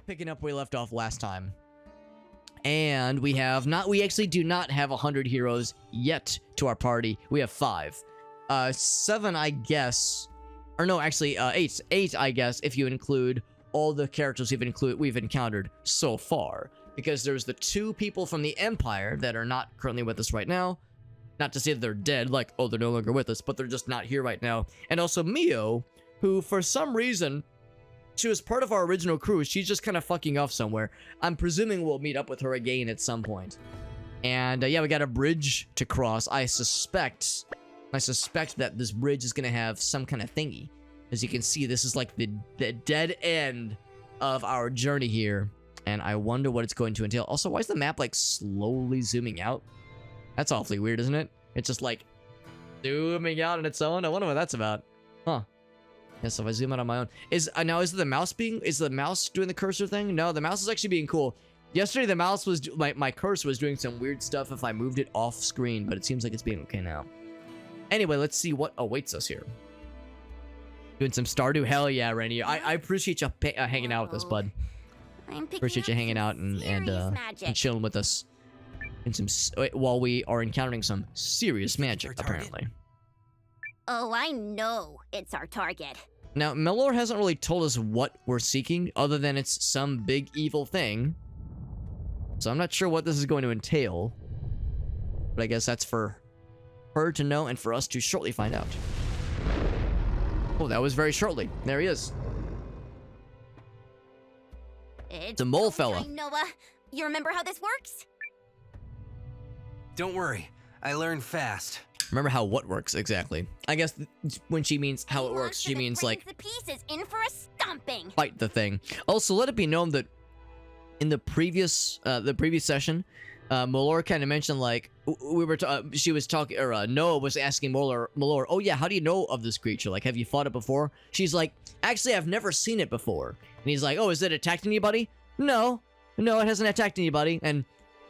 picking up where we left off last time. And we actually do not have 100 heroes yet to our party. We have 5. 7, I guess. Or no, actually, 8. 8, I guess, if you include all the characters we've encountered so far. Because there's the 2 people from the Empire that are not currently with us right now. Not to say that they're dead, like, oh, they're no longer with us, but they're just not here right now. And also Mio, who, for some reason, she was part of our original crew. She's just kind of fucking off somewhere. I'm presuming we'll meet up with her again at some point. And, yeah, we got a bridge to cross. I suspect that this bridge is gonna have some kind of thingy. As you can see, this is like the dead end of our journey here. And I wonder what it's going to entail. Also, why is the map, like, slowly zooming out? That's awfully weird, isn't it? It's just, like, zooming out on its own. I wonder what that's about. Huh. Yeah, so if I zoom out on my own. Is the mouse doing the cursor thing? No, the mouse is actually being cool. Yesterday, the mouse was, my cursor was doing some weird stuff if I moved it off screen, but it seems like it's being okay now. Anyway, let's see what awaits us here. Doing some Stardew? Hell yeah, Rainy. I appreciate you hanging out with us, bud. Appreciate you hanging out and chilling with us while we are encountering some serious magic, apparently. Oh, I know it's our target. Now, Melor hasn't really told us what we're seeking, other than it's some big evil thing. So I'm not sure what this is going to entail. But I guess that's for her to know and for us to shortly find out. Oh, that was very shortly. There he is. It's a mole fella. Noah, you remember how this works? Don't worry, I learn fast. Remember how what works exactly? I guess when she means how it works, she means like the pieces in for a stomping. Fight the thing. Also, let it be known that in the previous session, Melor kind of mentioned like she was talking, or Noah was asking Melor, oh yeah, how do you know of this creature? Like, have you fought it before? She's like, actually, I've never seen it before. And he's like, oh, has it attacked anybody? No, it hasn't attacked anybody. And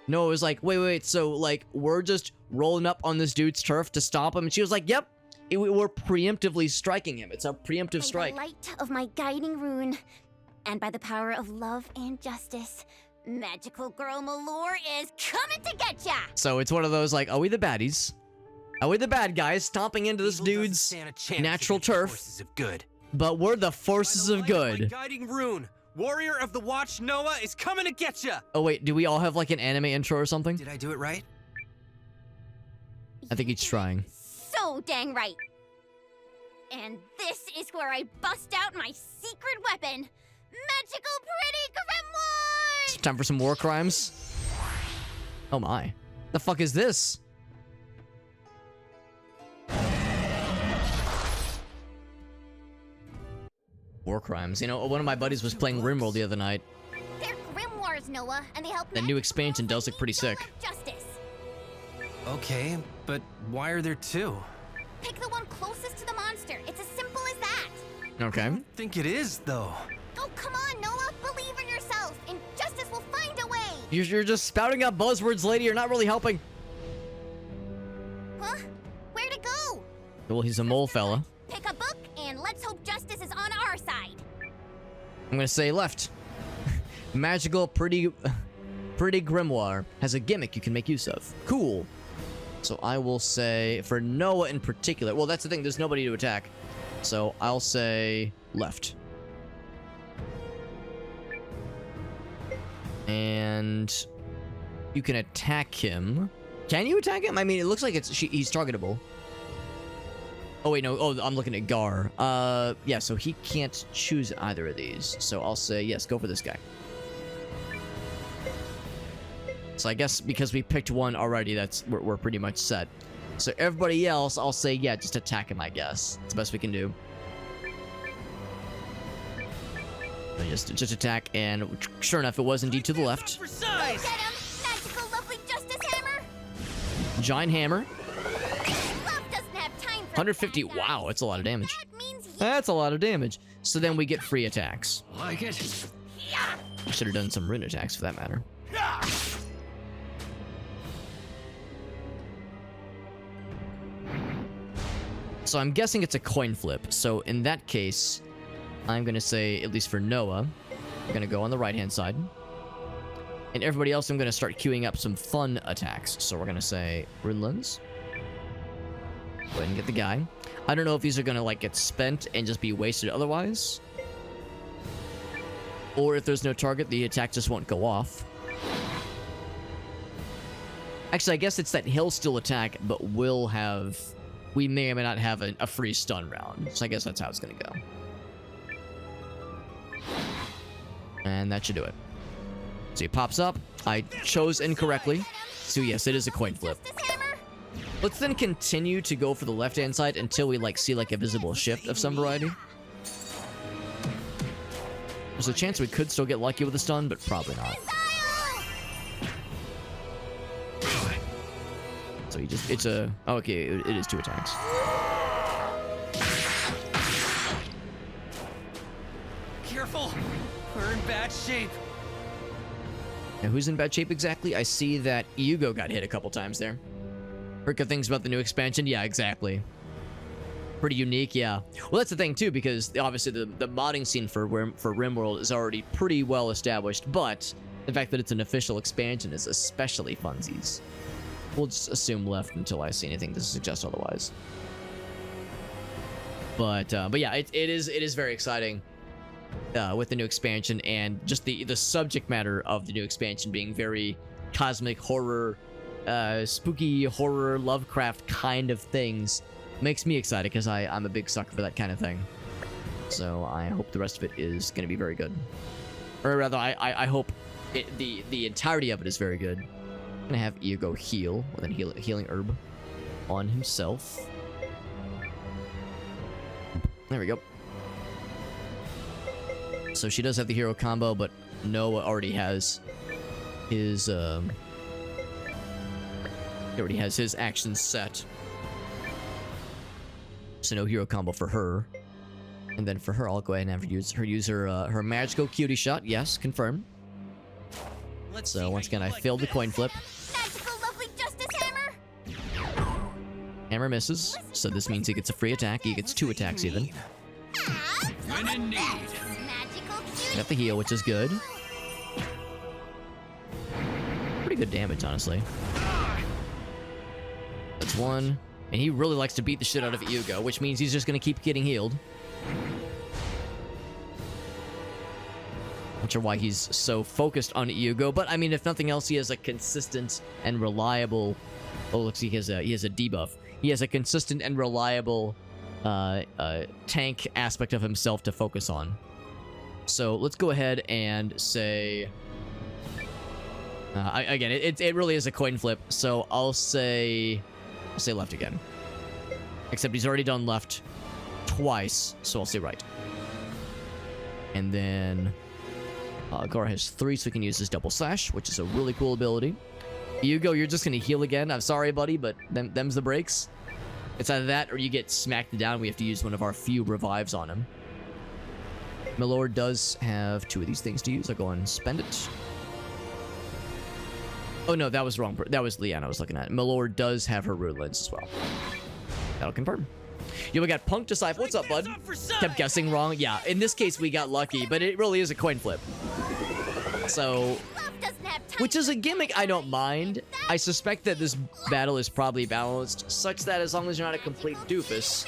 Noah was like, wait, so like we're just rolling up on this dude's turf to stomp him? And she was like, yep, we're preemptively striking him. It's a preemptive strike. By the light of my guiding rune, and by the power of love and justice, magical girl Melor is coming to get ya! So it's one of those like, are we the baddies? Are we the bad guys stomping into this dude's natural turf? But we're the forces of good. Guiding rune, warrior of the watch Noah is coming to get ya! Oh wait, do we all have like an anime intro or something? Did I do it right? I think he's trying. So dang right. And this is where I bust out my secret weapon, magical pretty grimoire! It's time for some war crimes. Oh my. The fuck is this? War crimes. You know, one of my buddies was playing RimWorld the other night. They're grimoires, Noah, and they help. The new expansion does look pretty sick. Justice. Okay, but why are there 2? Pick the one closest to the monster. It's as simple as that. Okay. I don't think it is, though. Oh, come on, Noah. Believe in yourself, and justice will find a way. You're just spouting out buzzwords, lady. You're not really helping. Huh? Where to go? Well, he's a mole fella. Pick a book, and let's hope justice is on our side. I'm gonna say left. Magical pretty grimoire has a gimmick you can make use of. Cool. So I will say, for Noah in particular, well, that's the thing, there's nobody to attack. So I'll say left. And you can attack him. Can you attack him? I mean, it looks like he's targetable. Oh, wait, no. Oh, I'm looking at Gar. Yeah, so he can't choose either of these. So I'll say, yes, go for this guy. So I guess because we picked one already, we're pretty much set. So everybody else, I'll say, yeah, just attack him, I guess. It's the best we can do. So just attack, and sure enough, it was indeed to the left. Get him! Magical, lovely justice hammer! Giant hammer. Love doesn't have time for 150. Wow, that's a lot of damage. That means That's a lot of damage. So then we get free attacks. Like it? I should have done some rune attacks for that matter. So I'm guessing it's a coin flip. So in that case, I'm gonna say, at least for Noah, We're gonna go on the right-hand side. And everybody else, I'm gonna start queuing up some fun attacks. So we're gonna say Rune Lens. Go ahead and get the guy. I don't know if these are gonna like get spent and just be wasted otherwise. Or if there's no target, the attack just won't go off. Actually, I guess it's that he'll still attack, but we'll have... We may or may not have a free stun round. So I guess that's how it's gonna go. And that should do it. So he pops up. I chose incorrectly. So yes, it is a coin flip. Let's then continue to go for the left-hand side until we like see like a visible shift of some variety. There's a chance we could still get lucky with a stun, but probably not. So you just, it's a, oh, okay, it is 2 attacks. Careful! We're in bad shape. Now, who's in bad shape exactly? I see that Yugo got hit a couple times there. Heard good things about the new expansion? Yeah, exactly. Pretty unique, yeah. Well, that's the thing, too, because obviously the modding scene for RimWorld is already pretty well established, but the fact that it's an official expansion is especially funsies. We'll just assume left until I see anything to suggest otherwise. But yeah, it is very exciting with the new expansion, and just the subject matter of the new expansion being very cosmic horror, spooky horror, Lovecraft kind of things makes me excited because I'm a big sucker for that kind of thing. So I hope the rest of it is going to be very good, or rather, I hope the entirety of it is very good. I'm gonna have Yugo heal with a healing herb on himself. There we go. So she does have the hero combo, but Noah already has his he already has his actions set. So no hero combo for her. And then for her, I'll go ahead and have her use her magical cutie shot. Yes, confirmed. So once again, I failed the coin flip. Magical lovely justice hammer. Hammer misses, so this means he gets a free attack. He gets 2 attacks even. When in need. Magical cutie. Got the heal, which is good. Pretty good damage, honestly. That's 1. And he really likes to beat the shit out of Yugo, which means he's just going to keep getting healed. Not sure why he's so focused on Yugo, but I mean, if nothing else, he has a consistent and reliable... Oh, looks like he has a debuff. He has a consistent and reliable tank aspect of himself to focus on. So let's go ahead and say... again, it really is a coin flip, so I'll say left again. Except he's already done left twice, so I'll say right. And then Gar has 3, so he can use his double slash, which is a really cool ability. Yugo, you're just gonna heal again. I'm sorry, buddy, but them's the breaks. It's either that or you get smacked down. We have to use one of our few revives on him. Milord does have 2 of these things to use. I'll go and spend it. Oh no, that was wrong. That was Leanne I was looking at. Milord does have her Rune Lens as well. That'll confirm. Yo, we got Punk Disciple. What's up, bud? Kept guessing wrong. Yeah, in this case, we got lucky, but it really is a coin flip. So, which is a gimmick I don't mind. I suspect that this battle is probably balanced, such that as long as you're not a complete doofus,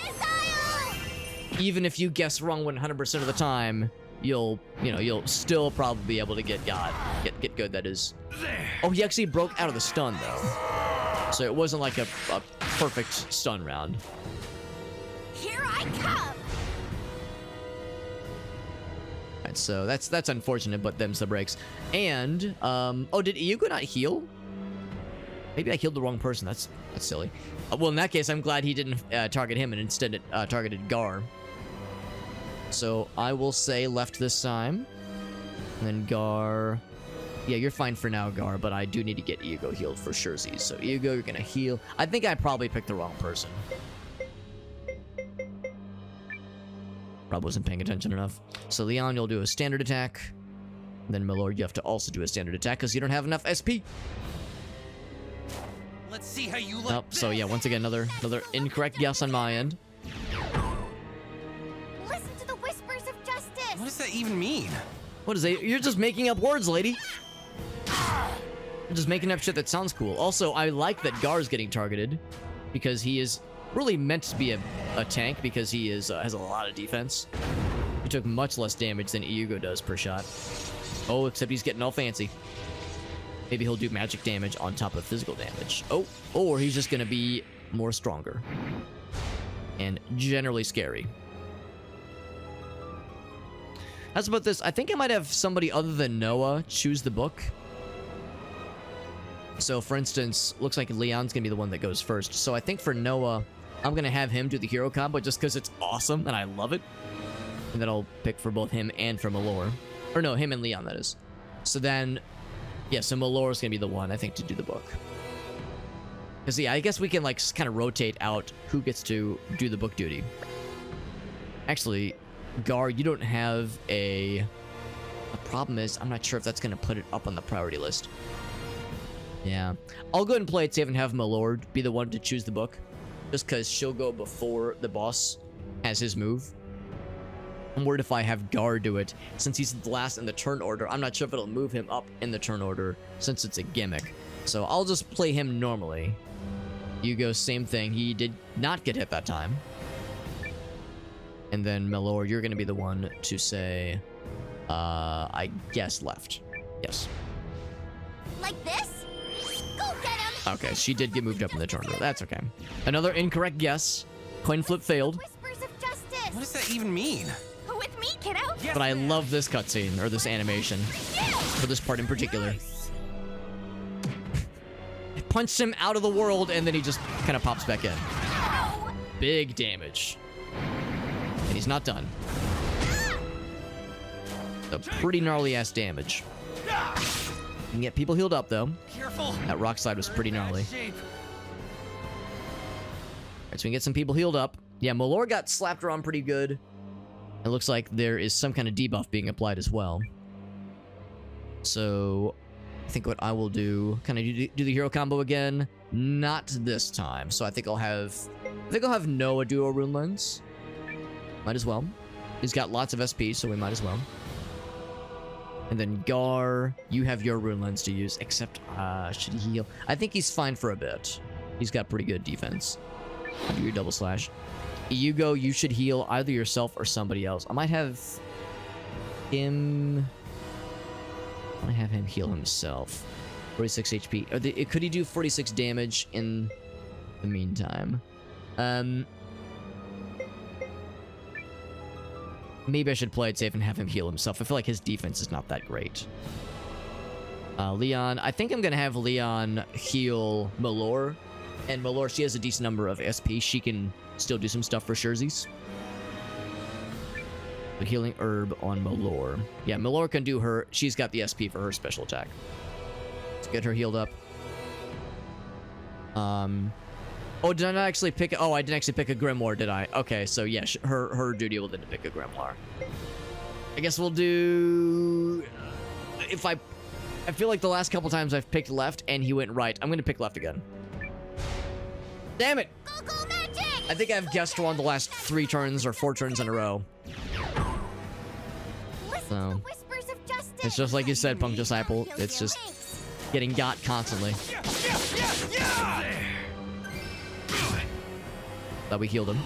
even if you guess wrong 100% of the time, you'll still probably be able to get good, that is. Oh, he actually broke out of the stun, though. So it wasn't like a perfect stun round. Here I come. Alright, so that's unfortunate, but them's the breaks. And, oh, did Eiyuden not heal? Maybe I killed the wrong person. That's silly. Well, in that case, I'm glad he didn't target him and instead it targeted Gar. So I will say left this time. And then Gar... Yeah, you're fine for now, Gar, but I do need to get Eiyuden healed for sure. So Eiyuden, you're gonna heal. I think I probably picked the wrong person. Probably wasn't paying attention enough. So Leon, you'll do a standard attack. And then Milord, you have to also do a standard attack because you don't have enough SP. Let's see how you like So yeah, once again, another incorrect guess on my end. Listen to the whispers of justice. What does that even mean? What is it? You're just making up words, lady. You're just making up shit that sounds cool. Also, I like that Gar's getting targeted because he is really meant to be a tank because he has a lot of defense. He took much less damage than Eiyuden does per shot. Oh, except he's getting all fancy. Maybe he'll do magic damage on top of physical damage. Oh, or he's just gonna be more stronger. And generally scary. That's about this. I think I might have somebody other than Noah choose the book. So, for instance, looks like Leon's gonna be the one that goes first. So I think for Noah, I'm gonna have him do the hero combo just because it's awesome and I love it. And then I'll pick for both him and for Malor. Or no, him and Leon, that is. So then, yeah, so Malor's gonna be the one, I think, to do the book. Because, yeah, I guess we can, like, kind of rotate out who gets to do the book duty. Actually, Gar, you don't have a... The problem is, I'm not sure if that's gonna put it up on the priority list. Yeah. I'll go ahead and play it safe and have Malor be the one to choose the book. Just because she'll go before the boss has his move. I'm worried if I have Gar do it, since he's the last in the turn order. I'm not sure if it'll move him up in the turn order, since it's a gimmick. So I'll just play him normally. Yugo, same thing. He did not get hit that time. And then Malor, you're going to be the one to say, I guess left. Yes. Like this? Go get him! Okay, she did get moved up in the turn order. That's okay. Another incorrect guess. Coin flip failed. Whispers of justice! What does that even mean? With me, kiddo! Yes, But I ma'am. love this cutscene, or this animation. For this part in particular. Nice. Punched him out of the world, and then he just kind of pops back in. No! Big damage. And he's not done. So pretty gnarly-ass damage. You can get people healed up, though. Careful. That rock slide was pretty gnarly. Shape. Alright, so we can get some people healed up. Yeah, Malor got slapped around pretty good. It looks like there is some kind of debuff being applied as well. So, I think what I will do, kind of do the hero combo again. Not this time. So I think I'll have Noah do a rune lens. Might as well. He's got lots of SP, so we might as well. And then Gar, you have your rune lens to use, except, should he heal? I think he's fine for a bit. He's got pretty good defense. I'll do your double slash. Yugo, you should heal either yourself or somebody else. I might have him... I might have him heal himself. 46 HP. Could he do 46 damage in the meantime? Maybe I should play it safe and have him heal himself. I feel like his defense is not that great. Leon, I think I'm going to have Leon heal Malor. And Malor, she has a decent number of SP. She can still do some stuff for Sherzies. The healing herb on Malor. Yeah, Malor can do her. She's got the SP for her special attack. Let's get her healed up. Oh, did I not actually pick? Oh, I didn't actually pick a Grimoire, did I? Okay, so yeah, her duty will then to pick a Grimoire. I guess we'll do. If I feel like the last couple times I've picked left and he went right. I'm gonna pick left again. Damn it! Go magic! I think I've guessed wrong the last 3 turns or 4 turns in a row. Listen So, to the whispers of justice. it's just like you said, Punk Disciple. Heal It's your just wings. getting got constantly. That we healed him.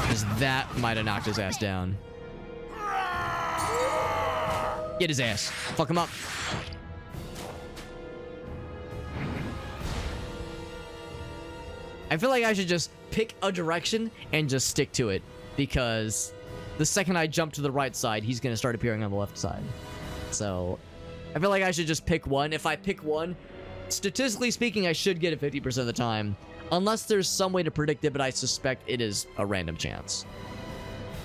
Because that might have knocked his ass down. Get his ass. Fuck him up. I feel like I should just pick a direction and just stick to it. Because the second I jump to the right side, he's going to start appearing on the left side. So, I feel like I should just pick one. If I pick one, statistically speaking, I should get it 50% of the time. Unless there's some way to predict it, but I suspect it is a random chance.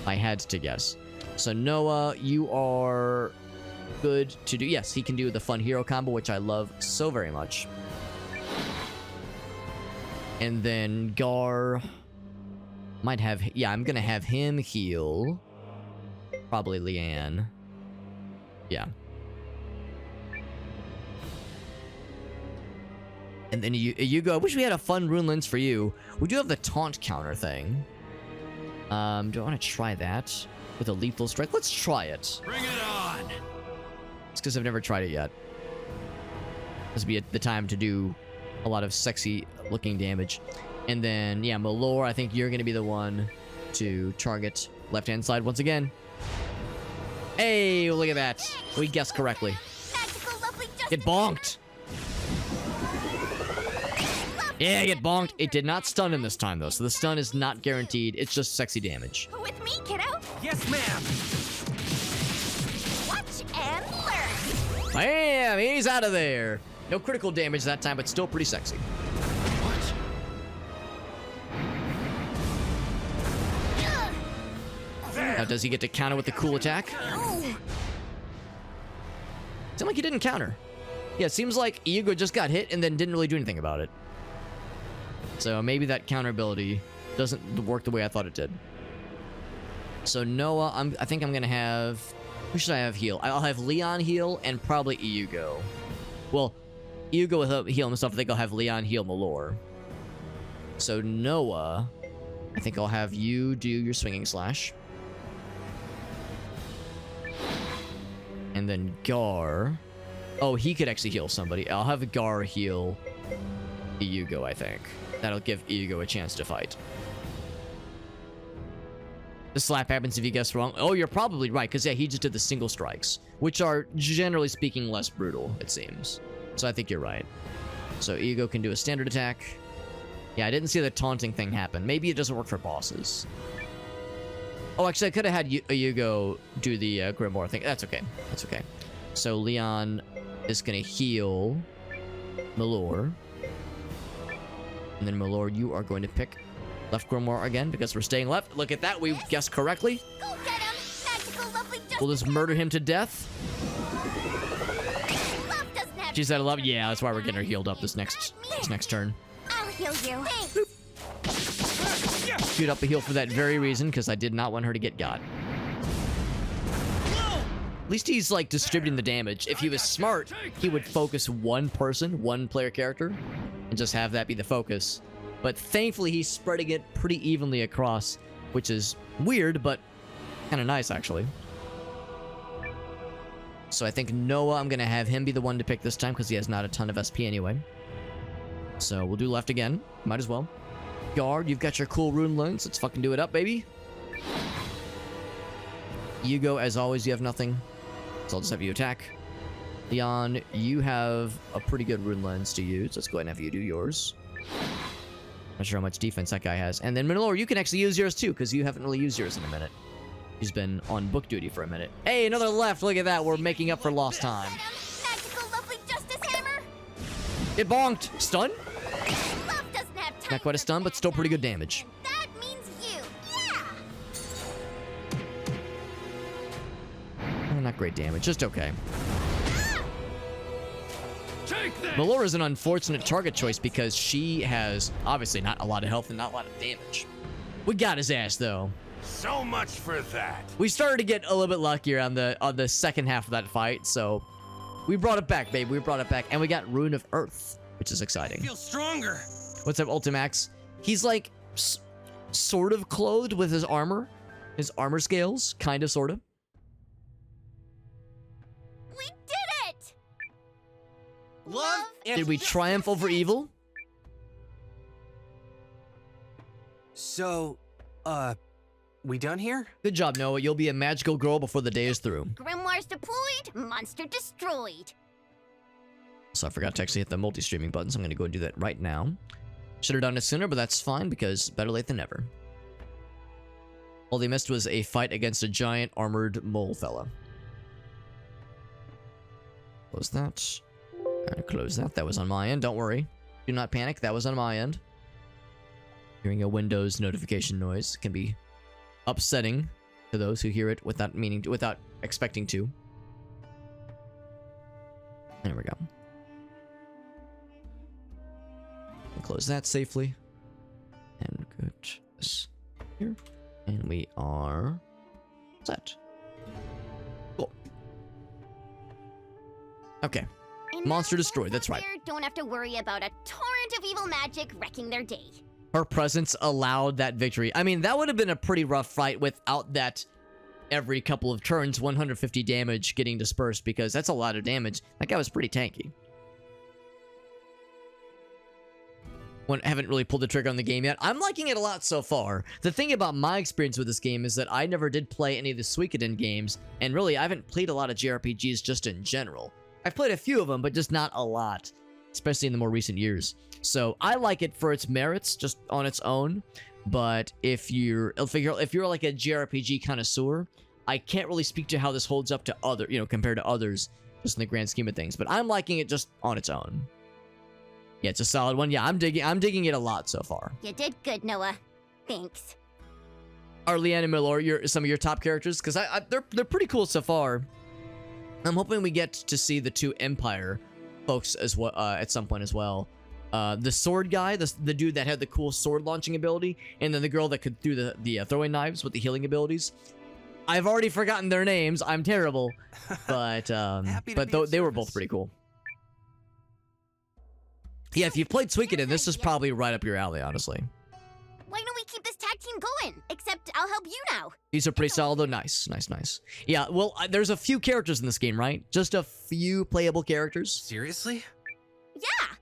I had to guess. So Noah, you are good to do. Yes, he can do the fun hero combo, which I love so very much. And then Gar might have... Yeah, I'm going to have him heal. Probably Leanne. Yeah. And then you go. I wish we had a fun rune lens for you. We do have the taunt counter thing. Do I want to try that with a lethal strike? Let's try it. Bring it on. because I've never tried it yet. This would be the time to do a lot of sexy looking damage. And then, yeah, Malor, I think you're going to be the one to target left-hand side once again. Hey, look at that. We guessed correctly. Magical, lovely justice. Get bonked. Yeah, get bonked. It did not stun him this time, though, so the stun is not guaranteed. It's just sexy damage. With me, kiddo. Yes, ma'am. Watch and learn. Bam! He's out of there. No critical damage that time, but still pretty sexy. Now, does he get to counter with the cool attack? Seemed like he didn't counter. Yeah, it seems like Eiyuden just got hit and then didn't really do anything about it. So maybe that counter ability doesn't work the way I thought it did. So Noah, I think I'm gonna have... Who should I have heal? I'll have Leon heal and probably Eiyuden. Well, Eiyuden will heal himself. I think I'll have Leon heal Malor. So Noah, I think I'll have you do your swinging slash. And then Gar. Oh, he could actually heal somebody. I'll have Gar heal Eiyuden, I think. That'll give Eiyuden a chance to fight. The slap happens if you guess wrong. Oh, you're probably right, because yeah, he just did the single strikes, which are, generally speaking, less brutal, it seems. So I think you're right. So Eiyuden can do a standard attack. Yeah, I didn't see the taunting thing happen. Maybe it doesn't work for bosses. Oh, actually, I could have had Eiyuden do the Grimoire thing. That's okay. That's okay. So Leon is going to heal Malor. And then Malor, you are going to pick left Grimoire again because we're staying left. Look at that. We guessed correctly. Go get him. Magical, lovely justice. We'll just murder him to death. Love doesn't have She's out of love. Yeah, that's why we're getting her healed up this next turn. I'll heal you. Thanks. Queued up a heal for that very reason, because I did not want her to get got. At least he's, like, distributing the damage. If he was smart, he would focus one person, one player character, and just have that be the focus. But thankfully, he's spreading it pretty evenly across, which is weird, but kind of nice, actually. So I think Noah, I'm going to have him be the one to pick this time, because he has not a ton of SP anyway. So we'll do left again. Might as well. Guard, you've got your cool rune loans. Let's fucking do it up, baby. Eiyuden, as always, you have nothing. So I'll just have you attack. Leon, you have a pretty good rune lens to use. Let's go ahead and have you do yours. Not sure how much defense that guy has. And then Manilor, you can actually use yours too, because you haven't really used yours in a minute. He's been on book duty for a minute. Hey, another left. Look at that. We're making up for lost time. Magical, lovely justice hammer. Get bonked. Stun? Love doesn't have time. Not quite a stun, but still pretty good damage. That means you. Yeah. Not great damage. Just okay. Malora is an unfortunate target choice because she has obviously not a lot of health and not a lot of damage. We got his ass though. So much for that. We started to get a little bit luckier on the second half of that fight, so we brought it back, babe. We brought it back, and we got Rune of Earth, which is exciting. I feel stronger. What's up, Ultimax? He's like sort of clothed with his armor scales, kind of, sort of. We did it. Love and Did we triumph over evil? So, we done here? Good job, Noah. You'll be a magical girl before the day is through. Grimoires deployed, monster destroyed. So I forgot to actually hit the multi-streaming button, so I'm going to go and do that right now. Should have done it sooner, but that's fine, because better late than never. All they missed was a fight against a giant armored mole fella. Close that. And close that. That was on my end. Don't worry. Do not panic. That was on my end. Hearing a Windows notification noise can be upsetting to those who hear it without expecting to. There we go. And close that safely. And good this here. And we are set. Cool. Okay. And Monster now destroyed, those that's out right. there don't have to worry about a torrent of evil magic wrecking their day. Her presence allowed that victory. I mean, that would have been a pretty rough fight without that every couple of turns, 150 damage getting dispersed, because that's a lot of damage. That guy was pretty tanky. Haven't really pulled the trigger on the game yet. I'm liking it a lot so far. The thing about my experience with this game is that I never did play any of the Suikoden games, and really, I haven't played a lot of JRPGs just in general. I've played a few of them, but just not a lot, especially in the more recent years. So I like it for its merits, just on its own. But if you're like a JRPG connoisseur, I can't really speak to how this holds up to compared to others, just in the grand scheme of things. But I'm liking it just on its own. Yeah, it's a solid one. Yeah, I'm digging it a lot so far. You did good, Noah. Thanks. Are Leanne and Milor some of your top characters? Because they're pretty cool so far. I'm hoping we get to see the 2 Empire folks as well at some point as well. The sword guy, the dude that had the cool sword launching ability, and then the girl that could do the throwing knives with the healing abilities. I've already forgotten their names. I'm terrible, but they were both pretty cool. Yeah, if you've played Suikoden, this is probably right up your alley, honestly. Why don't we keep this tag team going? Except I'll help you now. These are pretty solid, though. Nice. Yeah, well, there's a few characters in this game, right? Just a few playable characters. Seriously? Yeah.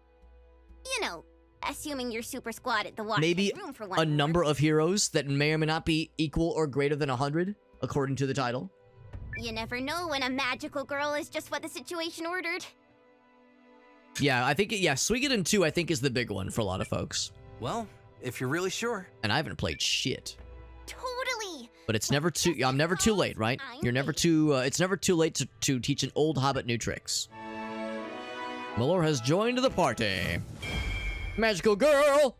You know, assuming your super squad at the watch Maybe has room for one a more. number of heroes that may or may not be equal or greater than 100, according to the title. You never know when a magical girl is just what the situation ordered. Yeah, I think, Suikoden 2, I think, is the big one for a lot of folks. Well, if you're really sure. And I haven't played shit. Totally. But it's never too, I'm never too late, right? You're never too, it's never too late to teach an old hobbit new tricks. Milor has joined the party. Magical girl!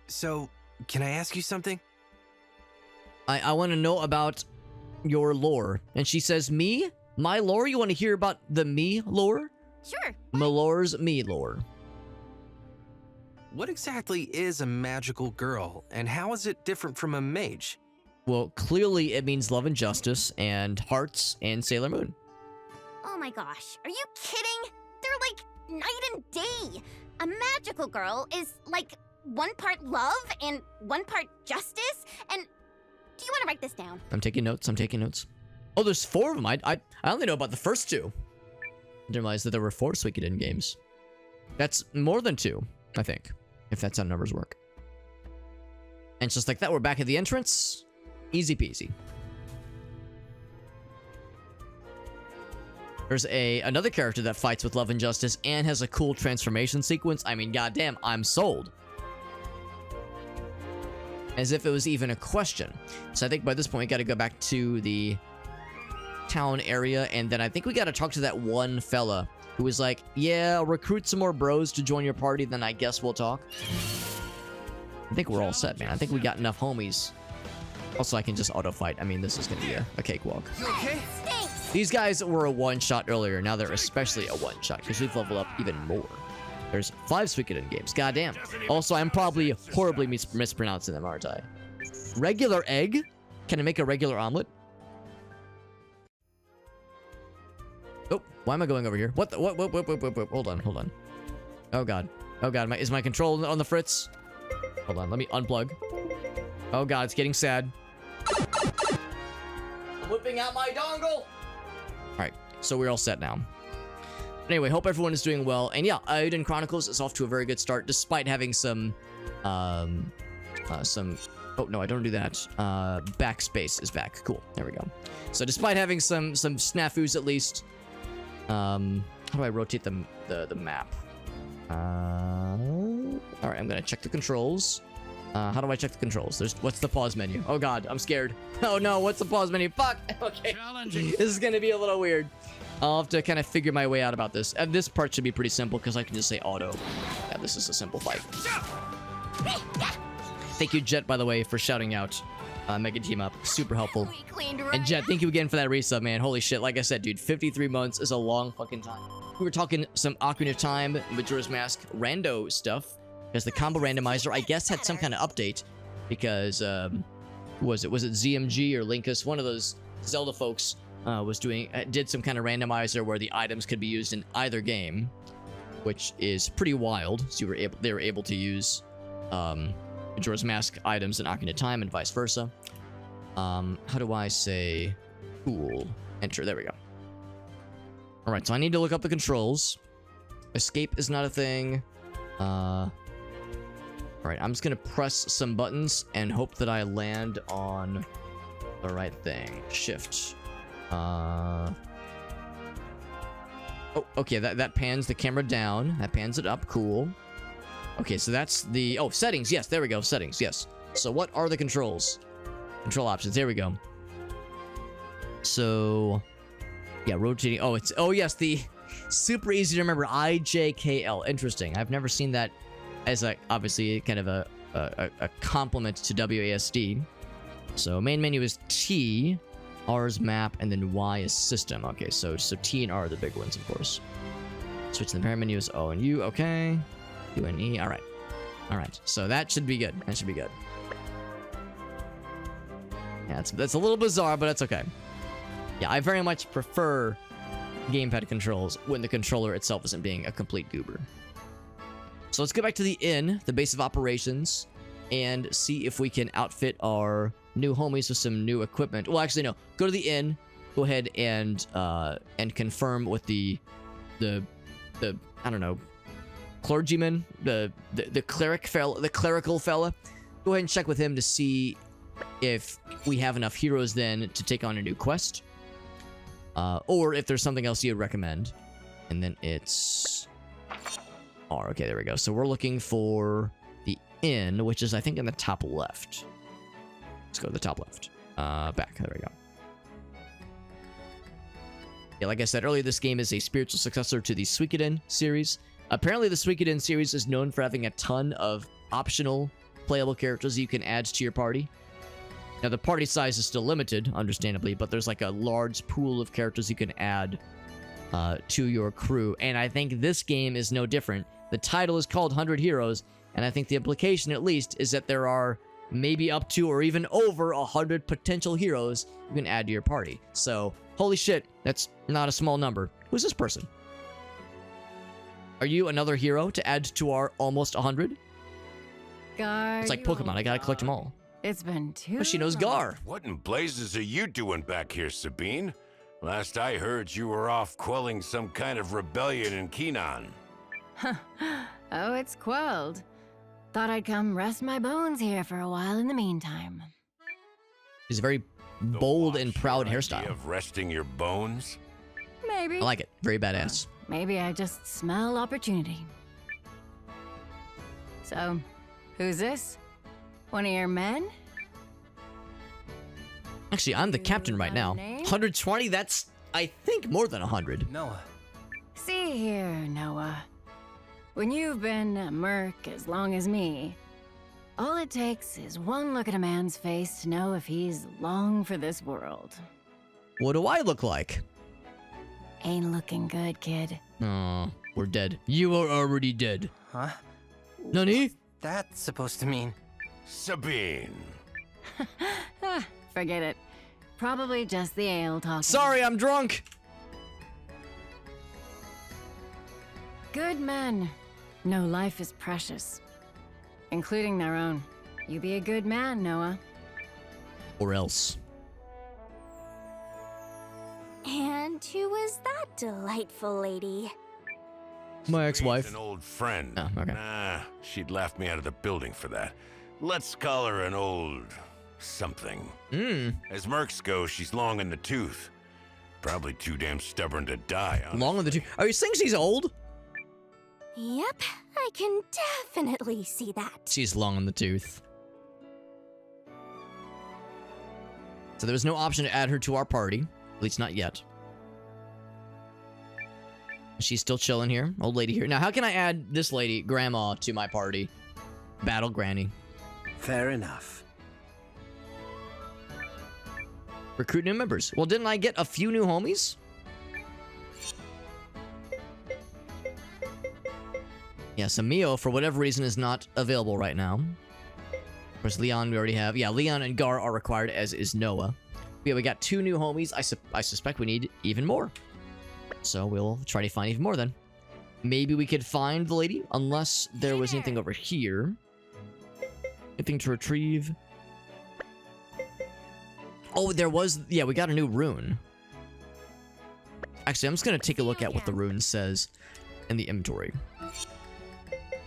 So, can I ask you something? I want to know about your lore. And she says, me? My lore? You want to hear about the me lore? Sure. Milor's me lore. What exactly is a magical girl, and how is it different from a mage? Well, clearly it means love and justice, and hearts, and Sailor Moon. Oh my gosh, are you kidding? They're like night and day. A magical girl is like one part love and one part justice. And do you want to write this down? I'm taking notes. Oh, there's 4 of them. I only know about the first 2. I didn't realize that there were 4 Suikoden games. That's more than 2, I think, if that's how numbers work. And just like that, we're back at the entrance. Easy peasy. There's another character that fights with love and justice and has a cool transformation sequence. I mean, goddamn, I'm sold. As if it was even a question. So I think by this point, we got to go back to the town area, and then I think we got to talk to that one fella who was like, yeah, recruit some more bros to join your party, then I guess we'll talk. I think we're all set, man. I think we got enough homies. Also, I can just auto-fight. I mean, this is going to be a cakewalk. You okay? Thanks. These guys were a one-shot earlier. Now they're especially a one-shot, because we've leveled up even more. There's 5 Suikoden games. Goddamn. Also, I'm probably horribly mispronouncing them, aren't I? Regular egg? Can I make a regular omelet? Oh, why am I going over here? What? What? Hold on. Oh god. Is my control on the fritz? Hold on, let me unplug. Oh god, it's getting sad. I'm whipping out my dongle! Alright, so we're all set now. Anyway, hope everyone is doing well. And yeah, Eiyuden Chronicles is off to a very good start, despite having some... Oh, no, I don't do that. Backspace is back. Cool, there we go. So despite having some snafus at least... how do I rotate the map? Alright, I'm gonna check the controls. How do I check the controls? What's the pause menu? Oh god, I'm scared. Oh no, what's the pause menu? Fuck! Okay. This is gonna be a little weird. I'll have to kind of figure my way out about this. This part should be pretty simple because I can just say auto. Yeah, this is a simple fight. Thank you, Jet, by the way, for shouting out Mega Team Up. Super helpful. And Jet, thank you again for that resub, man. Holy shit. Like I said, dude, 53 months is a long fucking time. We were talking some Ocarina of Time, Majora's Mask, rando stuff. Because the combo randomizer, I guess, had some kind of update. Because, who was it? Was it ZMG or Linkus? One of those Zelda folks did some kind of randomizer where the items could be used in either game. Which is pretty wild. So they were able to use Majora's Mask items in Ocarina of Time and vice versa. How do I say cool? Enter. There we go. All right, so I need to look up the controls. Escape is not a thing. All right, I'm just gonna press some buttons and hope that I land on the right thing. Shift. Oh, okay, that pans the camera down. That pans it up. Cool. Okay, so that's the... Oh, settings. Yes, there we go. Settings. Yes. So what are the controls? Control options. There we go. So... Yeah, rotating. Oh, it's... Oh, yes, the... Super easy to remember. IJKL. Interesting. I've never seen that as a... Obviously, kind of a complement to WASD. So main menu is T. R is map, and then Y is system. Okay, so T and R are the big ones, of course. Switch to the parent menu is O and U. Okay. U and E. All right. All right. So that should be good. That should be good. Yeah, that's a little bizarre, but that's okay. Yeah, I very much prefer gamepad controls when the controller itself isn't being a complete goober. So let's get back to the inn, the base of operations, and see if we can outfit our new homies with some new equipment. Well, actually, no. Go to the inn. Go ahead and confirm with the I don't know, clergyman, the clerical fella. Go ahead and check with him to see if we have enough heroes then to take on a new quest, or if there's something else you'd recommend. And then it's R. Okay, there we go. So we're looking for the inn, which is I think in the top left. Let's go to the top left. Back. There we go. Yeah, like I said earlier, this game is a spiritual successor to the Suikoden series. Apparently, the Suikoden series is known for having a ton of optional playable characters you can add to your party. Now, the party size is still limited, understandably, but there's like a large pool of characters you can add to your crew. And I think this game is no different. The title is called 100 Heroes, and I think the implication, at least, is that there are maybe up to or even over 100 potential heroes you can add to your party. So, holy shit, that's not a small number. Who's this person? Are you another hero to add to our almost 100? Gar, It's like Pokemon, I gotta collect them all. It's been too Oh, she knows long. Gar. What in blazes are you doing back here, Sabine? Last I heard, you were off quelling some kind of rebellion in Kenon. Oh, it's quelled. Thought I'd come rest my bones here for a while in the meantime. She's a very The bold and watch proud your idea hairstyle. Of resting your bones? Maybe. I like it. Very badass. Maybe I just smell opportunity. So, who's this? One of your men? Actually, I'm the You captain right got a now. name? 120, that's, I think, more than 100. Noah. See here, Noah. When you've been a merc as long as me, all it takes is one look at a man's face to know if he's long for this world. What do I look like? Ain't looking good, kid. Oh, we're dead. You are already dead. Huh? Nani? That's supposed to mean... Sabine. Forget it. Probably just the ale talking. Sorry, I'm drunk. Good men know life is precious, including their own. You be a good man, Noah. Or else. And who was that delightful lady? My Sabine's ex-wife. An old friend. Oh, okay. Nah, she'd laughed me out of the building for that. Let's call her an old something. As mercs go, she's long in the tooth. Probably too damn stubborn to die, honestly. Long on the two. Are you saying she's old? Yep, I can definitely see that. She's long on the tooth. So there was no option to add her to our party. At least not yet. She's still chilling here. Old lady here. Now, how can I add this lady, Grandma, to my party? Battle Granny. Fair enough. Recruit new members. Well, didn't I get a few new homies? Yeah, so Mio, for whatever reason, is not available right now. Of course, Leon we already have. Yeah, Leon and Gar are required, as is Noah. Yeah, we got 2 new homies. I suspect we need even more. So we'll try to find even more then. Maybe we could find the lady, unless there was anything over here. Anything to retrieve? Oh, there was... Yeah, we got a new rune. Actually, I'm just going to take a look at what the rune says in the inventory.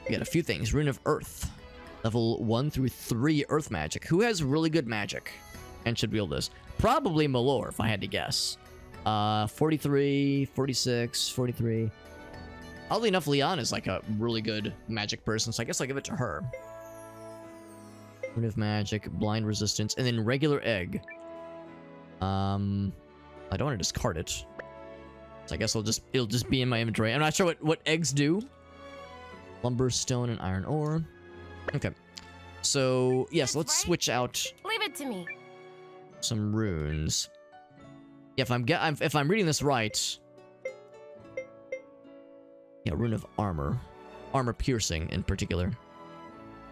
We got a few things. Rune of Earth. Level 1 through 3 Earth magic. Who has really good magic and should wield this? Probably Malor, if I had to guess. 43, 46, 43. Oddly enough, Leon is like a really good magic person, so I guess I'll give it to her. Rune of magic, blind resistance, and then regular egg. I don't want to discard it. So I guess it'll just be in my inventory. I'm not sure what eggs do. Lumber, stone, and iron ore. Okay. So, yes, let's switch out Leave it to me. some runes. Yeah, if I'm reading this right. Yeah, rune of armor. Armor piercing in particular.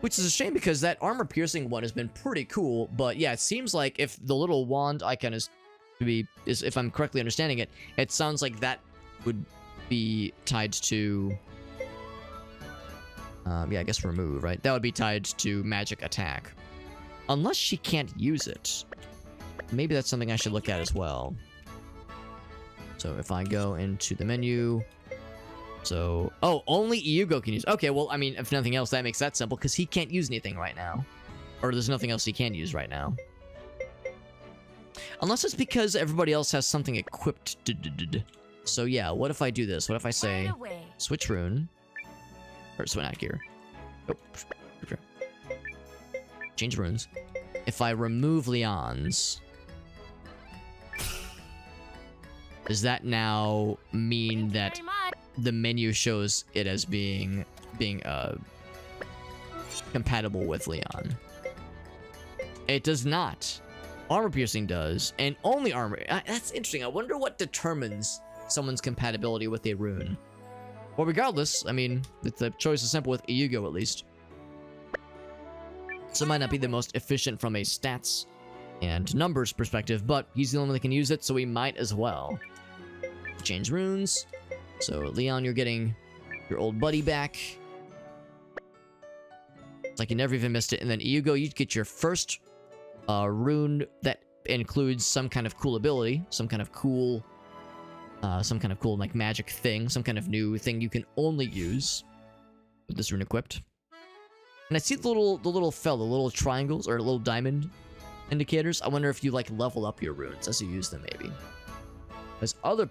Which is a shame because that armor piercing one has been pretty cool, but yeah, it seems like if the little wand icon is if I'm correctly understanding it, it sounds like that would be tied to yeah, I guess remove, right? That would be tied to magic attack. Unless she can't use it. Maybe that's something I should look at as well. So if I go into the menu... So... Oh, only Eiyuden can use... Okay, well, I mean, if nothing else, that makes that simple, because he can't use anything right now. Or there's nothing else he can use right now. Unless it's because everybody else has something equipped. So yeah, what if I do this? What if I say... Switch rune... Or switch out here. Oh. Change runes. If I remove Leon's... Does that now mean that the menu shows it as being compatible with Leon? It does not. Armor piercing does, and only armor. That's interesting. I wonder what determines someone's compatibility with a rune. Well, regardless, I mean, the choice is simple with Eiyuden at least. So it might not be the most efficient from a stats and numbers perspective, but he's the only one that can use it, so we might as well. Change runes. So, Leon, you're getting your old buddy back. It's like you never even missed it. And then Eiyuden, you get your first rune that includes some kind of cool ability, some kind of cool like magic thing, some kind of new thing you can only use with this rune equipped. And I see the little triangles or little diamond indicators. I wonder if you like level up your runes as you use them, maybe. Because other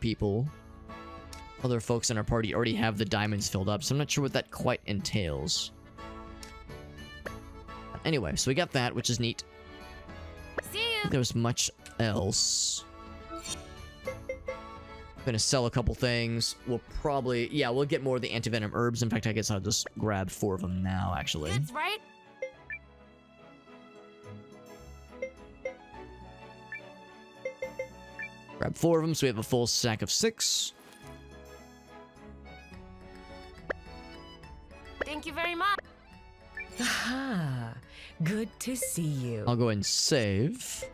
folks in our party already have the diamonds filled up, so I'm not sure what that quite entails. Anyway, so we got that, which is neat. See you. I think there was much else. I'm gonna sell a couple things. We'll probably... Yeah, we'll get more of the anti-venom herbs. In fact, I guess I'll just grab 4 of them now, actually. That's right. Grab 4 of them, so we have a full stack of 6. Thank you very much. Aha, good to see you. I'll go ahead and save.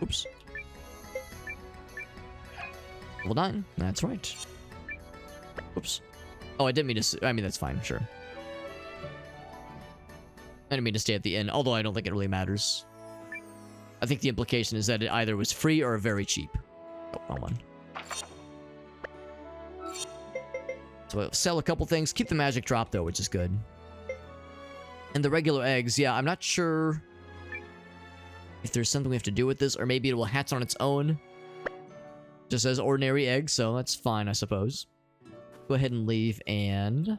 Oops. Level 9. That's right. Oops. Oh, I didn't mean to... I mean, that's fine, sure. I didn't mean to stay at the inn, although I don't think it really matters. I think the implication is that it either was free or very cheap. Oh, wrong one. So I'll sell a couple things. Keep the magic drop, though, which is good. And the regular eggs, yeah, I'm not sure if there's something we have to do with this, or maybe it will hatch on its own. Just as ordinary eggs, so that's fine, I suppose. Go ahead and leave and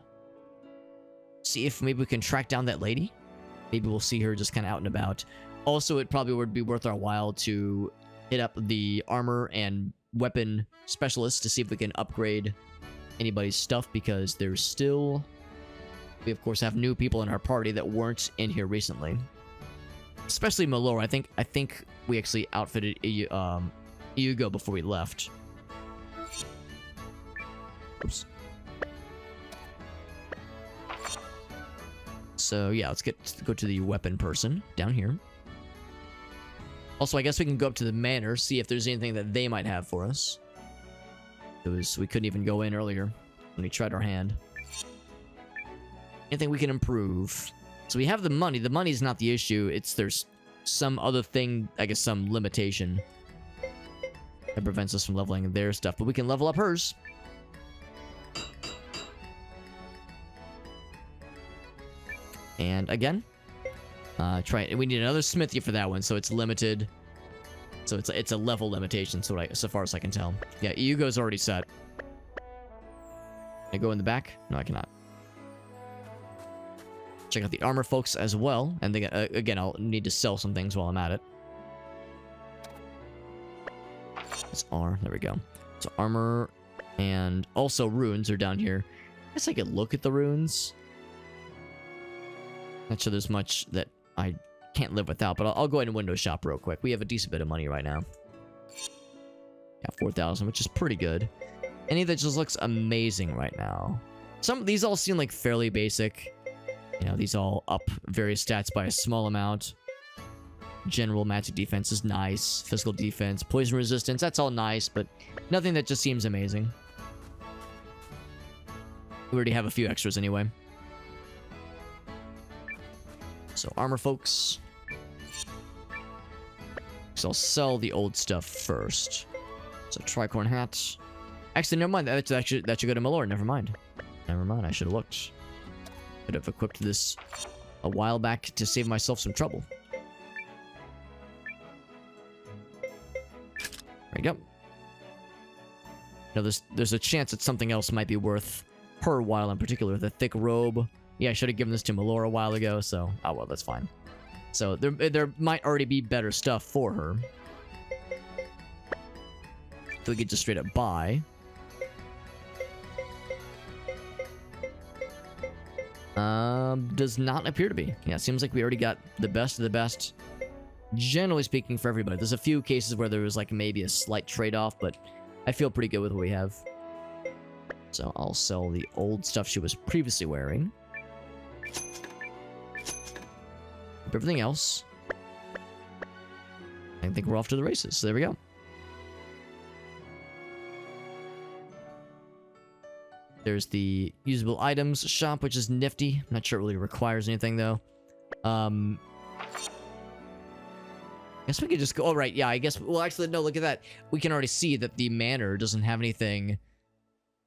see if maybe we can track down that lady. Maybe we'll see her just kind of out and about. Also, it probably would be worth our while to hit up the armor and weapon specialist to see if we can upgrade anybody's stuff, because there's still... We, of course, have new people in our party that weren't in here recently. Especially Malor. I think we actually outfitted Eiyuden before we left. Oops. So, yeah, let's go to the weapon person down here. Also, I guess we can go up to the manor, see if there's anything that they might have for us. Because we couldn't even go in earlier when we tried our hand. Anything we can improve. So we have the money. The money's not the issue. It's there's some other thing, I guess some limitation that prevents us from leveling their stuff, but we can level up hers. And again, we need another smithy for that one, so it's limited. So it's a level limitation, so far as I can tell. Yeah, Yugo's already set. Can I go in the back? No, I cannot. Check out the armor folks as well, and then, again, I'll need to sell some things while I'm at it. It's R. There we go. So armor and also runes are down here. I guess I could look at the runes. Not sure there's much that I can't live without, but I'll go ahead and window shop real quick. We have a decent bit of money right now. Yeah, 4,000, which is pretty good. Any that just looks amazing right now. These all seem like fairly basic. You know, these all up various stats by a small amount. General magic defense is nice. Physical defense, poison resistance, that's all nice, but nothing that just seems amazing. We already have a few extras anyway. So armor folks. So I'll sell the old stuff first. So tricorn hat. Actually, never mind. That should go to Malor. Never mind. Never mind. I should have looked. Could have equipped this a while back to save myself some trouble. There you go. Now there's a chance that something else might be worth her while in particular. The thick robe. Yeah, I should have given this to Malor a while ago, so... Oh, well, that's fine. So, there might already be better stuff for her. So we could just straight up buy. Does not appear to be. Yeah, it seems like we already got the best of the best. Generally speaking, for everybody. There's a few cases where there was, like, maybe a slight trade-off, but I feel pretty good with what we have. So, I'll sell the old stuff she was previously wearing. Everything else. I think we're off to the races. So there we go. There's the usable items shop, which is nifty. I'm not sure it really requires anything, though. I guess we could just go... Oh, right. Yeah, I guess... Well, actually, no, look at that. We can already see that the manor doesn't have anything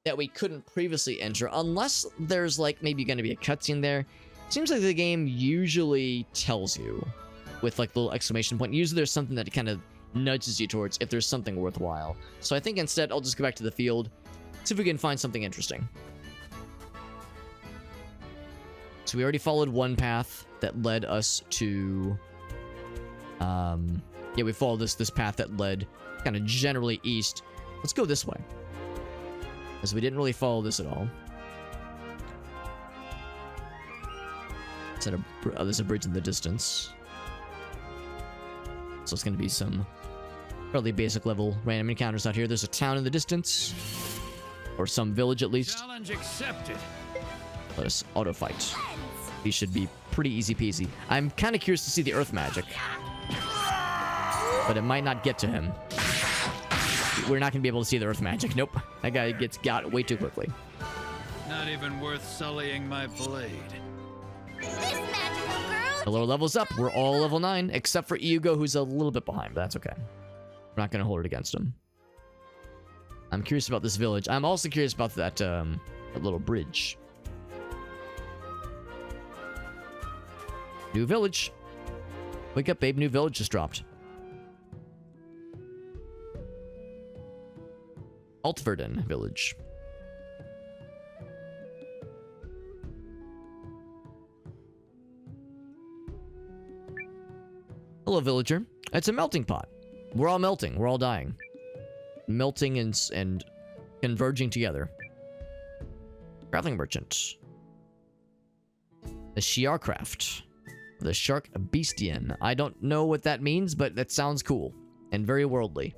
that we couldn't previously enter. Unless there's, like, maybe going to be a cutscene there. Seems like the game usually tells you with like the little exclamation point. Usually there's something that kind of nudges you towards if there's something worthwhile. So I think instead I'll just go back to the field, see if we can find something interesting. So we already followed one path that led us to... Yeah, we followed this path that led kind of generally east. Let's go this way. Because we didn't really follow this at all. There's a bridge in the distance. So it's going to be some fairly basic level random encounters out here. There's a town in the distance. Or some village at least. Challenge accepted. Let us auto fight. These should be pretty easy peasy. I'm kind of curious to see the earth magic. But it might not get to him. We're not going to be able to see the earth magic. Nope. That guy gets got way too quickly. Not even worth sullying my blade. This magical girl. The lower level's up. We're all level 9, except for Iugo, who's a little bit behind, but that's okay. We're not going to hold it against him. I'm curious about this village. I'm also curious about that little bridge. New village. Wake up, babe. New village just dropped. Altverden village. Hello, villager. It's a melting pot. We're all melting. We're all dying. Melting and converging together. Traveling merchant. The Shiarcraft. The Shark Beastian. I don't know what that means, but that sounds cool. And very worldly.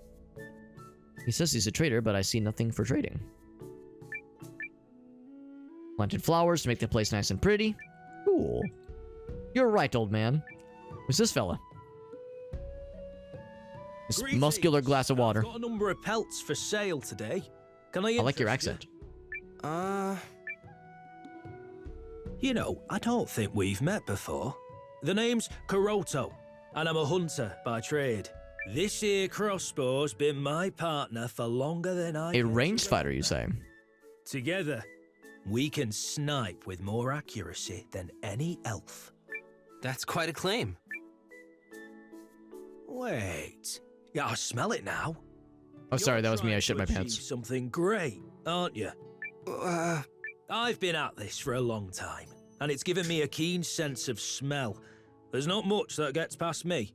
He says he's a trader, but I see nothing for trading. Planted flowers to make the place nice and pretty. Cool. You're right, old man. Who's this fella? This muscular glass of water. I've got a number of pelts for sale today. Can I like your interest accent. You know, I don't think we've met before. The name's Kuroto. and I'm a hunter by trade. This here crossbow's been my partner for longer than I A care to ranged fighter, remember. you say? Together, we can snipe with more accuracy than any elf. That's quite a claim. Wait. Yeah, I smell it now. Oh, sorry, that was me. I You're shit my trying to pants. achieve something great, aren't you? I've been at this for a long time, and it's given me a keen sense of smell. There's not much that gets past me.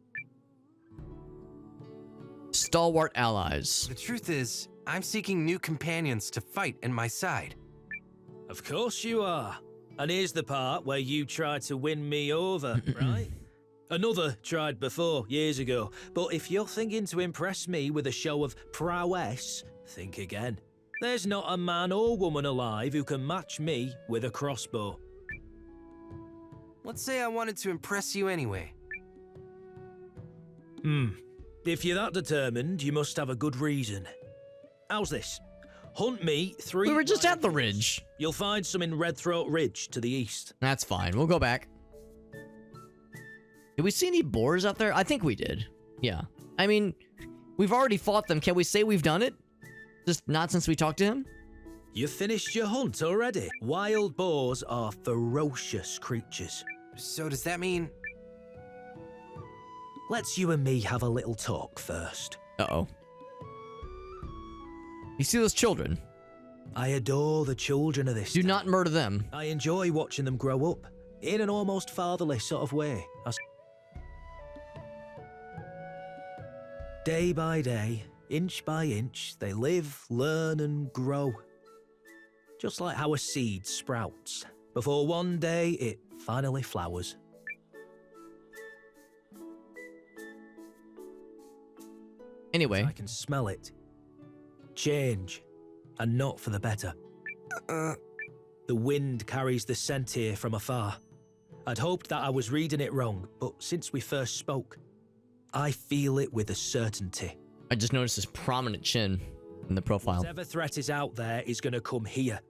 Stalwart allies. The truth is, I'm seeking new companions to fight at my side. Of course you are. And here's the part where you tried to win me over, right? Another tried before, years ago. But if you're thinking to impress me with a show of prowess, think again. There's not a man or woman alive who can match me with a crossbow. Let's say I wanted to impress you anyway. If you're that determined, you must have a good reason. How's this? Hunt me 3 We were just at the miles. ridge. You'll find some in Redthroat Ridge to the east. That's fine. We'll go back. Did we see any boars out there? I think we did. Yeah. I mean, we've already fought them. Can we say we've done it? Just not since we talked to him? You finished your hunt already? Wild boars are ferocious creatures. So does that mean... Let's you and me have a little talk first. Uh-oh. You see those children? I adore the children of this Do town. not murder them. I enjoy watching them grow up, in an almost fatherly sort of way. Day by day, inch by inch, they live, learn and grow. Just like how a seed sprouts, before one day it finally flowers. Anyway. I can smell it. Change, and not for the better. The wind carries the scent here from afar. I'd hoped that I was reading it wrong, but since we first spoke, I feel it with a certainty. I just noticed this prominent chin in the profile. Whatever threat is out there is going to come here.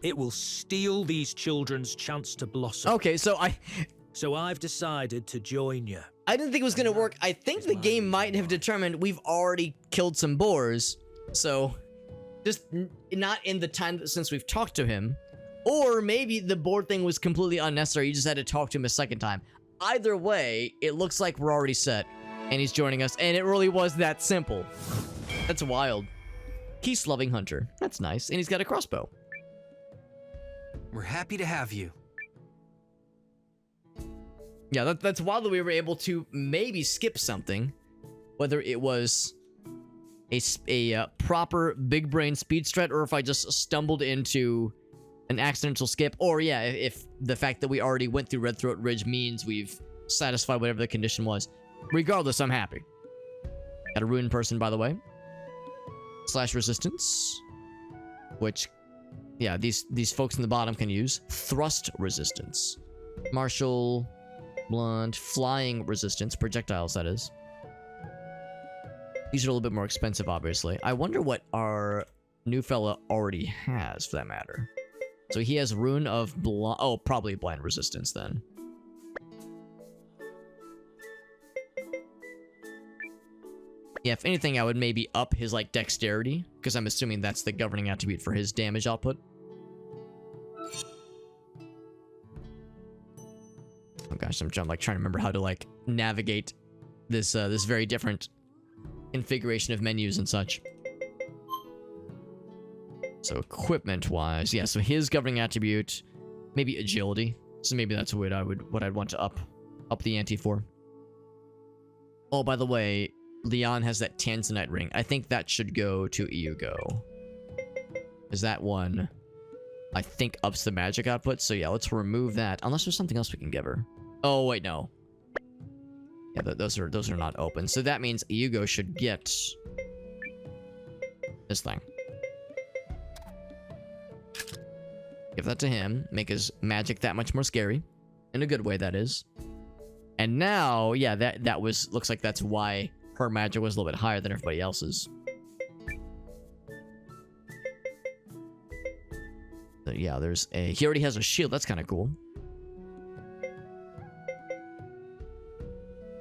It will steal these children's chance to blossom. Okay, so I've decided to join you. I didn't think it was going to work. I think the game might have determined we've already killed some boars. So, just not in the time since we've talked to him. Or maybe the boar thing was completely unnecessary. You just had to talk to him a second time. Either way, it looks like we're already set. And he's joining us. And it really was that simple. That's wild. Peace-loving hunter. That's nice. And he's got a crossbow. We're happy to have you. Yeah, that's wild that we were able to maybe skip something. Whether it was a proper big brain speed strat, or if I just stumbled into an accidental skip, or yeah, if the fact that we already went through Redthroat Ridge means we've satisfied whatever the condition was. Regardless, I'm happy. Got a ruined person, by the way. Slash resistance, which, yeah, these folks in the bottom can use. Thrust resistance, martial, blunt, flying resistance, projectiles, that is. These are a little bit more expensive, obviously. I wonder what our new fella already has, for that matter. So he has rune of probably blind resistance then. Yeah, if anything, I would maybe up his, like, dexterity, because I'm assuming that's the governing attribute for his damage output. Oh gosh, I'm trying to remember how to, like, navigate this this very different configuration of menus and such. So equipment-wise, yeah, so his governing attribute, maybe agility. So maybe that's what I'd want to up the ante for. Oh, by the way, Leon has that Tanzanite ring. I think that should go to Eiyuden. Is that one, I think, ups the magic output. So yeah, let's remove that. Unless there's something else we can give her. Oh, wait, no. Yeah, those are not open. So that means Eiyuden should get this thing. Give that to him. Make his magic that much more scary. In a good way, that is. And now, yeah, that looks like that's why her magic was a little bit higher than everybody else's. So yeah, he already has a shield. That's kind of cool.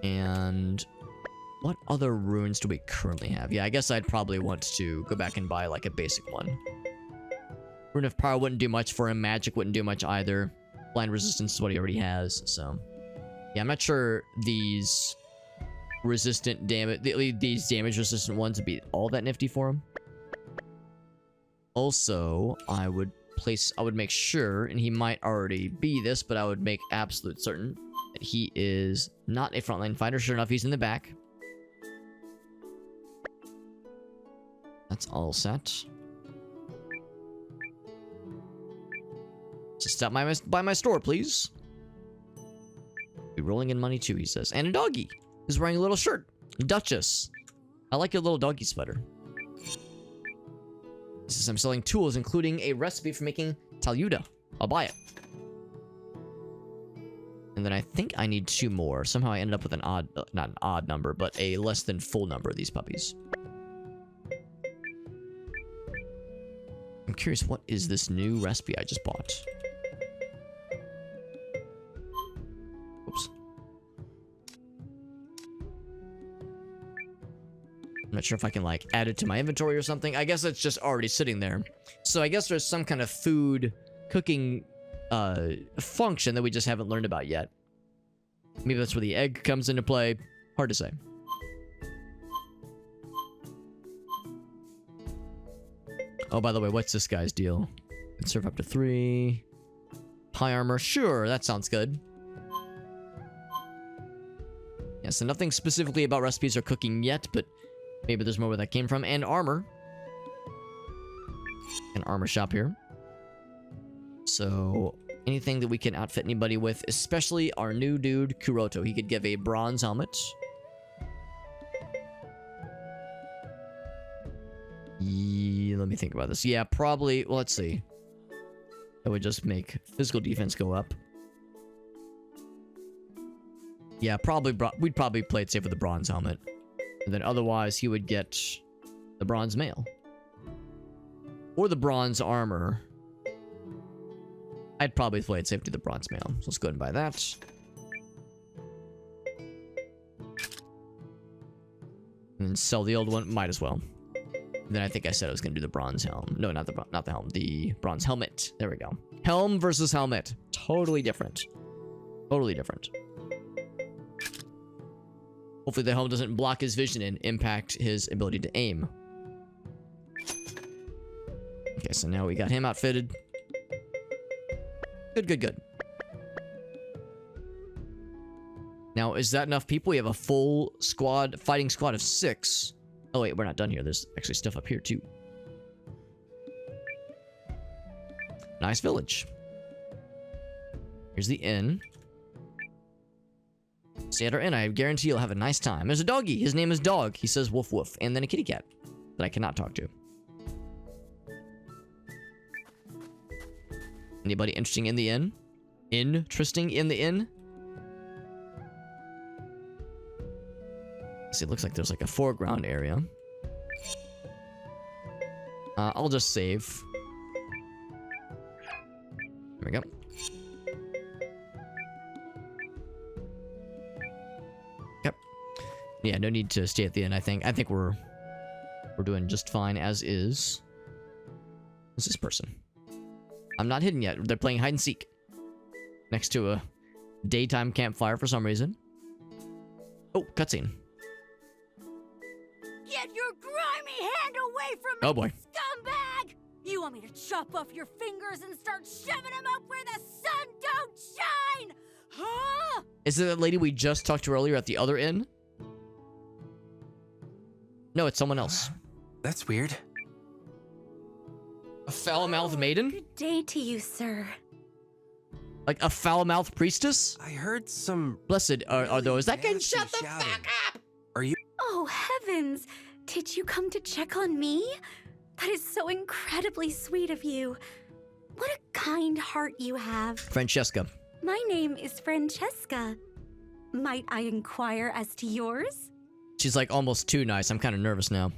And And what other runes do we currently have? Yeah, I guess I'd probably want to go back and buy like a basic one. Rune of Power wouldn't do much for him. Magic wouldn't do much either. Blind Resistance is what he already has, so... Yeah, I'm not sure these resistant damage... These damage-resistant ones would be all that nifty for him. Also, I would make sure, and he might already be this, but I would make absolute certain that he is not a frontline fighter. Sure enough, he's in the back. That's all set. So stop by my store, please. Be rolling in money too, he says. And a doggy. He's wearing a little shirt. Duchess. I like your little doggy sweater. He says I'm selling tools, including a recipe for making talyuda. I'll buy it. And then I think I need 2 more. Somehow I ended up with an odd, not an odd number, but a less than full number of these puppies. I'm curious, what is this new recipe I just bought? Oops. I'm not sure if I can, like, add it to my inventory or something. I guess it's just already sitting there. So I guess there's some kind of food cooking function that we just haven't learned about yet. Maybe that's where the egg comes into play. Hard to say. Oh, by the way, what's this guy's deal? Can serve up to 3. High armor. Sure, that sounds good. Yeah, so nothing specifically about recipes or cooking yet, but maybe there's more where that came from. And armor. An armor shop here. So, anything that we can outfit anybody with, especially our new dude, Kuroto. He could give a bronze helmet. Yeah, let me think about this. Yeah, probably, well, let's see. That would just make physical defense go up. Yeah, we'd probably play it safe with the bronze helmet. And then otherwise, he would get the bronze mail. Or the bronze armor. I'd probably play it safe to the bronze mail. So let's go ahead and buy that. And then sell the old one. Might as well. And then I think I said I was going to do the bronze helm. No, not the helm. The bronze helmet. There we go. Helm versus helmet. Totally different. Totally different. Hopefully the helm doesn't block his vision and impact his ability to aim. Okay, so now we got him outfitted. Good, good, good. Now, is that enough people? We have a full squad, fighting squad of 6. Oh wait, we're not done here. There's actually stuff up here too. Nice village. Here's the inn. Stay at our inn. I guarantee you'll have a nice time. There's a doggy. His name is Dog. He says woof woof. And then a kitty cat that I cannot talk to. Anybody interesting in the inn? Interesting in the inn? See, it looks like there's like a foreground area. I'll just save. There we go. Yep. Yeah, no need to stay at the inn, I think. I think we're doing just fine as is. Who's this person? I'm not hidden yet. They're playing hide and seek. Next to a daytime campfire for some reason. Oh, cutscene. Get your grimy hand away from me, oh boy. scumbag! You want me to chop off your fingers and start shoving them up where the sun don't shine? Huh? Is it that lady we just talked to earlier at the other inn? No, it's someone else. That's weird. A foul-mouthed maiden? Good day to you, sir. Like a foul-mouthed priestess? I heard some... Blessed are those that can nasty shut the shouting. fuck up! Are you... Oh, heavens! Did you come to check on me? That is so incredibly sweet of you. What a kind heart you have. Francesca. My name is Francesca. Might I inquire as to yours? She's like almost too nice. I'm kind of nervous now.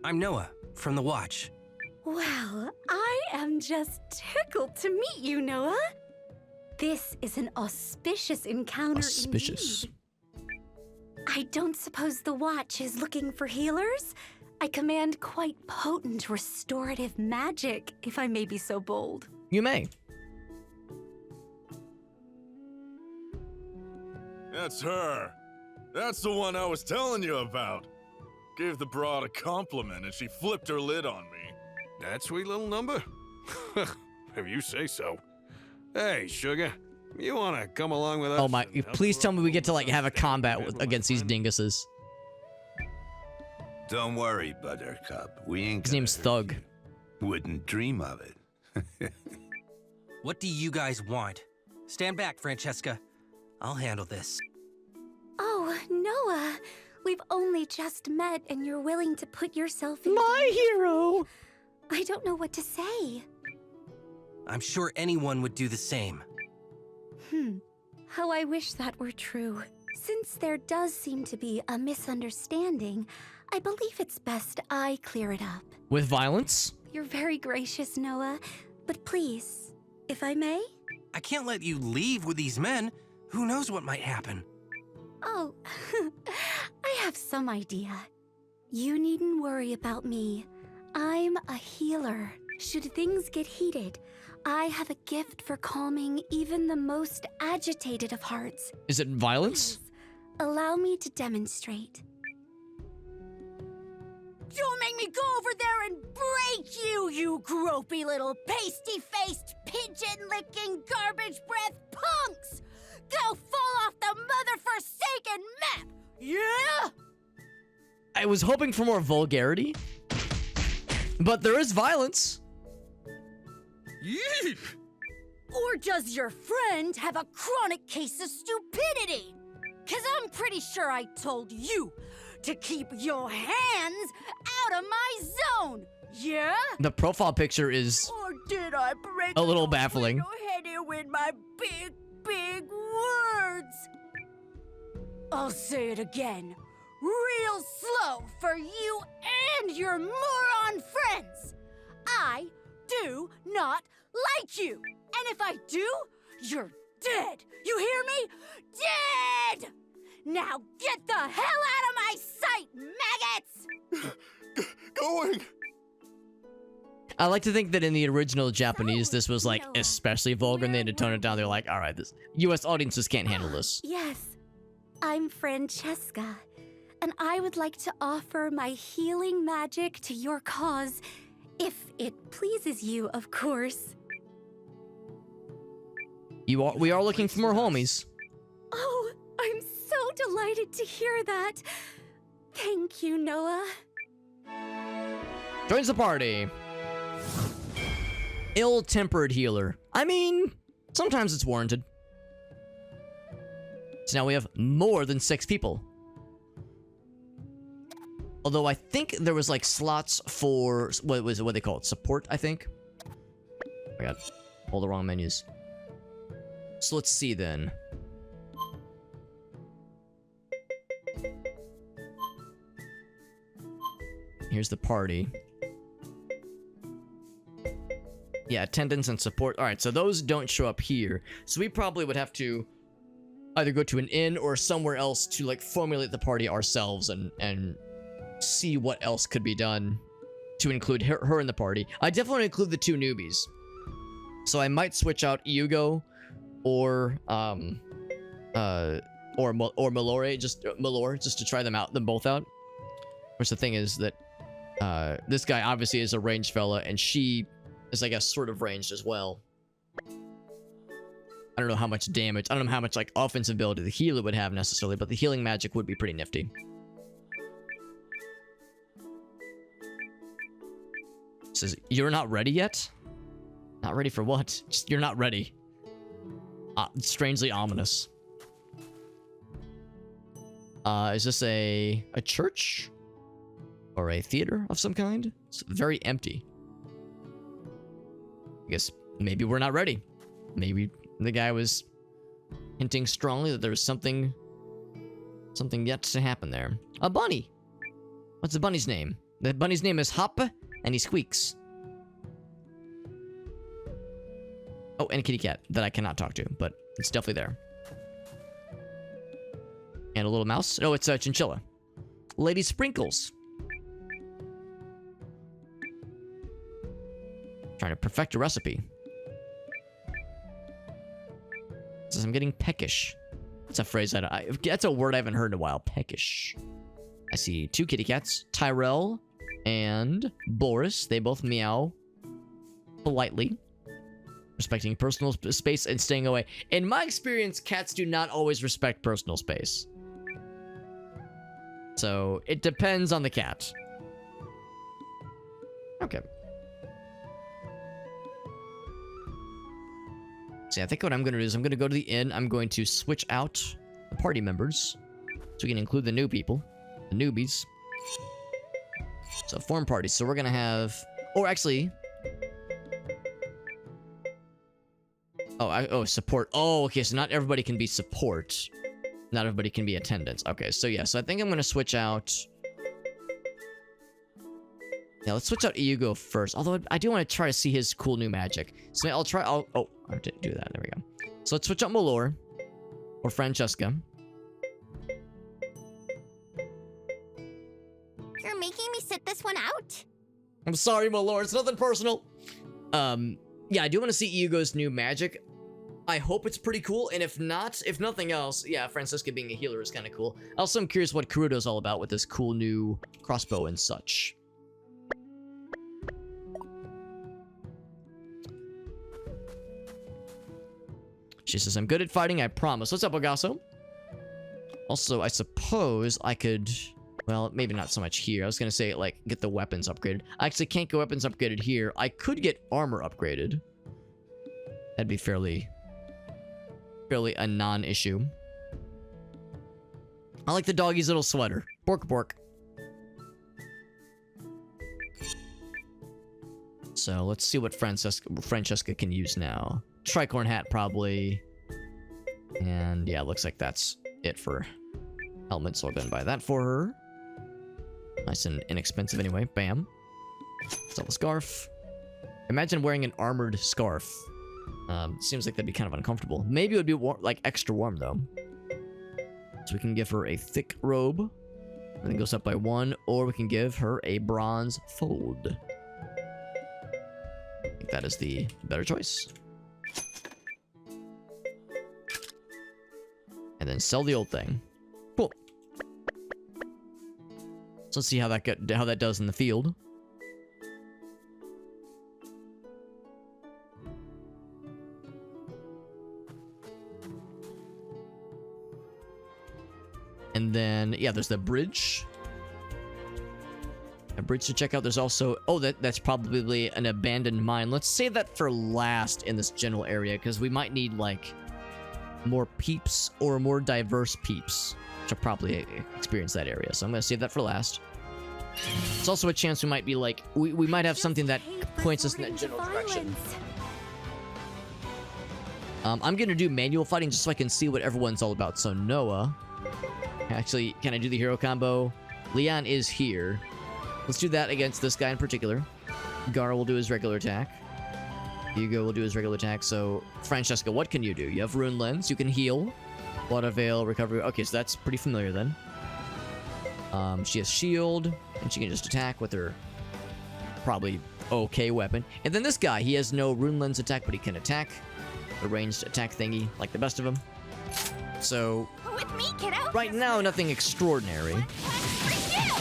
I'm Noah, from the Watch. Well, I am just tickled to meet you, Noah. This is an auspicious encounter Auspicious. indeed. I don't suppose the watch is looking for healers? I command quite potent restorative magic, if I may be so bold. You may. That's her. That's the one I was telling you about. Gave the broad a compliment and she flipped her lid on me. That sweet little number? If you say so. Hey, sugar. You wanna come along with us? Oh my, please tell me we get to like have a combat against these dinguses. Don't worry, Buttercup. We ain't. His name's Thug. Wouldn't dream of it. What do you guys want? Stand back, Francesca. I'll handle this. Oh, Noah. We've only just met and you're willing to put yourself in my hero. I don't know what to say. I'm sure anyone would do the same. How I wish that were true. Since there does seem to be a misunderstanding, I believe it's best I clear it up. With violence? You're very gracious, Noah, but please, if I may? I can't let you leave with these men. Who knows what might happen? Oh, I have some idea. You needn't worry about me. I'm a healer. Should things get heated, I have a gift for calming even the most agitated of hearts. Is it violence? Please, allow me to demonstrate. Don't make me go over there and break you, you gropey little pasty-faced, pigeon-licking, garbage-breath punks! Go fall off the mother-forsaken map, yeah? I was hoping for more vulgarity, but there is violence. Yeet! Or does your friend have a chronic case of stupidity? 'Cause I'm pretty sure I told you to keep your hands out of my zone, yeah? The profile picture is Or did I break a little baffling. your head here with my big, big words? I'll say it again, real slow for you and your moron friends. I do not like you. And if I do, you're dead. You hear me? Dead! Now get the hell out of my sight, maggots! Going! I like to think that in the original Japanese, this was like especially vulgar and they had to tone it down. They're like, all right, this US audiences can't handle this. Yes, I'm Francesca, and I would like to offer my healing magic to your cause, if it pleases you, of course. We are looking for more homies. Oh, I'm so delighted to hear that. Thank you, Noah. Joins the party. Ill-tempered healer. I mean, sometimes it's warranted. So now we have more than 6 people. Although I think there was like slots for what they call it, support, I think. I got all the wrong menus. So let's see then. Here's the party. Yeah, attendance and support. All right, so those don't show up here. So we probably would have to either go to an inn or somewhere else to like formulate the party ourselves and see what else could be done to include her in the party. I definitely want to include the 2 newbies. So I might switch out Iugo or Malore, just to try them both out. Which the thing is that this guy obviously is a ranged fella, and she is, I guess, sort of ranged as well. I don't know how much damage, I don't know how much like offensive ability the healer would have necessarily, but the healing magic would be pretty nifty. Says, you're not ready yet? Not ready for what? Just, you're not ready. Strangely ominous. Is this a church? Or a theater of some kind? It's very empty. I guess maybe we're not ready. Maybe the guy was hinting strongly that there was something yet to happen there. A bunny! What's the bunny's name? The bunny's name is Hop, and he squeaks. Oh, and a kitty cat that I cannot talk to, but it's definitely there. And a little mouse. No, it's a chinchilla. Lady Sprinkles. Trying to perfect a recipe. Says I'm getting peckish. That's a phrase that's a word I haven't heard in a while. Peckish. I see 2 kitty cats. Tyrell and Boris. They both meow politely. Respecting personal space and staying away. In my experience, cats do not always respect personal space. So, it depends on the cat. Okay. See, I think what I'm going to do is I'm going to go to the inn. I'm going to switch out the party members. So we can include the new people. The newbies. So, form parties. So we're going to have... Or actually... Oh, support. Oh, okay, so not everybody can be support. Not everybody can be attendance. Okay, so yeah, so I think I'm going to switch out... Yeah, let's switch out Eiyuden first. Although I do want to try to see his cool new magic. So I'll try... Oh, I didn't do that. There we go. So let's switch out Malor. Or Francesca. You're making me sit this one out? I'm sorry, Malor. It's nothing personal. Yeah, I do want to see Eiyuden's new magic. I hope it's pretty cool, and if not, if nothing else, yeah, Francesca being a healer is kind of cool. Also, I'm curious what Kuroto's all about with this cool new crossbow and such. She says, I'm good at fighting, I promise. What's up, Ogasso? Also, I suppose I could... Well, maybe not so much here. I was gonna say, like, get the weapons upgraded. I actually can't get weapons upgraded here. I could get armor upgraded. That'd be fairly a non-issue. I like the doggy's little sweater. Bork bork. So, let's see what Francesca can use now. Tricorn hat, probably. And, yeah, looks like that's it for helmet, so I'll go and buy that for her. Nice and inexpensive anyway. Bam. Sell the scarf. Imagine wearing an armored scarf. Seems like that'd be kind of uncomfortable. Maybe it would be like extra warm though. So we can give her a thick robe. And it goes up by 1, or we can give her a bronze fold. I think that is the better choice. And then sell the old thing. Cool. So let's see how that does in the field. And then, yeah, there's the bridge. A bridge to check out. There's also... Oh, that's probably an abandoned mine. Let's save that for last in this general area, because we might need, like, more peeps or more diverse peeps to probably experience that area. So I'm going to save that for last. It's also a chance we might be, like... We might have something that points us in that general direction. I'm going to do manual fighting just so I can see what everyone's all about. So Noah... Actually, can I do the hero combo? Leon is here. Let's do that against this guy in particular. Gar will do his regular attack. Hugo will do his regular attack. So, Francesca, what can you do? You have Rune Lens. You can heal. Water Veil, Recovery. Okay, so that's pretty familiar then. She has Shield, and she can just attack with her probably okay weapon. And then this guy, he has no Rune Lens attack, but he can attack. A ranged attack thingy, like the best of them. So... With me, kiddo. Right now, nothing extraordinary.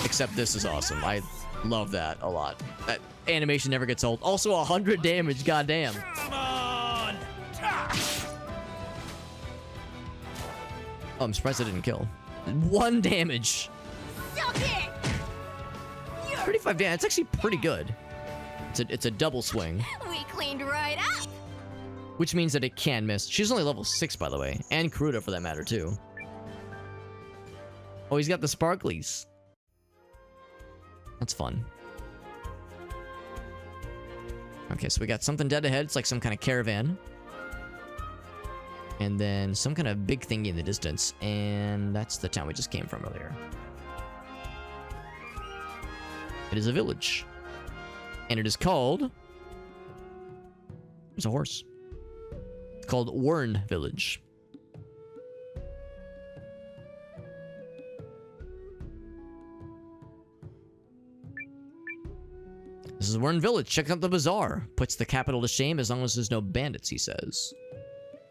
Except this is awesome. I love that a lot. That animation never gets old. Also, 100 damage, goddamn. Come on! Oh, I'm surprised I didn't kill. 1 damage. Suck it! 35 damage. It's actually pretty good. It's a double swing. We cleaned right up. Which means that it can miss. She's only level 6, by the way. And Kuroto, for that matter, too. Oh, he's got the sparklies. That's fun. Okay, so we got something dead ahead. It's like some kind of caravan. And then some kind of big thingy in the distance. And that's the town we just came from earlier. It is a village. And it is called... There's a horse. It's called Wern Village. says, we're in village. Check out the bazaar. Puts the capital to shame as long as there's no bandits, he says.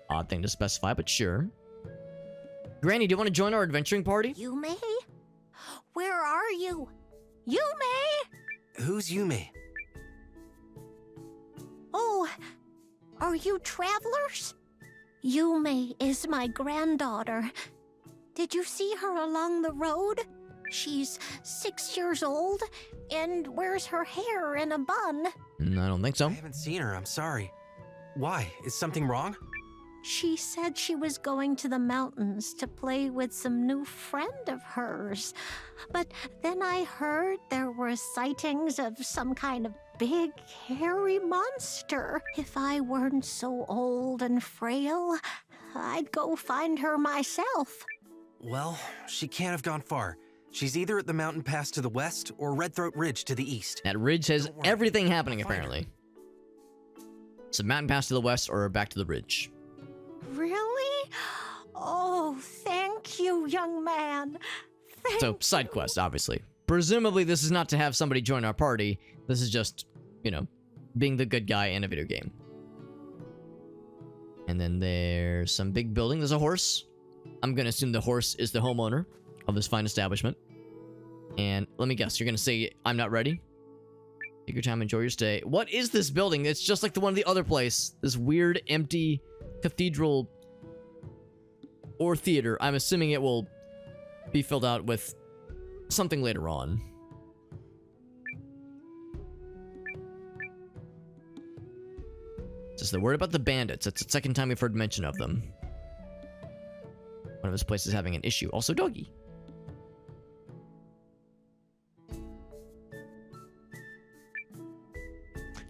Odd thing to specify, but sure. Granny, do you want to join our adventuring party? Yume? Where are you? Yume? Who's Yume? Oh, are you travelers? Yume is my granddaughter. Did you see her along the road? She's 6 years old and wears her hair in a bun. I don't think so. I haven't seen her, I'm sorry. Why? Is something wrong? She said she was going to the mountains to play with some new friend of hers. But then I heard there were sightings of some kind of big, hairy monster. If I weren't so old and frail, I'd go find her myself. Well, she can't have gone far. She's either at the mountain pass to the west or Red Throat Ridge to the east. That ridge has everything happening, apparently. So mountain pass to the west or back to the ridge. Really? Oh, thank you, young man. So, side quest, obviously. Presumably, this is not to have somebody join our party. This is just, you know, being the good guy in a video game. And then there's some big building. There's a horse. I'm going to assume the horse is the homeowner of this fine establishment. And let me guess, you're going to say, I'm not ready? Take your time, enjoy your stay. What is this building? It's just like the one at the other place. This weird, empty cathedral or theater. I'm assuming it will be filled out with something later on. Just the word about the bandits. It's the second time we've heard mention of them. One of his places having an issue. Also, doggy.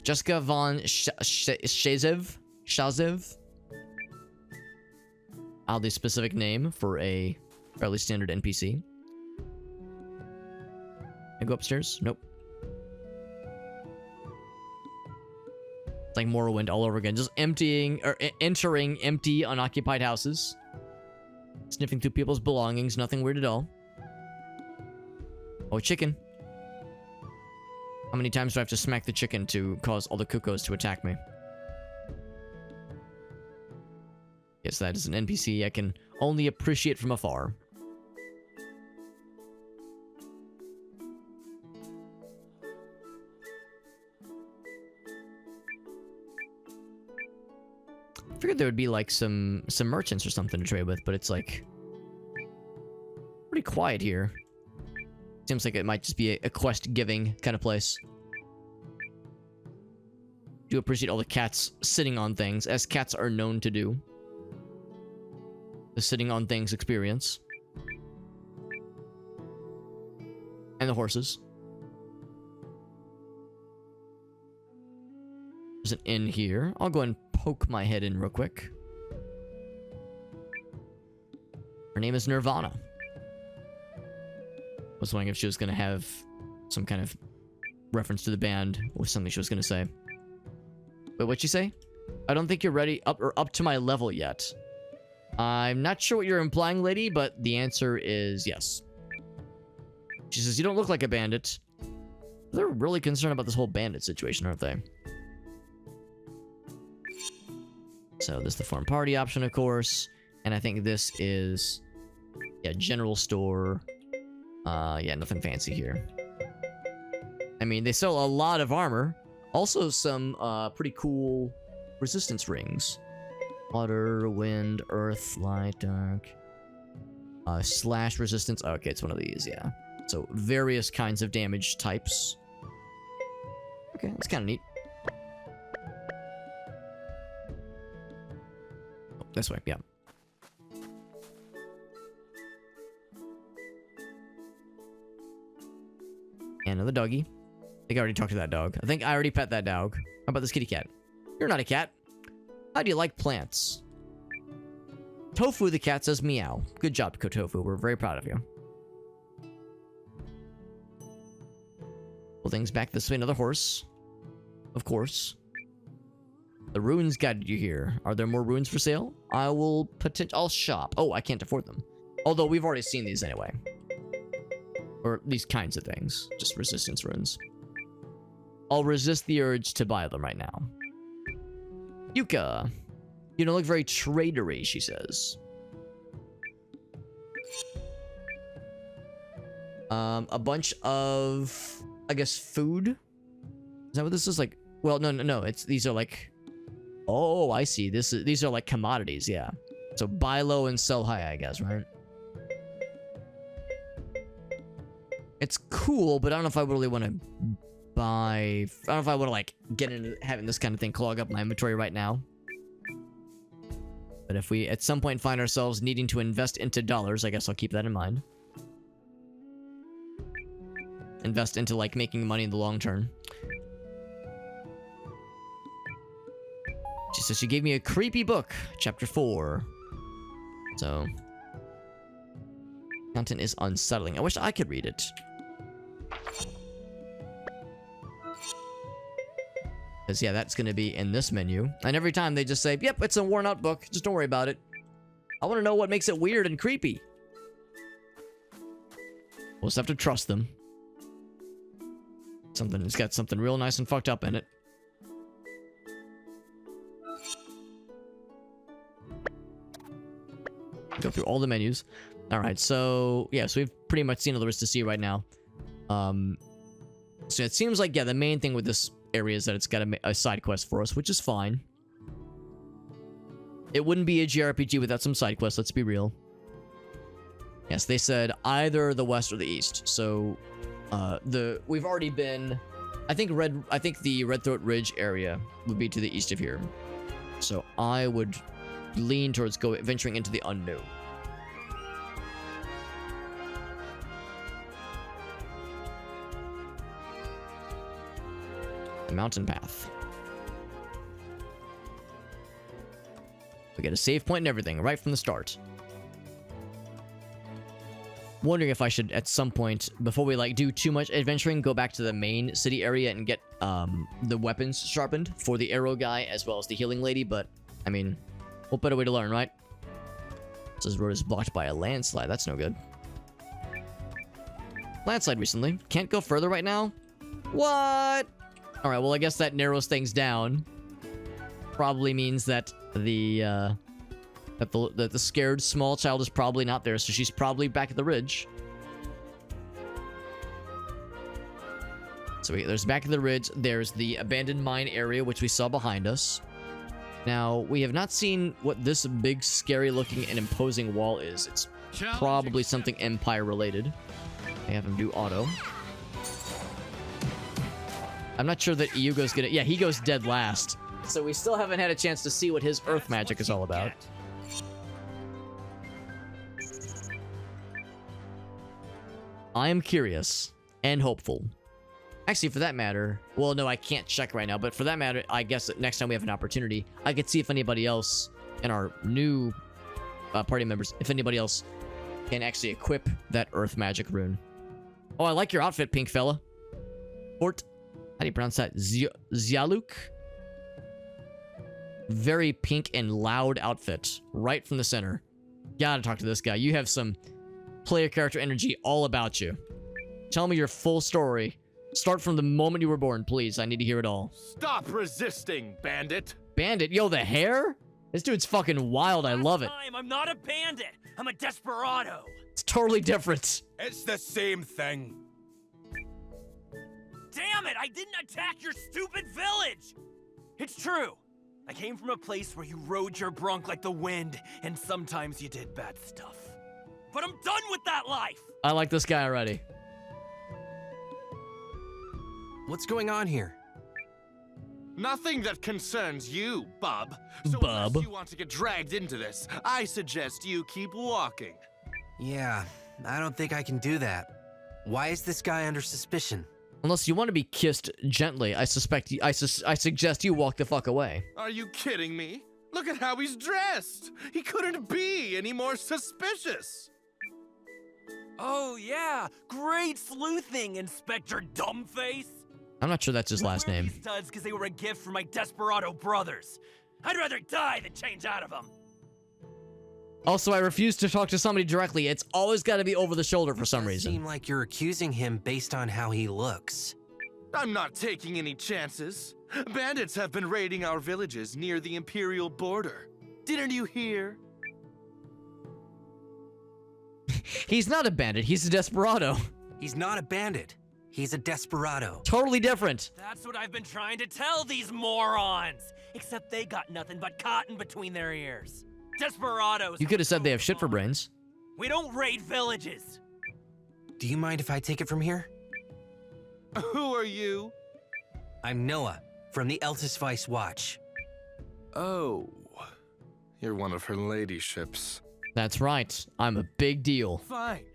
Jessica von Shazev. Oddly specific name for a fairly standard NPC. I go upstairs? Nope. It's like Morrowind all over again. Just emptying, or entering empty, unoccupied houses. Sniffing through people's belongings. Nothing weird at all. Oh, chicken. How many times do I have to smack the chicken to cause all the cuckoos to attack me? Yes, that is an NPC I can only appreciate from afar. I figured there would be like some merchants or something to trade with, but it's like pretty quiet here. Seems like it might just be a quest giving kind of place. Do appreciate all the cats sitting on things, as cats are known to do. The sitting on things experience. And the horses. There's an inn here. I'll go and poke my head in real quick. Her name is Nirvana. I was wondering if she was going to have some kind of reference to the band or something she was going to say. Wait, what'd she say? I don't think you're ready up to my level yet. I'm not sure what you're implying, lady, but the answer is yes. She says, you don't look like a bandit. They're really concerned about this whole bandit situation, aren't they? So this is the farm party option, of course. And I think this is, yeah, general store. Yeah, nothing fancy here. I mean, they sell a lot of armor. Also some pretty cool resistance rings. Water, wind, earth, light, dark. Slash resistance. Oh, okay, it's one of these, yeah. So various kinds of damage types. Okay, that's kind of neat. Oh, this way, yeah. And another doggy. I think I already talked to that dog. I think I already pet that dog. How about this kitty cat? You're not a cat. How do you like plants? Tofu the cat says meow. Good job, Tofu. We're very proud of you. Pull things back this way. Another horse. Of course. The ruins guided you here. Are there more ruins for sale? I'll shop. Oh, I can't afford them. Although we've already seen these anyway. Or these kinds of things. Just resistance runes. I'll resist the urge to buy them right now. Yuka. You don't look very tradery, she says. A bunch of, I guess, food? Is that what this is? Like, well, no. These are like, oh, I see. These are like commodities, yeah. So buy low and sell high, I guess, right? It's cool, but I don't know if I really want to buy... I don't know if I want to, like, get into having this kind of thing clog up my inventory right now. But if we, at some point, find ourselves needing to invest into dollars, I guess I'll keep that in mind. Invest into, like, making money in the long term. She says she gave me a creepy book, chapter 4. So... content is unsettling. I wish I could read it. Because, yeah, that's going to be in this menu. And every time they just say, yep, it's a worn out book. Just don't worry about it. I want to know what makes it weird and creepy. We'll just have to trust them. It's got something real nice and fucked up in it. Go through all the menus. Alright, so... yeah, so we've pretty much seen all there is to see right now. So it seems like, yeah, the main thing with this area is that it's got a side quest for us, which is fine. It wouldn't be a JRPG without some side quests, let's be real. Yes, they said either the west or the east. So, we've already been... I think the Red Throat Ridge area would be to the east of here. So I would lean towards venturing into the unknown. The mountain path. We get a save point and everything right from the start. Wondering if I should, at some point, before we like do too much adventuring, go back to the main city area and get the weapons sharpened for the arrow guy as well as the healing lady. But I mean, what better way to learn, right? It says road is blocked by a landslide. That's no good. Landslide recently. Can't go further right now. What? All right. Well, I guess that narrows things down. Probably means that the scared small child is probably not there, so she's probably back at the ridge. So there's back at the ridge. There's the abandoned mine area, which we saw behind us. Now, we have not seen what this big, scary-looking and imposing wall is. It's probably something Empire-related. They have him do auto. I'm not sure that Eiyuden's gonna... yeah, he goes dead last. So we still haven't had a chance to see what his earth magic is all about. I am curious and hopeful. Actually, for that matter, well, no, I can't check right now, but for that matter, I guess that next time we have an opportunity, I could see if anybody else in our new party members, if anybody else can actually equip that earth magic rune. Oh, I like your outfit, pink fella. Fort, how do you pronounce that? Zyaluk? Very pink and loud outfit, right from the center. Gotta talk to this guy. You have some player character energy all about you. Tell me your full story. Start from the moment you were born, please. I need to hear it all. Stop resisting, bandit. Bandit? Yo, the hair? This dude's fucking wild. I love it. I'm not a bandit. I'm a desperado. It's totally different. It's the same thing. Damn it! I didn't attack your stupid village! It's true. I came from a place where you rode your bronc like the wind, and sometimes you did bad stuff. But I'm done with that life! I like this guy already. What's going on here? Nothing that concerns you, bub. So unless you want to get dragged into this, I suggest you keep walking. Yeah, I don't think I can do that. Why is this guy under suspicion? Unless you want to be kissed gently, I suggest you walk the fuck away. Are you kidding me? Look at how he's dressed. He couldn't be any more suspicious. Oh yeah, great sleuthing, Inspector Dumbface. I'm not sure that's his last name. These studs because they were a gift from my desperado brothers. I'd rather die than change out of them. Also, I refuse to talk to somebody directly. It's always got to be over the shoulder for some reason. Seem like you're accusing him based on how he looks. I'm not taking any chances. Bandits have been raiding our villages near the Imperial border. Didn't you hear? He's not a bandit, he's a desperado. He's not a bandit. He's a desperado. Totally different. That's what I've been trying to tell these morons. Except they got nothing but cotton between their ears. Desperados. You could have said they have shit for brains. We don't raid villages. Do you mind if I take it from here? Who are you? I'm Noah, from the Eltis Vice Watch. Oh, you're one of her ladyships. That's right. I'm a big deal. Fine.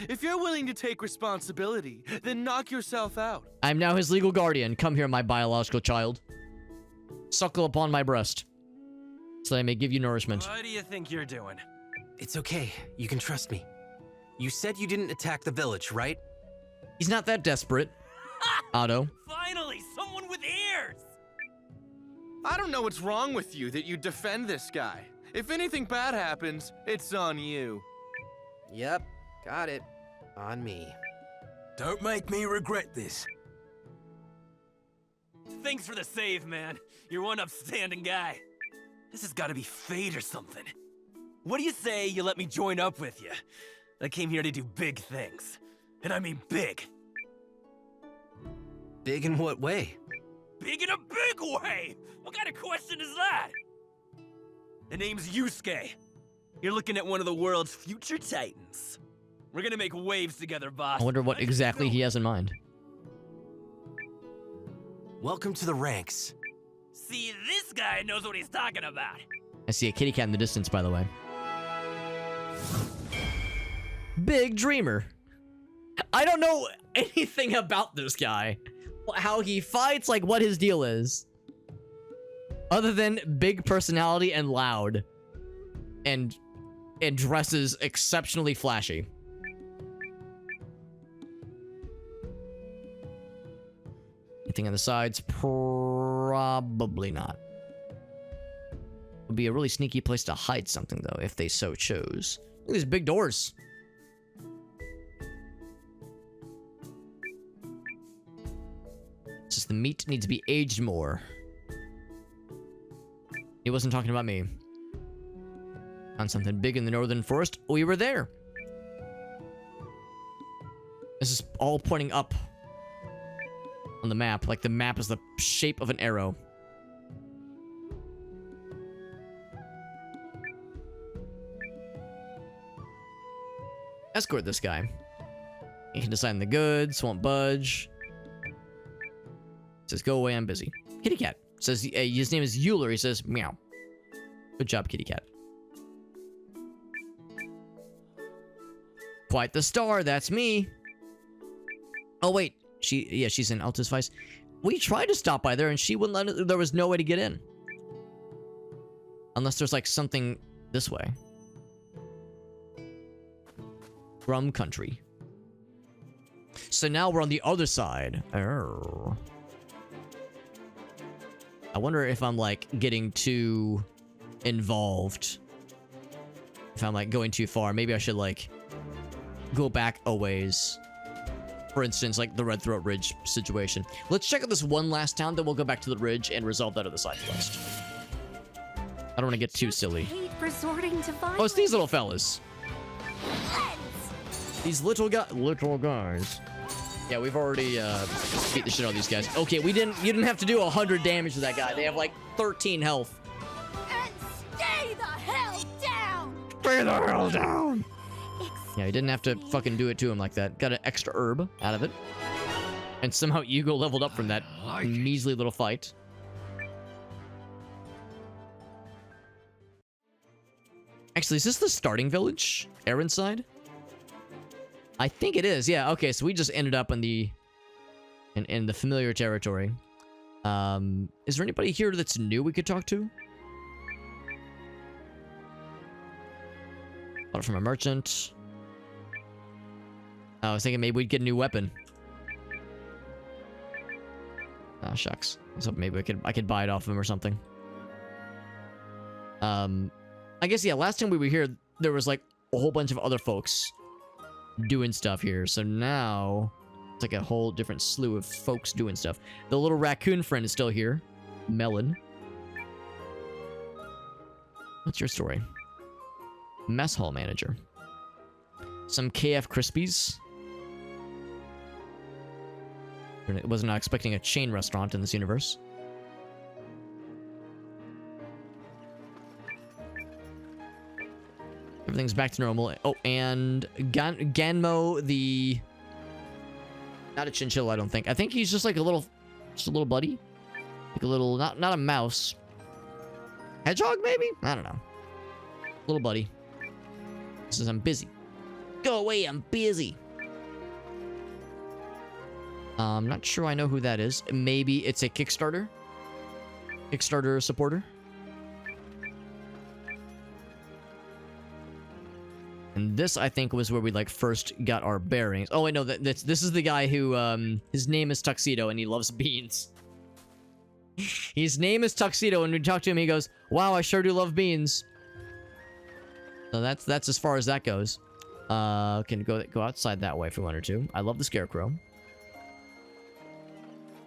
If you're willing to take responsibility, then knock yourself out. I'm now his legal guardian. Come here, my biological child. Suckle upon my breast, so I may give you nourishment. What do you think you're doing? It's okay. You can trust me. You said you didn't attack the village, right? He's not that desperate. Otto. Finally, someone with ears! I don't know what's wrong with you that you defend this guy. If anything bad happens, it's on you. Yep, got it. On me. Don't make me regret this. Thanks for the save, man. You're one upstanding guy. This has got to be fate or something. What do you say you let me join up with you? I came here to do big things. And I mean big. Big in what way? Big in a big way! What kind of question is that? The name's Yusuke. You're looking at one of the world's future titans. We're gonna make waves together, boss. I wonder what exactly he has in mind. Welcome to the ranks. See, this guy knows what he's talking about. I see a kitty cat in the distance, by the way. Big dreamer. I don't know anything about this guy. How he fights, like what his deal is. Other than big personality and loud. And dresses exceptionally flashy. Anything on the sides? Probably not. Would be a really sneaky place to hide something, though, if they so chose. Look at these big doors. It's just the meat needs to be aged more. He wasn't talking about me. Found something big in the northern forest. We were there. This is all pointing up on the map. Like the map is the shape of an arrow. Escort this guy. You can decide on the goods, won't budge. Says, go away, I'm busy. Kitty cat. Says, his name is Euler. He says, meow. Good job, kitty cat. Quite the star, that's me. Oh, wait. She's in Altus Vice. We tried to stop by there, and she wouldn't let it. There was no way to get in. Unless there's, like, something this way. Rum country. So now we're on the other side. Oh. I wonder if I'm, like, getting too involved. If I'm, like, going too far. Maybe I should, like, go back a ways. For instance, like the Red Throat Ridge situation. Let's check out this one last town, then we'll go back to the ridge and resolve that other side quest. I don't want to get too silly. Oh, it's these little fellas. These little guys. Yeah, we've already beat the shit out of these guys. Okay, you didn't have to do 100 damage to that guy. They have like 13 health. And stay the hell down! Stay the hell down! Yeah, he didn't have to fucking do it to him like that. Got an extra herb out of it. And somehow Hugo leveled up from that measly little fight. Actually, is this the starting village? Aronside? I think it is. Yeah, okay, so we just ended up in the familiar territory. Is there anybody here that's new we could talk to? Order from a merchant. I was thinking maybe we'd get a new weapon. Oh, shucks. So maybe I could buy it off him or something. I guess, yeah, last time we were here, there was, like, a whole bunch of other folks doing stuff here. So now, It's like a whole different slew of folks doing stuff. The little raccoon friend is still here. Melon. What's your story? Mess hall manager. Some KF Crispies. I was not expecting a chain restaurant in this universe. Everything's back to normal. Oh, and Ganmo, the... Not a chinchilla, I don't think. I think he's just like a little buddy. Like a little, not a mouse. Hedgehog, maybe? I don't know. Little buddy. Says, I'm busy. Go away, I'm busy. I'm not sure I know who that is. Maybe it's a Kickstarter? Kickstarter supporter? And this, I think, was where we, like, first got our bearings. Oh, wait, no, this is the guy who, his name is Tuxedo, and he loves beans. His name is Tuxedo, and we talk to him, he goes, wow, I sure do love beans. So that's as far as that goes. Can go outside that way if we wanted to. I love the scarecrow.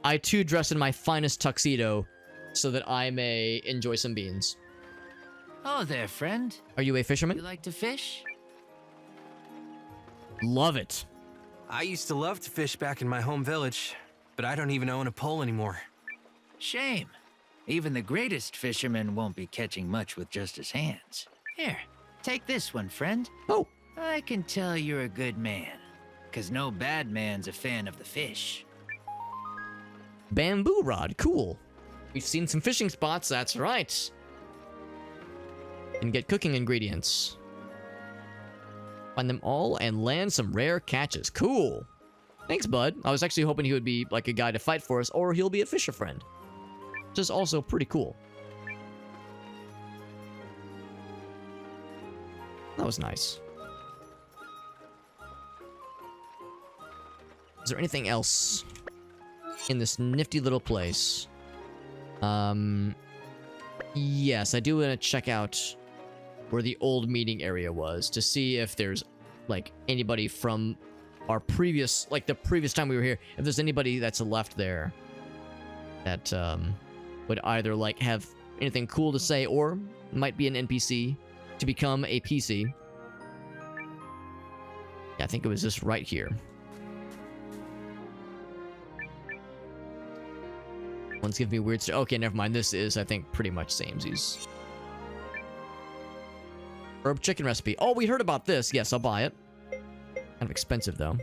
I, too, dress in my finest tuxedo so that I may enjoy some beans. Oh there, friend. Are you a fisherman? You like to fish? Love it. I used to love to fish back in my home village, but I don't even own a pole anymore. Shame. Even the greatest fisherman won't be catching much with just his hands. Here, take this one, friend. Oh. I can tell you're a good man, 'cause no bad man's a fan of the fish. Bamboo rod, cool. We've seen some fishing spots, that's right. And get cooking ingredients. Find them all and land some rare catches. Cool. Thanks, bud. I was actually hoping he would be like a guy to fight for us, or he'll be a fisher friend. Which is also pretty cool. That was nice. Is there anything else in this nifty little place? Yes, I do want to check out where the old meeting area was to see if there's like anybody from our previous, like the previous time we were here, if there's anybody that's left there that would either like have anything cool to say or might be an NPC to become a PC. Yeah, I think it was just right here. One's giving me weird stuff. Okay, never mind. This is, I think, pretty much samesies. Herb chicken recipe. Oh, we heard about this. Yes, I'll buy it. Kind of expensive, though.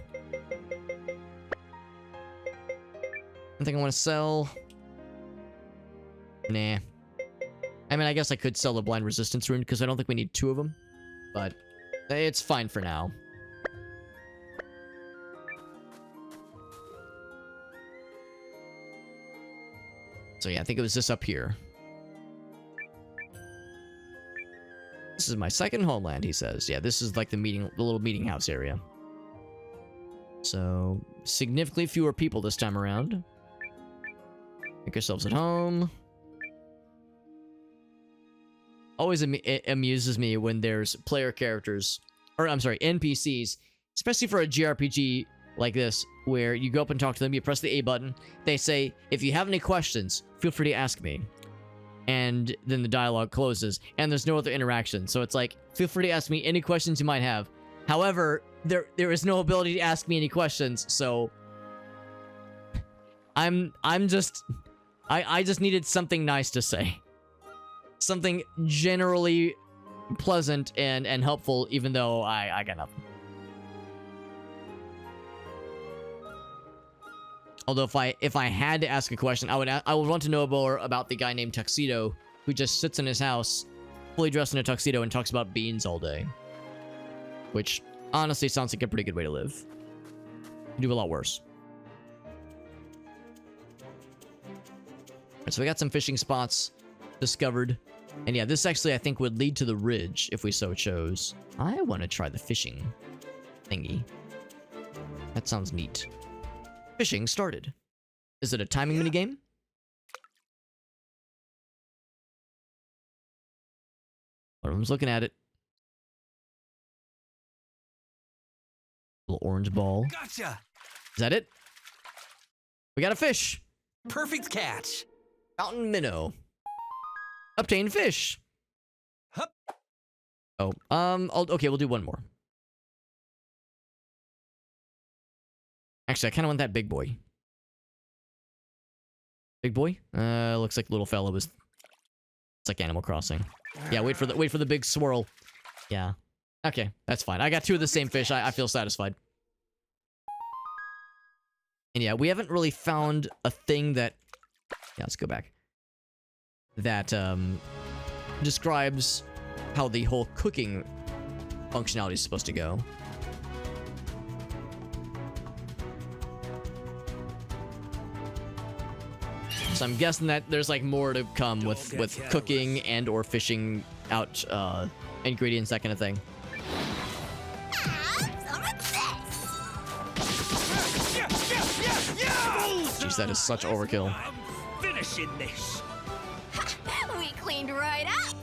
Anything I want to sell? Nah. I mean, I guess I could sell the blind resistance rune because I don't think we need 2 of them. But it's fine for now. So yeah, I think it was this up here. This is my second homeland, he says. Yeah, this is like the little meeting house area. So, significantly fewer people this time around. Make yourselves at home. Always it amuses me when there's player characters, or I'm sorry, NPCs, especially for a JRPG like this, where you go up and talk to them, you press the A button, they say, if you have any questions, feel free to ask me. And then the dialogue closes, and there's no other interaction. So it's like, feel free to ask me any questions you might have. However, there is no ability to ask me any questions, so I just needed something nice to say. Something generally pleasant and helpful, even though I got nothing. Although if I had to ask a question, I would want to know more about the guy named Tuxedo who just sits in his house, fully dressed in a tuxedo, and talks about beans all day. Which honestly sounds like a pretty good way to live. You can do a lot worse. Alright, so we got some fishing spots discovered. And yeah, this actually I think would lead to the ridge if we so chose. I want to try the fishing thingy. That sounds neat. Fishing started. Is it a timing minigame? Everyone's looking at it. Little orange ball. Gotcha. Is that it? We got a fish. Perfect catch. Mountain minnow. Obtain fish. Hup. Oh, okay, we'll do one more. Actually, I kind of want that big boy. Big boy? Looks like little fella was... It's like Animal Crossing. Yeah, wait for the big swirl. Yeah. Okay, that's fine. I got 2 of the same fish. I feel satisfied. And yeah, we haven't really found a thing that... Yeah, let's go back. That, describes how the whole cooking functionality is supposed to go. So I'm guessing that there's like more to come with cooking and or fishing out ingredients, that kind of thing. Jeez, that is such overkill. I'm finishing this. We cleaned right up.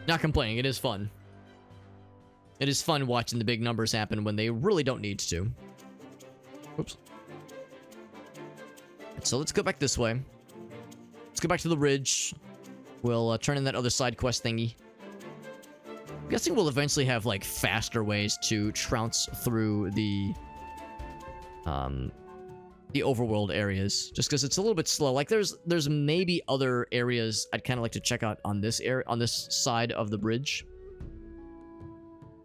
Not complaining, it is fun. It is fun watching the big numbers happen when they really don't need to. Oops. So let's go back this way. Let's go back to the ridge. We'll turn in that other side quest thingy. I'm guessing we'll eventually have like faster ways to trounce through the overworld areas, just because it's a little bit slow. Like there's maybe other areas I'd kind of like to check out on this area, on this side of the bridge.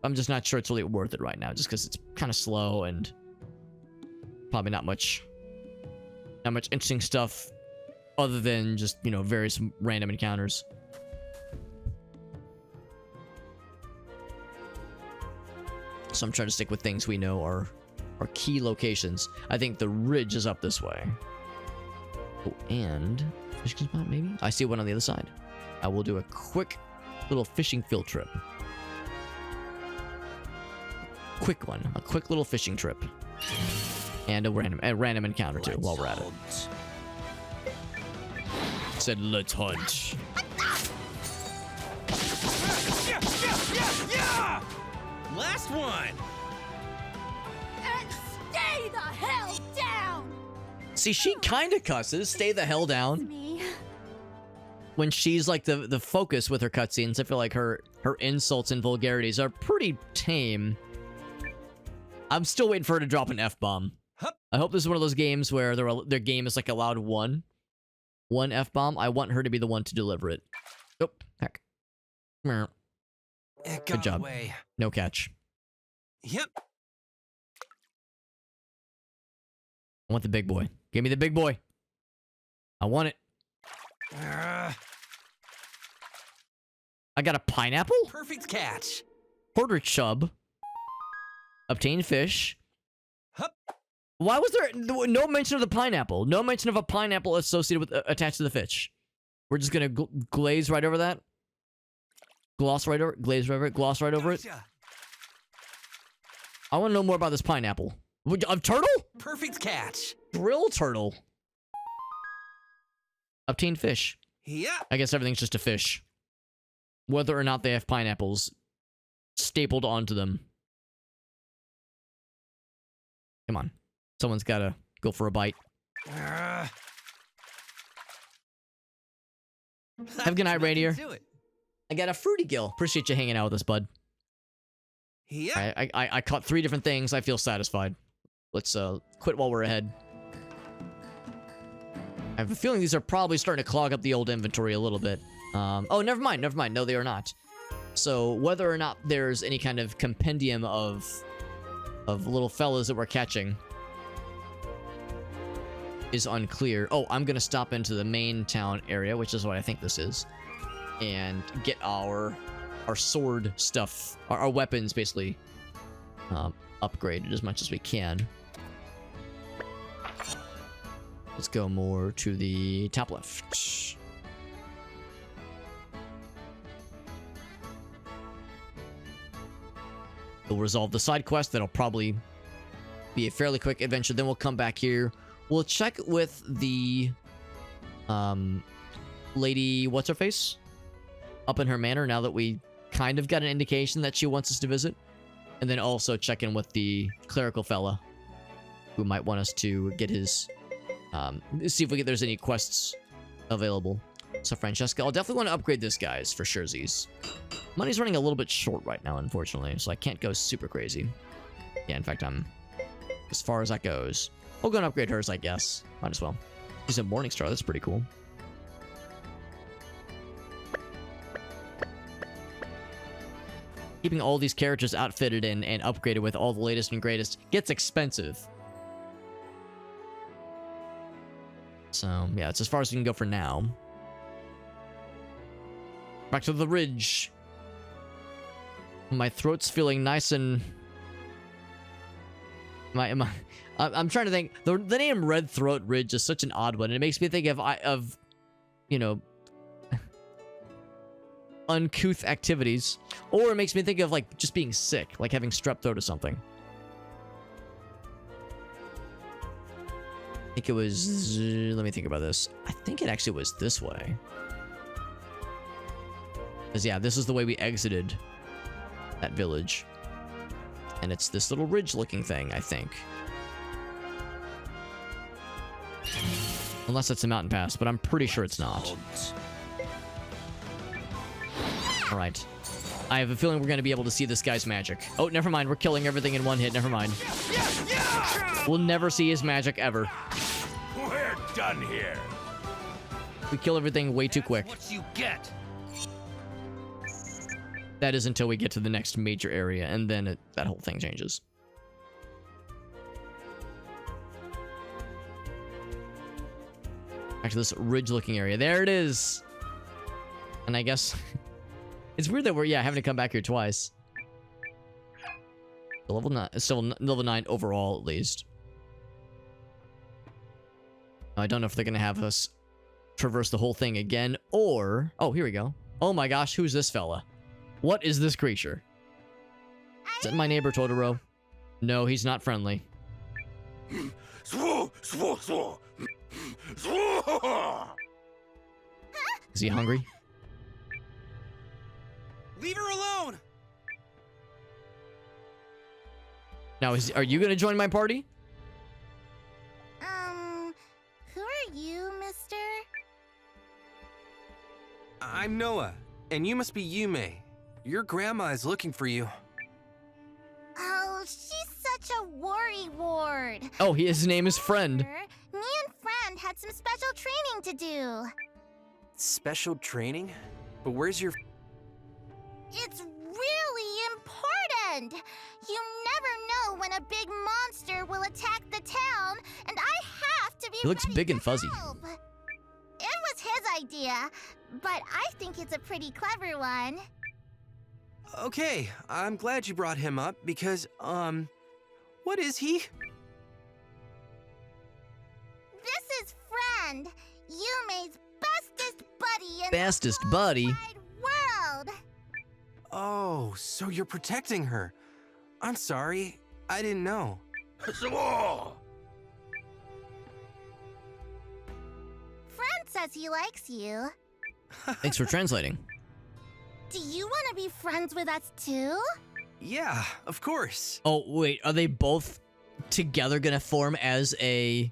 I'm just not sure it's really worth it right now, just because it's kind of slow and probably not much interesting stuff other than just, you know, various random encounters. So I'm trying to stick with things we know are key locations. I think the ridge is up this way. Oh, and fishing spot maybe? I see one on the other side. I will do a quick little fishing field trip. Quick one. A quick little fishing trip. And a random encounter too, while we're at it. Said, let's hunt. Last one. And stay the hell down. See, she kind of cusses. Stay the hell down. Me. When she's like the focus with her cutscenes, I feel like her insults and vulgarities are pretty tame. I'm still waiting for her to drop an F-bomb. I hope this is one of those games where their game is like allowed one F-bomb. I want her to be the one to deliver it. Oh, heck. Good job. Away. No catch. Yep. I want the big boy. Give me the big boy. I want it. I got a pineapple? Perfect catch. Quarter chub. Obtain fish. Hup. Why was there no mention of the pineapple? No mention of a pineapple associated with attached to the fish. We're just gonna glaze right over that. Gloss right over it. Glaze right over it. Gloss right over it. I want to know more about this pineapple. A turtle? Perfect catch. Brill turtle. Obtain fish. Yeah. I guess everything's just a fish. Whether or not they have pineapples stapled onto them. Come on. Someone's gotta go for a bite. Have a good night, Rainier. I got a fruity gill. Appreciate you hanging out with us, bud. Yeah. I caught 3 different things. I feel satisfied. Let's quit while we're ahead. I have a feeling these are probably starting to clog up the old inventory a little bit. Oh, never mind. No, they are not. So whether or not there's any kind of compendium of little fellas that we're catching is unclear. Oh, I'm gonna stop into the main town area, which is what I think this is, and get our sword stuff, our weapons basically upgraded as much as we can. Let's go more to the top left. We'll resolve the side quest. That'll probably be a fairly quick adventure. Then we'll come back here. We'll check with the lady, what's her face? Up in her manor, now that we kind of got an indication that she wants us to visit. And then also check in with the clerical fella. who might want us to get his, see if there's any quests available. So Francesca, I'll definitely want to upgrade this guy's for surezies. Money's running a little bit short right now, unfortunately, so I can't go super crazy. Yeah, in fact, I'm as far as that goes. We'll go and upgrade hers, I guess. Might as well. She's a Morningstar, that's pretty cool. Keeping all these characters outfitted and upgraded with all the latest and greatest gets expensive. So, yeah, it's as far as we can go for now. Back to the ridge. My throat's feeling nice and... I'm trying to think. The name Red Throat Ridge is such an odd one. It makes me think of you know, uncouth activities. Or it makes me think of, like, just being sick. Like having strep throat or something. I think it was... let me think about this. I think it actually was this way. Because, yeah, this is the way we exited that village. And it's this little ridge-looking thing, I think. Unless it's a mountain pass, but I'm pretty sure it's not. Alright. I have a feeling we're going to be able to see this guy's magic. Oh, never mind. We're killing everything in one hit. Never mind. We'll never see his magic ever. We're done here. We kill everything way too quick. What you get? That is until we get to the next major area, and then that whole thing changes. Back to this ridge-looking area. There it is! And I guess... it's weird that we're, having to come back here twice. Level 9, still level 9 overall, at least. I don't know if they're gonna have us traverse the whole thing again, or... oh, here we go. Oh my gosh, who's this fella? What is this creature? Is that my neighbor Totoro? No, he's not friendly. Is he hungry? Leave her alone! Now, are you gonna join my party? Who are you, mister? I'm Noah, and you must be Yume. Your grandma is looking for you. Oh, she's such a worry ward. Oh, his name is Friend. Me and Friend had some special training to do. Special training? But where's your... It's really important. You never know when a big monster will attack the town, and I have to be He looks big and fuzzy. help. It was his idea, but I think it's a pretty clever one. Okay, I'm glad you brought him up because, what is he? This is Friend, Yume's bestest buddy in Bestest the buddy? whole wide world. Oh, so you're protecting her. I'm sorry, I didn't know. Friend says he likes you. Thanks for translating. Do you want to be friends with us too? Yeah, of course. Oh, wait, are they both together gonna form as a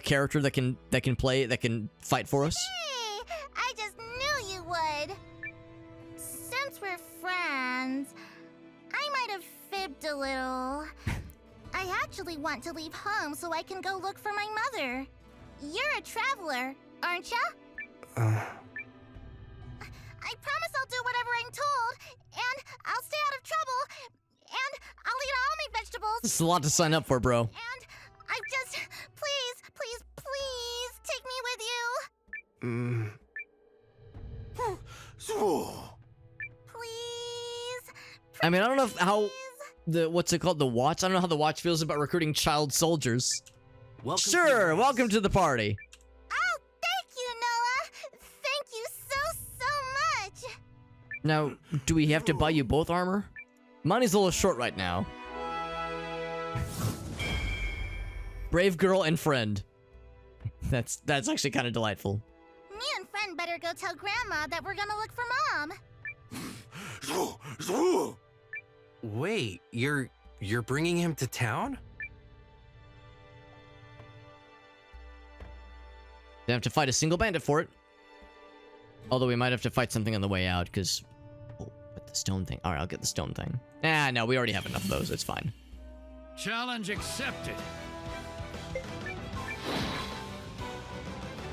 character that can fight for us? Hey, I just knew you would. Since we're friends, I might have fibbed a little. I actually want to leave home so I can go look for my mother. You're a traveler, aren't ya? I promise I'll do whatever I'm told, and I'll stay out of trouble, and I'll eat all my vegetables. This is a lot to sign up for, bro. And I just, please take me with you. Please. I mean, I don't know how what's it called, the Watch? I don't know how the Watch feels about recruiting child soldiers. Welcome to the party. Oh, thank you, Noah. Thank you so much. Now, do we have to buy you both armor? Money's a little short right now. Brave girl and friend. That's actually kind of delightful. Me and Friend better go tell Grandma that we're gonna look for Mom. Wait, you're bringing him to town? Didn't have to fight a single bandit for it. Although we might have to fight something on the way out, because... Oh, but the stone thing. Alright, I'll get the stone thing. Ah, no, we already have enough of those. It's fine. Challenge accepted.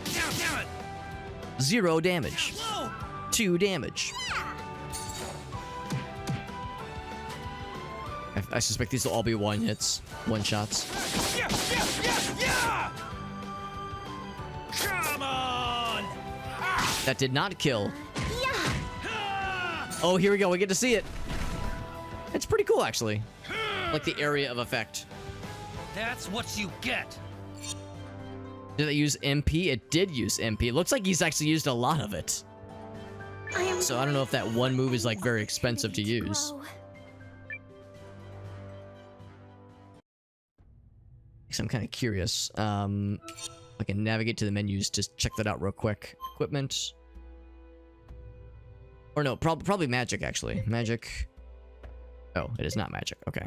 Damn it! 0 damage. 2 damage. I suspect these will all be one hits. One shots. Yeah! Come on! That did not kill. Oh, here we go. We get to see it. It's pretty cool, actually. Like the area of effect. That's what you get. Did it use MP? It did use MP. It looks like he's actually used a lot of it. So I don't know if that one move is like very expensive to use. So I'm kind of curious. I can navigate to the menus to check that out real quick. Equipment. Or no, probably magic, actually. Magic. Oh, it is not magic. Okay.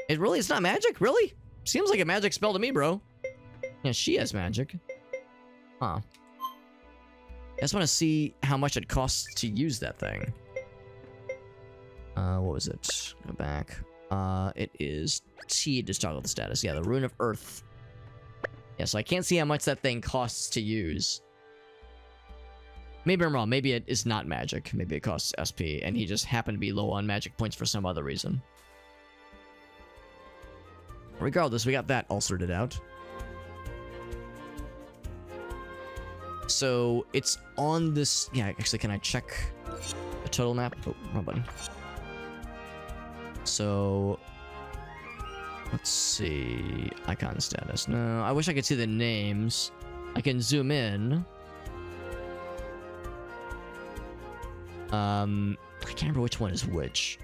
It's not magic? Really? Seems like a magic spell to me, bro. Yeah, she has magic. Huh. I just want to see how much it costs to use that thing. What was it? Go back. It is T to toggle the status. Yeah, the Rune of Earth. Yeah, so I can't see how much that thing costs to use. Maybe I'm wrong. Maybe it is not magic. Maybe it costs SP, and he just happened to be low on magic points for some other reason. Regardless, we got that all sorted out. So, it's on this... Yeah, actually, can I check the total map? Oh, wrong button. So... Let's see... Icon status. No, I wish I could see the names. I can zoom in. I can't remember which one is which.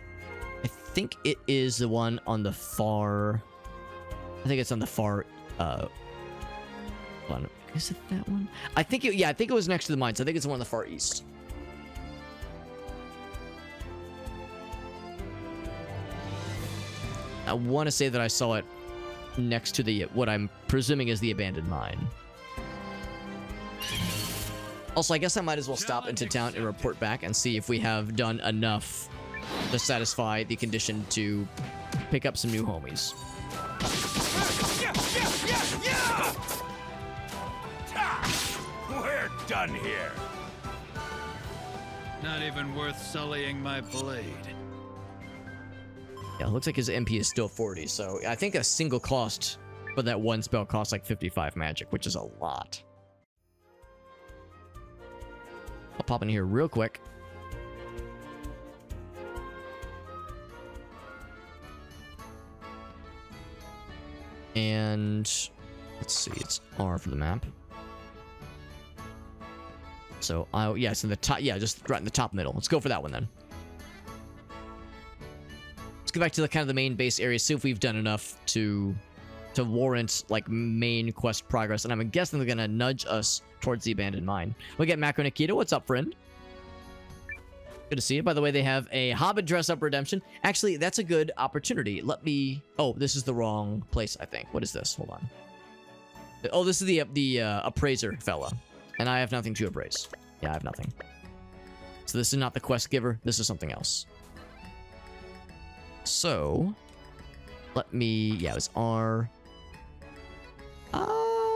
I think it is the one on the far... I think it's on the far... Hold on. Is it that one? I think it was next to the mines. I think it's the one on the far east. I want to say that I saw it next to the what I'm presuming is the abandoned mine. Also, I guess I might as well stop into town and report back and see if we have done enough to satisfy the condition to pick up some new homies. We're done here. Not even worth sullying my blade. Yeah, it looks like his MP is still 40, so I think a single cost for that one spell costs like 55 magic, which is a lot. I'll pop in here real quick. And let's see, it's R for the map. So, yes, in the top, yeah, just right in the top middle. Let's go for that one then. Let's go back to the kind of the main base area, see if we've done enough to warrant like main quest progress. And I'm guessing they're gonna nudge us towards the abandoned mine. We get Macro Nikita. What's up, friend? Good to see you. By the way, they have a Hobbit dress-up redemption. Actually, that's a good opportunity. Let me... Oh, this is the wrong place, I think. What is this? Hold on. Oh, this is the appraiser fella. And I have nothing to appraise. Yeah, I have nothing. So this is not the quest giver. This is something else. So... Let me... Yeah, it was R...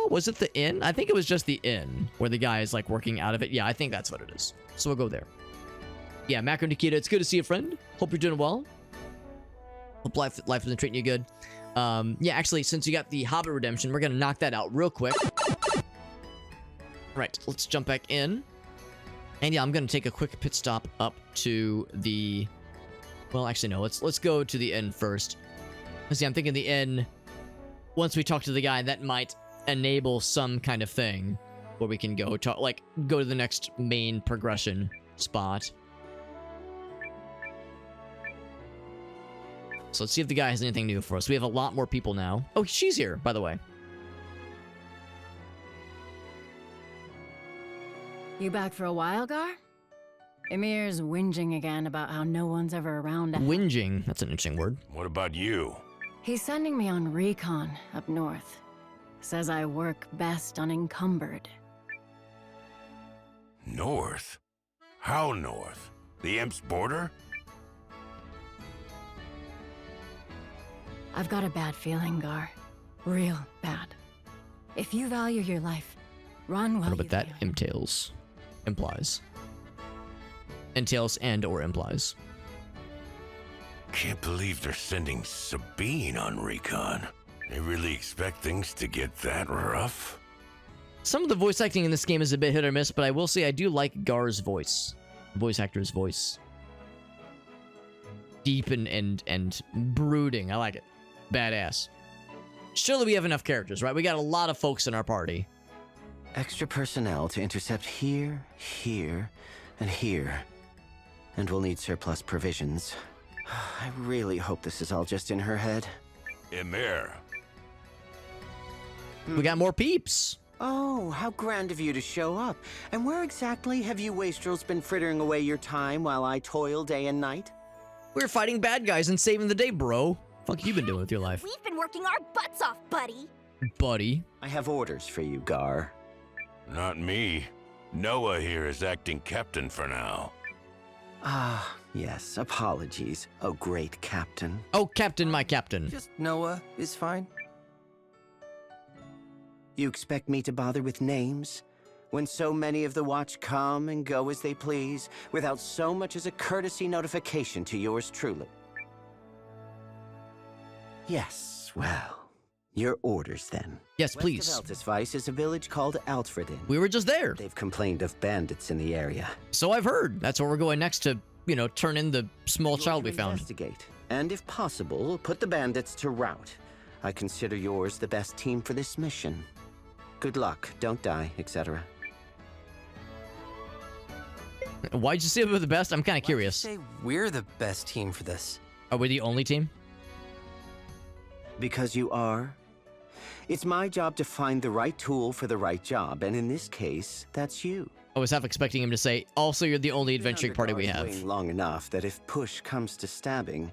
was it the inn? I think it was just the inn, where the guy is, like, working out of it. Yeah, I think that's what it is. So we'll go there. Yeah, Macro Nikita, it's good to see you, friend. Hope you're doing well. Hope life has been treating you good. Yeah, actually, since you got the Hobbit redemption, we're gonna knock that out real quick. Right, let's jump back in. And yeah, I'm gonna take a quick pit stop up to the... Well, actually, no, let's go to the inn first. See, I'm thinking the inn, once we talk to the guy, that might enable some kind of thing where we can go to, like, go to the next main progression spot. So let's see if the guy has anything new for us. We have a lot more people now. Oh, she's here, by the way. You back for a while, Gar? Emir's whinging again about how no one's ever around. Whinging? That's an interesting word. What about you? He's sending me on recon up north. Says I work best unencumbered. North? How north? The Imp's border? I've got a bad feeling, Gar. Real bad. If you value your life, run I while don't know you what that entails. Implies. Entails and or implies. Can't believe they're sending Sabine on recon. They really expect things to get that rough? Some of the voice acting in this game is a bit hit or miss, but I will say I do like Gar's voice. Voice actor's voice. Deep and brooding. I like it. Badass. Surely we have enough characters, right? We got a lot of folks in our party. Extra personnel to intercept here, here, and here. And we'll need surplus provisions. I really hope this is all just in her head. Emir. We got more peeps. Oh, how grand of you to show up. And where exactly have you wastrels been frittering away your time while I toil day and night? We're fighting bad guys and saving the day, bro. Fuck you been doing with your life? We've been working our butts off, buddy. Buddy. I have orders for you, Gar. Not me. Noah here is acting captain for now. Ah, yes, apologies. Oh, great captain. Oh, captain, my captain. Just Noah is fine. You expect me to bother with names? When so many of the watch come and go as they please, without so much as a courtesy notification to yours truly. Yes, well, your orders then. Yes, please. West of Altisvice is a village called Altfredin. We were just there. They've complained of bandits in the area. So I've heard. That's where we're going next to, you know, turn in the small child we found. Investigate, and if possible, put the bandits to rout. I consider yours the best team for this mission. Good luck, don't die, etc. Why'd you say we were the best? I'm kind of curious. Say we're the best team for this. Are we the only team? Because you are. It's my job to find the right tool for the right job, and in this case, that's you. I was half expecting him to say, also you're the only adventuring party we have. Waiting long enough that if push comes to stabbing,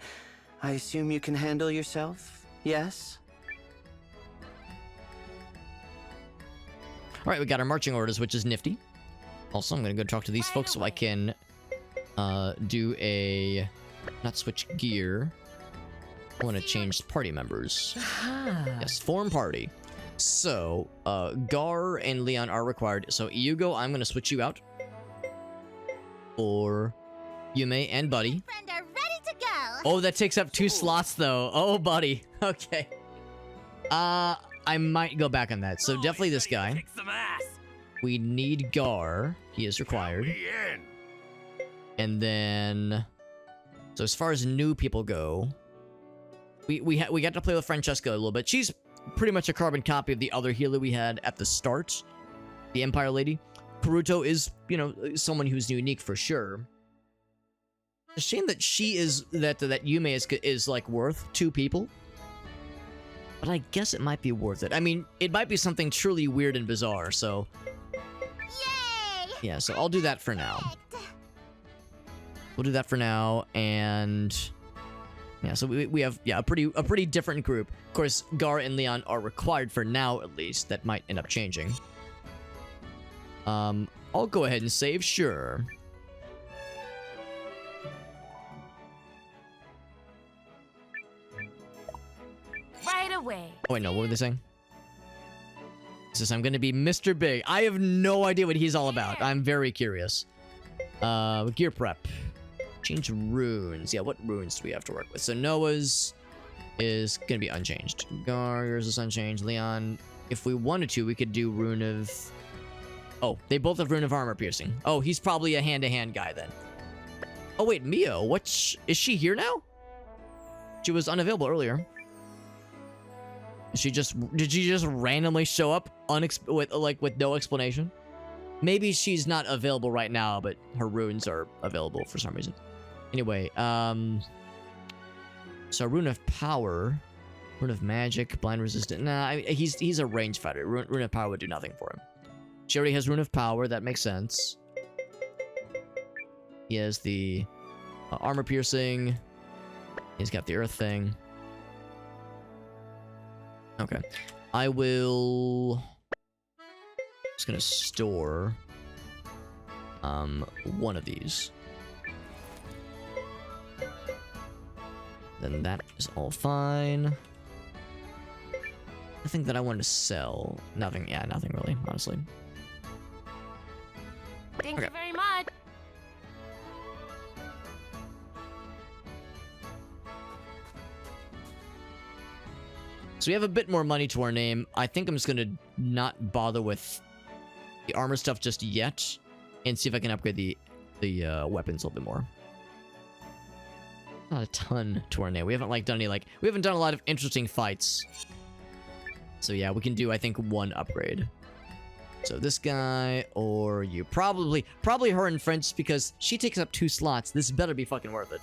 I assume you can handle yourself? Yes? All right, we got our marching orders, which is nifty. Also, I'm going to go talk to these folks so I can do a... not switch gear. I want to change party members. Yes, form party. So, Gar and Leon are required. So, Yugo, I'm going to switch you out. For Yume and Buddy. Friend are ready to go. Oh, that takes up 2 slots, though. Oh, Buddy. Okay. I might go back on that. So, definitely this guy. We need Gar. He is required. And then... so, as far as new people go... We got to play with Francesca a little bit. She's pretty much a carbon copy of the other healer we had at the start. The Empire Lady. Kuroto is, you know, someone who's unique for sure. It's a shame that she is... that Yume is like worth 2 people. But I guess it might be worth it. I mean, it might be something truly weird and bizarre, so... Yay! Yeah, so I'll do that for now. We'll do that for now, and... yeah, so we have, yeah, a pretty different group. Of course, Gar and Leon are required for now, at least. That might end up changing. I'll go ahead and save, sure. Right away. Oh, wait, no, what were they saying? It says I'm gonna be Mr. Big. I have no idea what he's all about. I'm very curious. Gear prep. Change runes. Yeah, what runes do we have to work with? So Noah's is gonna be unchanged. Gar, yours is unchanged. Leon, if we wanted to, we could do rune of... oh, they both have rune of armor piercing. Oh, he's probably a hand-to-hand guy then. Oh wait, Mio, is she here now? She was unavailable earlier. Did she just randomly show up with no explanation? Maybe she's not available right now, but her runes are available for some reason. Anyway, so rune of power, rune of magic, blind resistant. Nah, he's a range fighter. Rune of power would do nothing for him. She already has rune of power. That makes sense. He has the armor piercing. He's got the earth thing. Okay, I will... just gonna store one of these. Then that is all fine. I think that I wanted to sell. Nothing, yeah, nothing really, honestly. Thank Okay. you very much. So we have a bit more money to our name. I think I'm just gonna not bother with the armor stuff just yet, and see if I can upgrade the weapons a little bit more. Not a ton to our name. We haven't done a lot of interesting fights. So yeah, we can do, I think, one upgrade. So this guy, or you. Probably her and French, because she takes up 2 slots. This better be fucking worth it.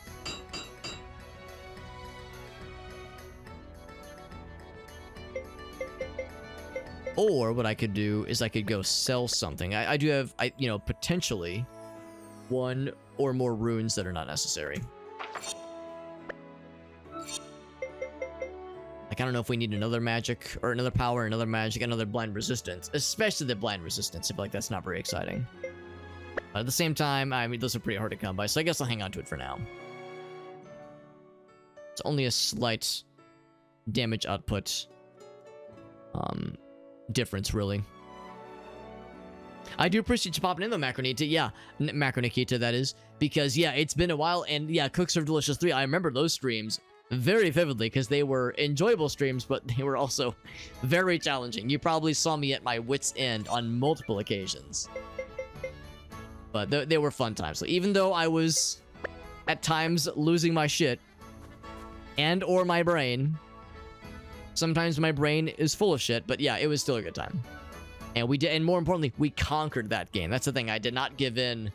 Or what I could do is I could go sell something. I do have, you know, potentially 1 or more runes that are not necessary. Like, I don't know if we need another magic, or another power, another magic, another blind resistance. Especially the blind resistance. I feel like that's not very exciting. But at the same time, I mean, those are pretty hard to come by, so I guess I'll hang on to it for now. It's only a slight damage output difference, really. I do appreciate you popping in, though, Macronita. Yeah, Macronikita, that is. Because, yeah, it's been a while, and yeah, Cook Serve Delicious 3, I remember those streams very vividly, because they were enjoyable streams, but they were also very challenging. You probably saw me at my wit's end on multiple occasions. But they were fun times. So even though I was, at times, losing my shit, and or my brain, sometimes my brain is full of shit, but yeah, it was still a good time. And we did, and more importantly, we conquered that game. That's the thing, I did not give in to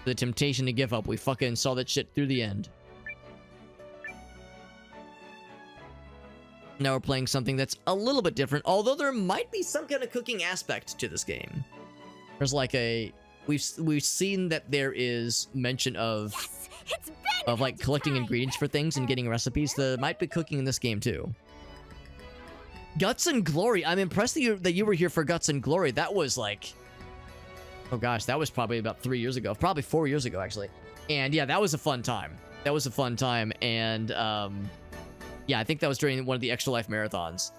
the temptation to give up. We fucking saw that shit through the end. Now we're playing something that's a little bit different, although there might be some kind of cooking aspect to this game. There's like a... We've seen that there is mention of... Yes, of like collecting ingredients for things and getting recipes. There might be cooking in this game too. Guts and Glory. I'm impressed that you were here for Guts and Glory. That was like... Oh gosh, that was probably about 3 years ago. Probably 4 years ago, actually. And yeah, that was a fun time. That was a fun time, and... yeah, I think that was during one of the Extra Life marathons.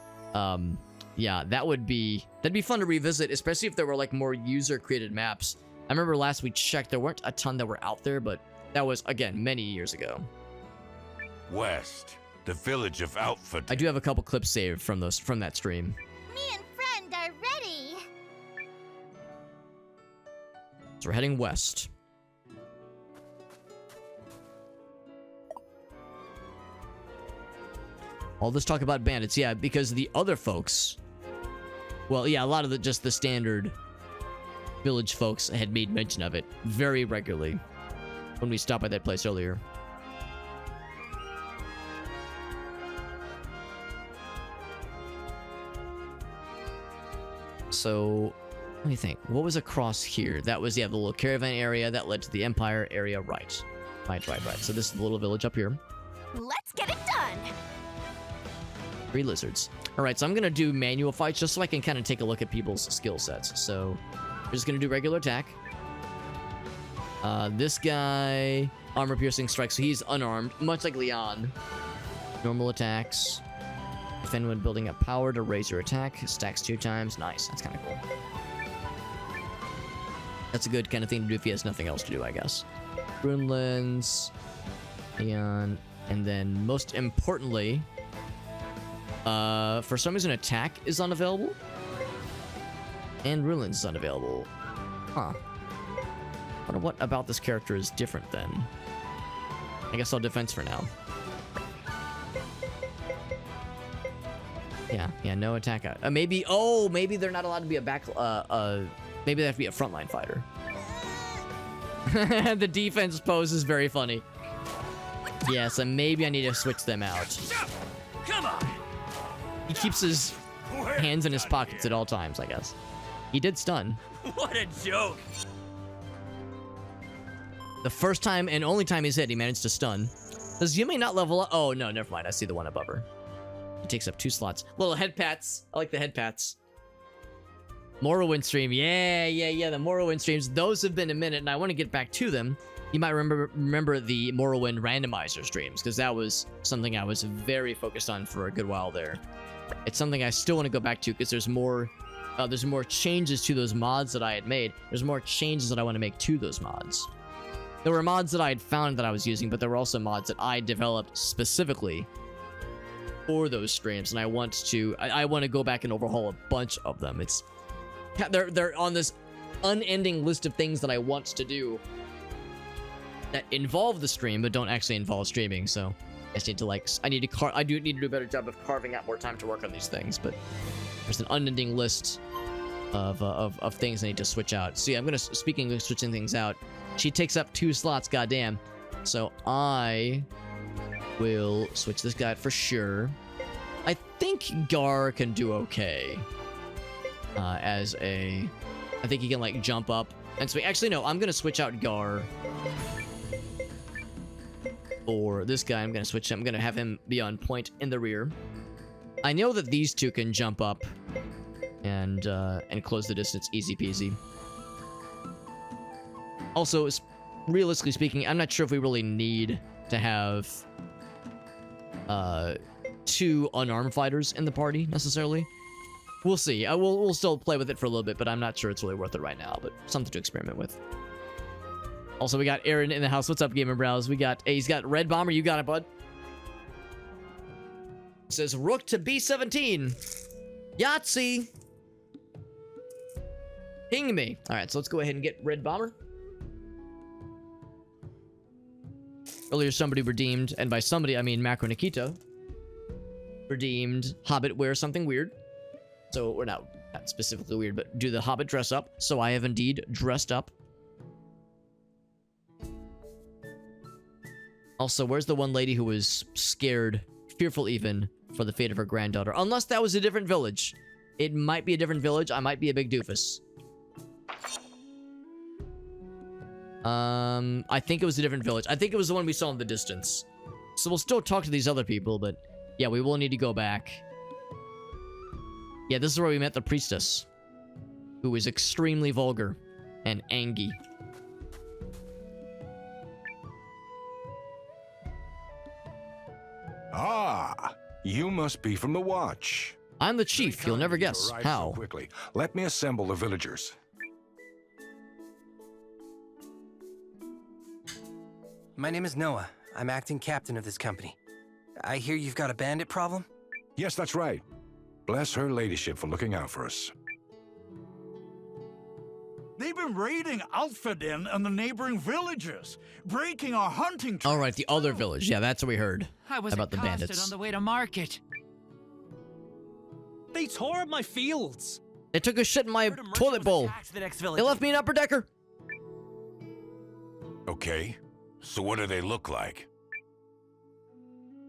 Yeah, that'd be fun to revisit, especially if there were like more user-created maps. I remember last we checked, there weren't a ton that were out there, but that was, again, many years ago. West, the village of Outfit. I do have a couple clips saved from that stream. Me and friend are ready. So we're heading west. All this talk about bandits, yeah, because the other folks, well, yeah, a lot of just the standard village folks had made mention of it very regularly when we stopped by that place earlier. So, let me think. What was across here? That was, yeah, the little caravan area that led to the Empire area, right. Right. So this is the little village up here. Let's get it done. 3 lizards. Alright, so I'm gonna do manual fights just so I can kind of take a look at people's skill sets. So, we're just gonna do regular attack. This guy, armor piercing strike, so he's unarmed, much like Leon. Normal attacks. Defend when building up power to raise your attack. Stacks 2 times. Nice, that's kind of cool. That's a good kind of thing to do if he has nothing else to do, I guess. Rune lens. Leon. And then, most importantly... for some reason, attack is unavailable. And Ruins is unavailable. Huh. I wonder what about this character is different then. I guess I'll defense for now. Yeah, no attack. Maybe they're not allowed to be a back, maybe they have to be a frontline fighter. The defense pose is very funny. Yeah, so maybe I need to switch them out. Come on! He keeps his hands in his pockets at all times, I guess. He did stun. What a joke! The first time and only time he's hit, he managed to stun. Does Yume not level up? Oh, no, never mind. I see the one above her. He takes up 2 slots. Little head pats. I like the head pats. Morrowind stream. Yeah. The Morrowind streams. Those have been a minute, and I want to get back to them. You might remember the Morrowind randomizer streams, because that was something I was very focused on for a good while there. It's something I still want to go back to, because there's more changes to those mods that I had made. There's more changes that I want to make to those mods. There were mods that I had found that I was using, but there were also mods that I developed specifically for those streams, and I want to go back and overhaul a bunch of them. They're on this unending list of things that I want to do that involve the stream but don't actually involve streaming. So I just need to I do need to do a better job of carving out more time to work on these things. But there's an unending list of things I need to switch out. See, speaking of switching things out, she takes up 2 slots, goddamn. So I will switch this guy out for sure. I think Gar can do okay. I think he can like jump up and swing. Actually, no, I'm gonna switch out Gar for this guy. I'm gonna have him be on point in the rear. I know that these two can jump up and close the distance, easy peasy. Also, realistically speaking, I'm not sure if we really need to have 2 unarmed fighters in the party necessarily. We'll see. We'll still play with it for a little bit, but I'm not sure it's really worth it right now, but something to experiment with. Also, we got Aaron in the house. What's up, Gamer Browse? He's got Red Bomber. You got it, bud. It says Rook to B17. Yahtzee. Ping me. All right, so let's go ahead and get Red Bomber. Earlier, somebody redeemed, and by somebody, I mean Macro Nikito, redeemed Hobbit wear something weird. So we're not specifically weird, but do the Hobbit dress up. So I have indeed dressed up. Also, where's the one lady who was scared, fearful even, for the fate of her granddaughter? Unless that was a different village. It might be a different village. I might be a big doofus. I think it was a different village. I think it was the one we saw in the distance. So we'll still talk to these other people, but yeah, we will need to go back. Yeah, this is where we met the priestess, who is extremely vulgar and angry. Ah, you must be from the Watch. I'm the chief. You'll never guess how. So quickly. Let me assemble the villagers. My name is Noah. I'm acting captain of this company. I hear you've got a bandit problem? Yes, that's right. Bless her ladyship for looking out for us. They've been raiding Alfredin and the neighboring villages, breaking our hunting traps. All right, the other village. Yeah, that's what we heard I was about the accosted bandits. on the way to market. They tore up my fields. They took a shit in my toilet bowl. They left me an upper decker. Okay, so what do they look like?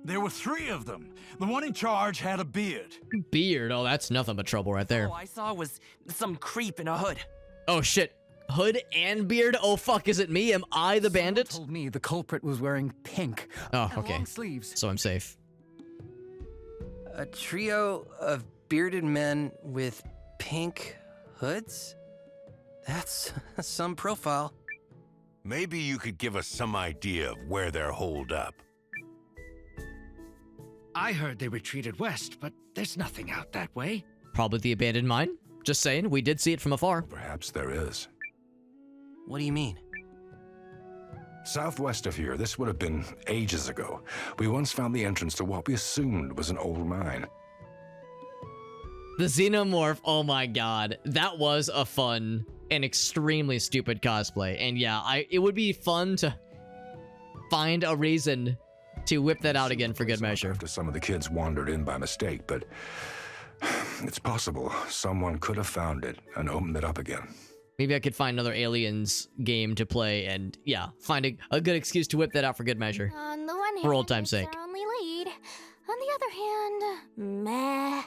There were 3 of them. The one in charge had a beard. Beard? Oh, that's nothing but trouble right there. All I saw was some creep in a hood. Oh shit. Hood and beard? Oh fuck, is it me? Am I the bandit? Someone told me the culprit was wearing pink. Oh, and okay. long sleeves. So I'm safe. A trio of bearded men with pink hoods? That's some profile. Maybe you could give us some idea of where they're holed up. I heard they retreated west, but there's nothing out that way. Probably the abandoned mine. Just saying, we did see it from afar. Perhaps there is. What do you mean? Southwest of here, this would have been ages ago. We once found the entrance to what we assumed was an old mine. The Xenomorph, oh my god. That was a fun and extremely stupid cosplay. And yeah, it would be fun to find a reason to whip that out again for good measure. After some of the kids wandered in by mistake, but it's possible someone could have found it and opened it up again. Maybe I could find another Aliens game to play and, yeah, find a good excuse to whip that out for good measure. On the one hand, for old time's sake. it's our only lead. On the other hand, meh.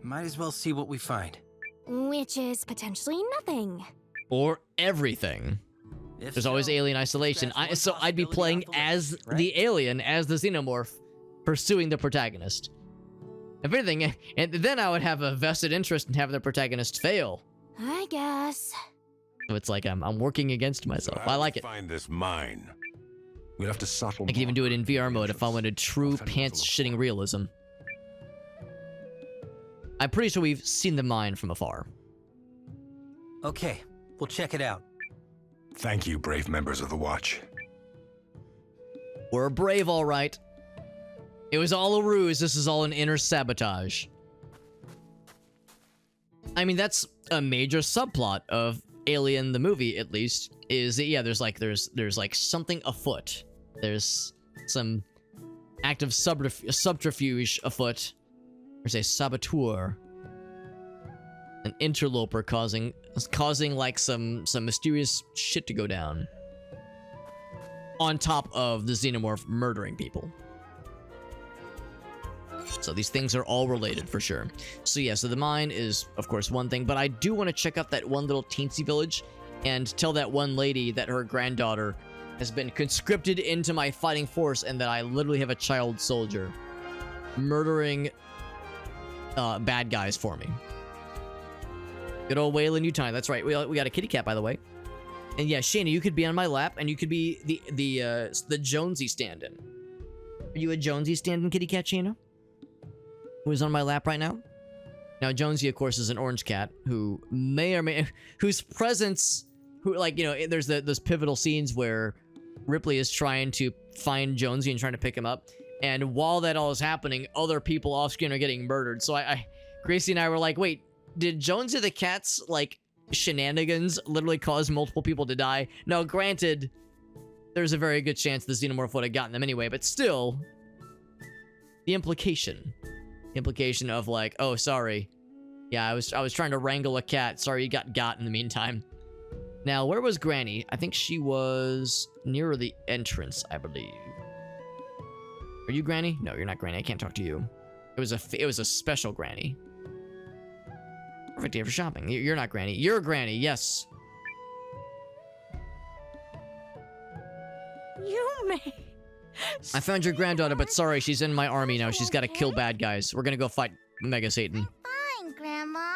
Might as well see what we find. Which is potentially nothing. Or everything. There's always alien isolation. So I'd be playing as the alien, as the xenomorph, pursuing the protagonist. If anything, and then I would have a vested interest in having the protagonist fail. I guess. So it's like I'm working against myself. I like it. Find this mine. We'd have to subtle. I can even do it in VR mode if I wanted true pants-shitting realism. I'm pretty sure we've seen the mine from afar. Okay, we'll check it out. Thank you, brave members of the Watch. We're brave, all right. It was all a ruse. This is all an inner sabotage. I mean, that's a major subplot of Alien the movie, at least, is that, yeah, there's like something afoot. There's some active subterfuge afoot. There's a saboteur. An interloper causing like some mysterious shit to go down. On top of the xenomorph murdering people. So these things are all related for sure. So yeah, so the mine is, of course, one thing, but I do want to check out that one little teensy village and tell that one lady that her granddaughter has been conscripted into my fighting force and that I literally have a child soldier murdering bad guys for me. Good old Wayland Utah. That's right. We got a kitty cat, by the way. And yeah, Shayna, you could be on my lap, and you could be the Jonesy stand-in. Are you a Jonesy stand-in kitty cat, Shayna? Who's on my lap right now? Now, Jonesy, of course, is an orange cat who may or may... whose presence... Who, like, you know, there's those pivotal scenes where Ripley is trying to find Jonesy and trying to pick him up. And while that all is happening, other people off-screen are getting murdered. So Gracie and I were like, wait, did Jonesy the cat's, like, shenanigans literally cause multiple people to die? Now, granted, there's a very good chance the xenomorph would have gotten them anyway, but still, the implication of like, oh, sorry. Yeah, I was trying to wrangle a cat. Sorry, you got in the meantime. Now, where was Granny? I think she was nearer the entrance, I believe. Are you Granny? No, you're not Granny. I can't talk to you. It was a special Granny. Perfect day for shopping. You're not Granny. You're Granny, yes. Yume. I found your granddaughter, but sorry, she's in my army now. She's got to kill bad guys. We're gonna go fight Mega Satan. Fine, Grandma.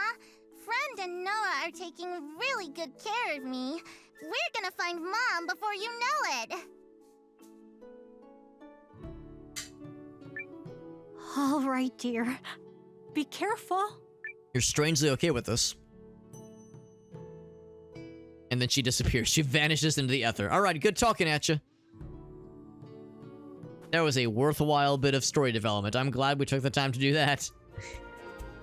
Friend and Noah are taking really good care of me. We're gonna find Mom before you know it. All right, dear. Be careful. You're strangely okay with this. And then she disappears. She vanishes into the ether. All right, good talking at you. That was a worthwhile bit of story development. I'm glad we took the time to do that.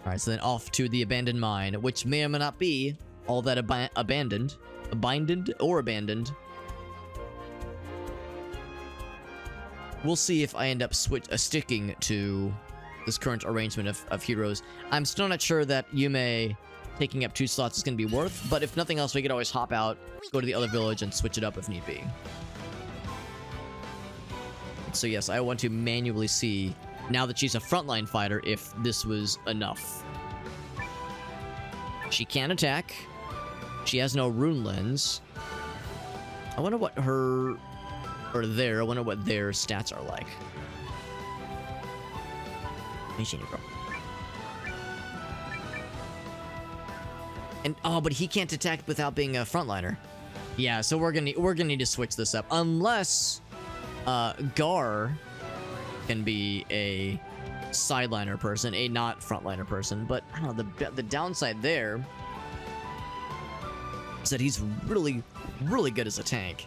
All right, so then off to the abandoned mine, which may or may not be all that abandoned. Abandoned or abandoned. We'll see if I end up sticking to this current arrangement of heroes. I'm still not sure that Yume taking up 2 slots is going to be worth, but if nothing else, we could always hop out, go to the other village, and switch it up if need be. So yes, I want to manually see, now that she's a frontline fighter, if this was enough. She can attack. She has no rune lens. I wonder what her... or their... I wonder what their stats are like. And oh, but he can't attack without being a frontliner. Yeah, so we're gonna need to switch this up, unless Gar can be a sideliner person, a not frontliner person. But I don't know, the downside there is that he's really good as a tank.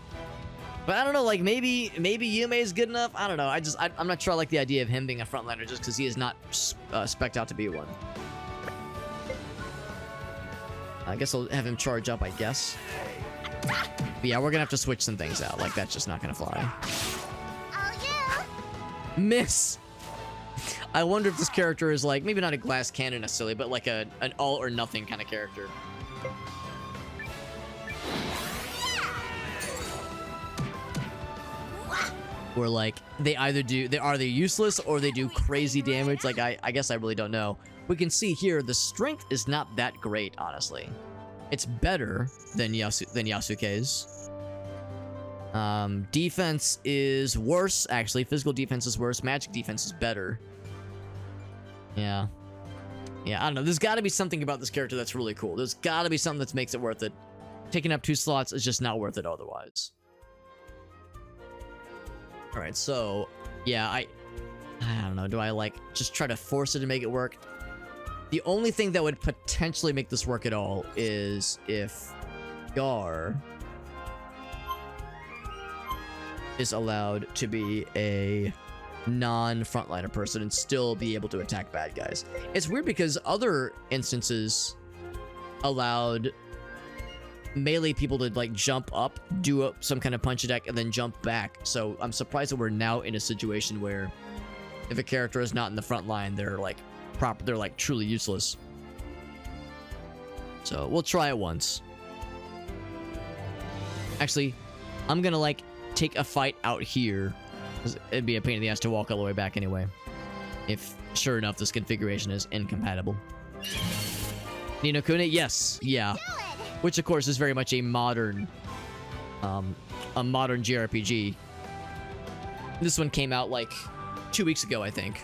But I don't know, like maybe Yume is good enough. I don't know. I'm not sure I like the idea of him being a frontliner just because he is not spec'd out to be one. I guess I'll have him charge up, I guess. But yeah, we're gonna have to switch some things out. Like, that's just not gonna fly. Miss! I wonder if this character is like, maybe not a glass cannon necessarily, but like an all or nothing kind of character. Where like, they're either useless or they do crazy damage. Like, I guess I really don't know. We can see here, the strength is not that great, honestly. It's better than Yasuke's. Defense is worse, actually. Physical defense is worse. Magic defense is better. Yeah. Yeah, I don't know. There's got to be something about this character that's really cool. There's got to be something that makes it worth it. Taking up 2 slots is just not worth it otherwise. Alright, so... Yeah, I don't know. Do I, like, just try to force it to make it work? The only thing that would potentially make this work at all is if Gar is allowed to be a non-frontliner person and still be able to attack bad guys. It's weird because other instances allowed melee people to like jump up, do some kind of punch attack, and then jump back. So I'm surprised that we're now in a situation where if a character is not in the front line, they're like truly useless. So we'll try it once. Actually, I'm gonna like take a fight out here. It'd be a pain in the ass to walk all the way back anyway. If, sure enough, this configuration is incompatible. Ni no Kuni? Yes. Yeah. Which, of course, is very much a modern JRPG. This one came out, like, 2 weeks ago, I think.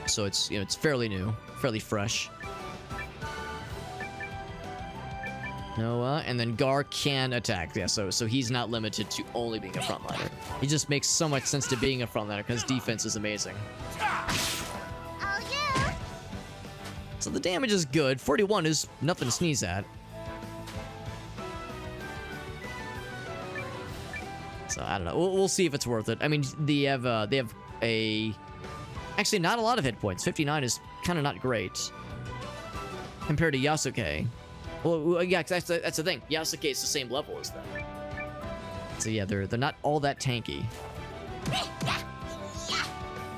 So it's, you know, it's fairly new, fairly fresh. Noah, and then Gar can attack. Yeah, so he's not limited to only being a frontliner. He just makes so much sense to being a frontliner because defense is amazing. So the damage is good. 41 is nothing to sneeze at. So I don't know. We'll see if it's worth it. I mean, they have a actually not a lot of hit points. 59 is kind of not great compared to Yusuke. Well, yeah, that's the thing. Yusuke is the same level as them. So yeah, they're not all that tanky.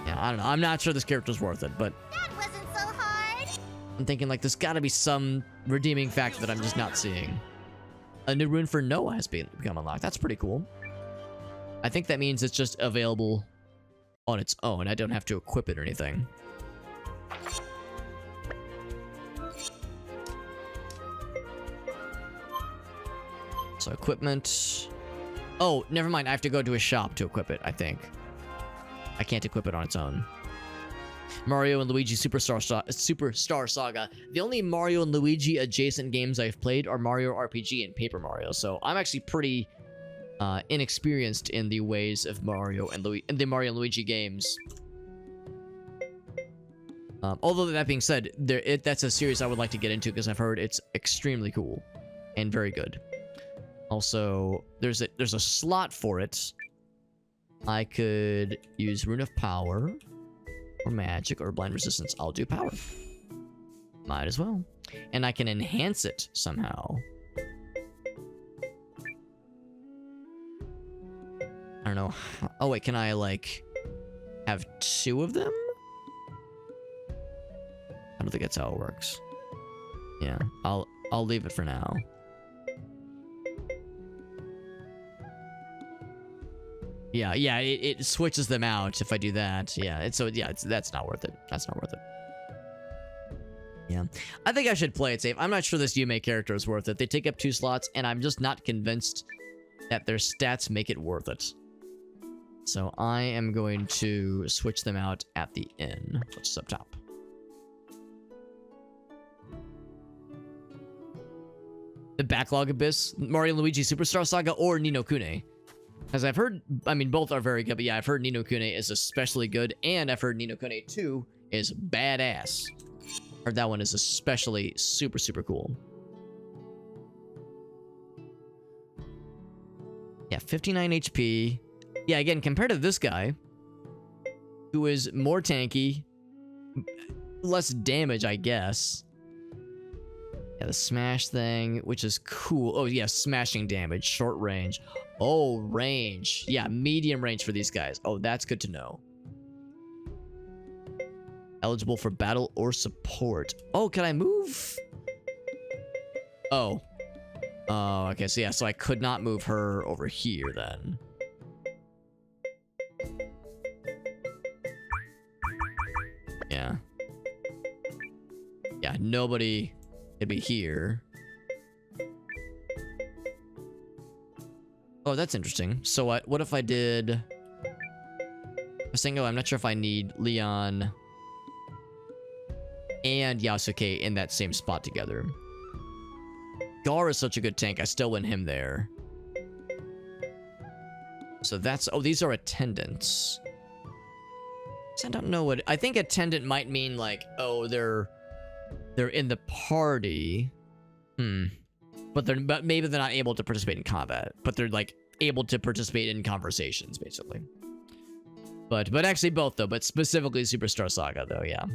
Yeah, I don't know. I'm not sure this character's worth it, but That wasn't so hard. I'm thinking like there's got to be some redeeming factor that I'm just not seeing. A new rune for Noah has become unlocked. That's pretty cool. I think that means it's just available on its own. I don't have to equip it or anything. So equipment. Oh, never mind. I have to go to a shop to equip it, I think. I can't equip it on its own. Mario and Luigi Superstar Saga. The only Mario and Luigi adjacent games I've played are Mario RPG and Paper Mario. So I'm actually pretty inexperienced in the ways of Mario and Luigi games. Although that being said, that's a series I would like to get into because I've heard it's extremely cool and very good. Also, there's a slot for it. I could use Rune of Power, or Magic, or Blind Resistance. I'll do Power. Might as well. And I can enhance it somehow. I don't know. Oh wait, can I like have 2 of them? I don't think that's how it works. Yeah, I'll leave it for now. Yeah, it switches them out if I do that. Yeah, that's not worth it. That's not worth it. Yeah, I think I should play it safe. I'm not sure this Yume character is worth it. They take up 2 slots, and I'm just not convinced that their stats make it worth it. So I am going to switch them out at the inn, which is up top. The Backlog Abyss, Mario and Luigi Superstar Saga, or Ni no Kuni. As I've heard, I mean, both are very good, but yeah, I've heard Ni no Kuni is especially good, and I've heard Ni no Kuni 2 is badass. Heard that one is especially super, super cool. Yeah, 59 HP. Yeah, again, compared to this guy, who is more tanky, less damage, I guess. Yeah, the smash thing, which is cool. Oh, yeah, smashing damage, short range. Oh, range. Yeah, medium range for these guys. Oh, that's good to know. Eligible for battle or support. Oh, can I move? Oh. Oh, okay, so yeah, so I could not move her over here then. Yeah. Yeah, nobody could be here. Oh, that's interesting. So what if I did... I was saying, oh, I'm not sure if I need Leon and Yusuke in that same spot together. Gar is such a good tank. I still win him there. So that's... Oh, these are attendants. I don't know what... I think attendant might mean like, oh, they're in the party. But maybe they're not able to participate in combat. But they're like able to participate in conversations, basically. But actually both though. But specifically Superstar Saga though, yeah.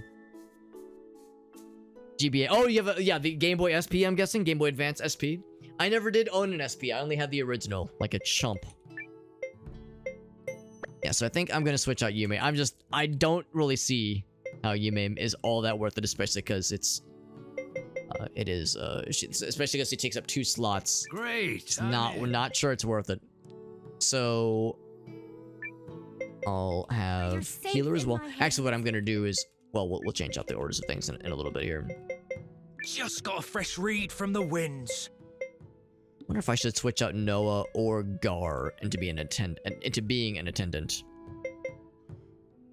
GBA. Oh, you have the Game Boy SP, I'm guessing? Game Boy Advance SP? I never did own an SP. I only had the original, like a chump. Yeah, so I think I'm gonna switch out Yume. I don't really see how Yume is all that worth it, especially because especially because he takes up 2 slots. Great. We're not sure it's worth it. So I'll have healer as well. Actually, what I'm gonna do is, well, we'll change out the orders of things in a little bit here. Just got a fresh read from the winds. Wonder if I should switch out Noah or Gar into being an attendant.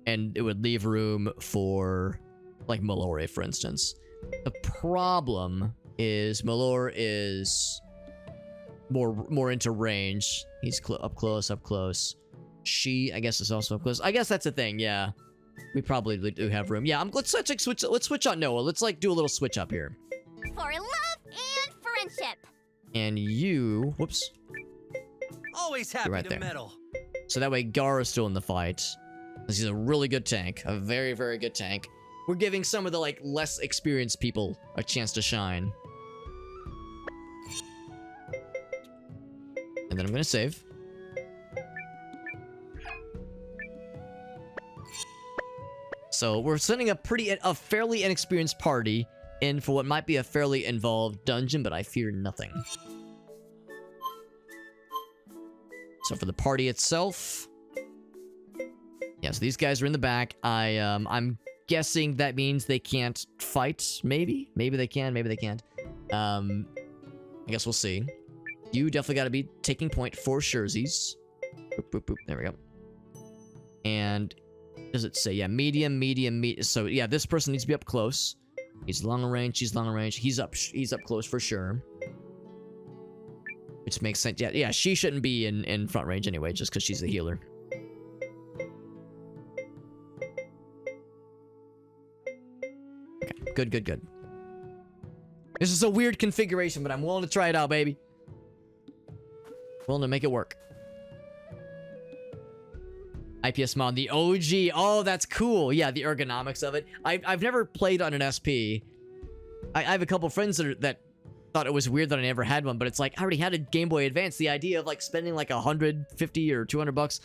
And it would leave room for, like, Malore, for instance. The problem is Malore is more into range. He's up close. She, I guess, is also up close. I guess that's the thing, yeah. We probably do have room. Yeah, let's switch out Noah. Let's, like, do a little switch up here. For love and friendship. And you... Whoops. Always happy right to there. meddle. So that way Gar is still in the fight. He's a really good tank. A very, very good tank. We're giving some of the, like, less experienced people a chance to shine. And then I'm gonna save. So we're sending a fairly inexperienced party in for what might be a fairly involved dungeon, but I fear nothing. So for the party itself... Yeah, so these guys are in the back. I'm guessing that means they can't fight, maybe? Maybe they can, maybe they can't. I guess we'll see. You definitely gotta be taking point for surezies. Boop, boop, boop. There we go. And... does it say? Yeah, medium. So, yeah, this person needs to be up close. He's long range, she's long range. He's up close for sure. Which makes sense. Yeah, she shouldn't be in front range anyway, just because she's the healer. Okay, good. This is a weird configuration, but I'm willing to try it out, baby. Willing to make it work. IPS mod, the OG. Oh, that's cool. Yeah, the ergonomics of it. I've never played on an SP. I have a couple friends that thought it was weird that I never had one, but it's like, I already had a Game Boy Advance. The idea of like spending like $150 or $200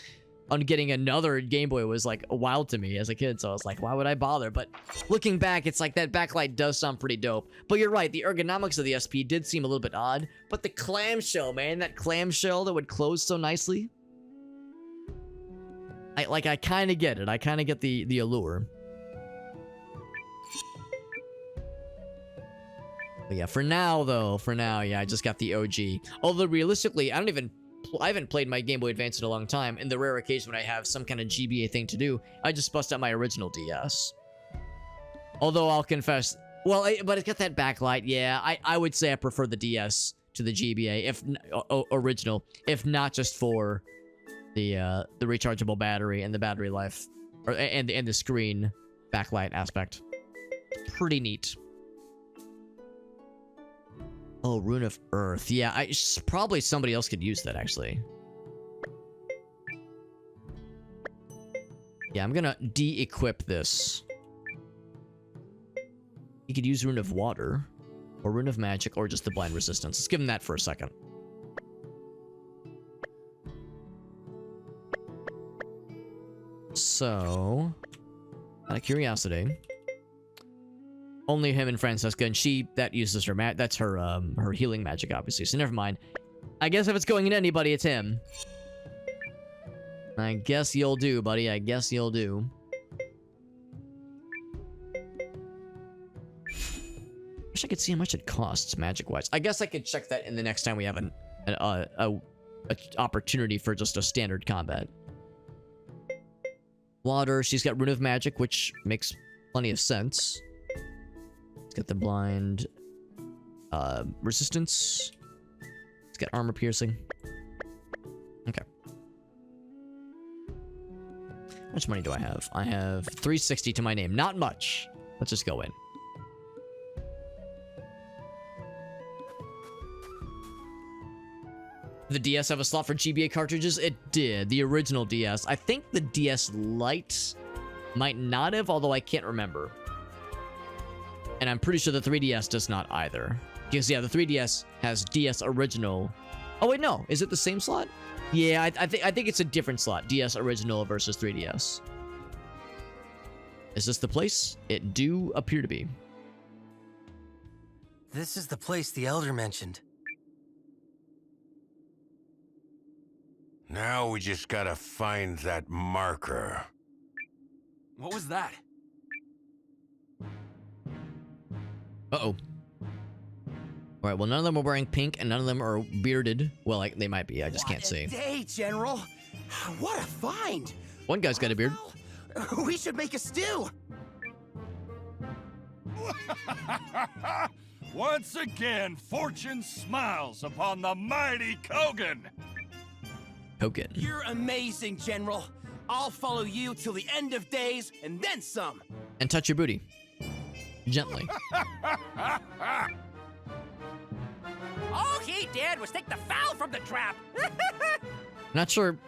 on getting another Game Boy was like wild to me as a kid. So I was like, why would I bother? But looking back, it's like that backlight does sound pretty dope. But you're right, the ergonomics of the SP did seem a little bit odd. But the clamshell, man, that clamshell that would close so nicely. I kind of get it. I kind of get the allure. But yeah, for now, yeah, I just got the OG. Although, realistically, I haven't played my Game Boy Advance in a long time. In the rare occasion when I have some kind of GBA thing to do, I just bust out my original DS. Although, I'll confess... Well, but it's got that backlight, yeah. I would say I prefer the DS to the GBA, original, if not just for... the rechargeable battery and the battery life, and the screen backlight aspect. Pretty neat. Oh, Rune of Earth. Yeah, probably somebody else could use that actually. Yeah, I'm gonna de-equip this. You could use Rune of Water, or Rune of Magic, or just the Blind Resistance. Let's give him that for a second. So, out of curiosity, only him and Francesca, and that uses her that's her healing magic, obviously. So never mind. I guess if it's going in anybody, it's him. I guess you'll do, buddy. I guess you'll do. Wish I could see how much it costs magic-wise. I guess I could check that in the next time we have an opportunity for just a standard combat. Water, she's got Rune of Magic, which makes plenty of sense. It's got the blind resistance. It's got armor piercing. Okay. How much money do I have? I have 360 to my name. Not much. Let's just go in. The DS have a slot for GBA cartridges? It did. The original DS. I think the DS Lite might not have, although I can't remember. And I'm pretty sure the 3DS does not either. Because, yeah, the 3DS has DS Original. Oh, wait, no. Is it the same slot? Yeah, I think it's a different slot. DS Original versus 3DS. Is this the place? It do appear to be. This is the place the Elder mentioned. Now we just gotta find that marker. What was that? Uh-oh. Alright, well, none of them are wearing pink, and none of them are bearded. Well, like, they might be. I just can't see. Hey, General. What a find. One guy's got a beard. We should make a stew. Once again, fortune smiles upon the mighty Kogen. Kogen. You're amazing, General. I'll follow you till the end of days, and then some. And touch your booty. Gently. All he did was take the fowl from the trap. Not sure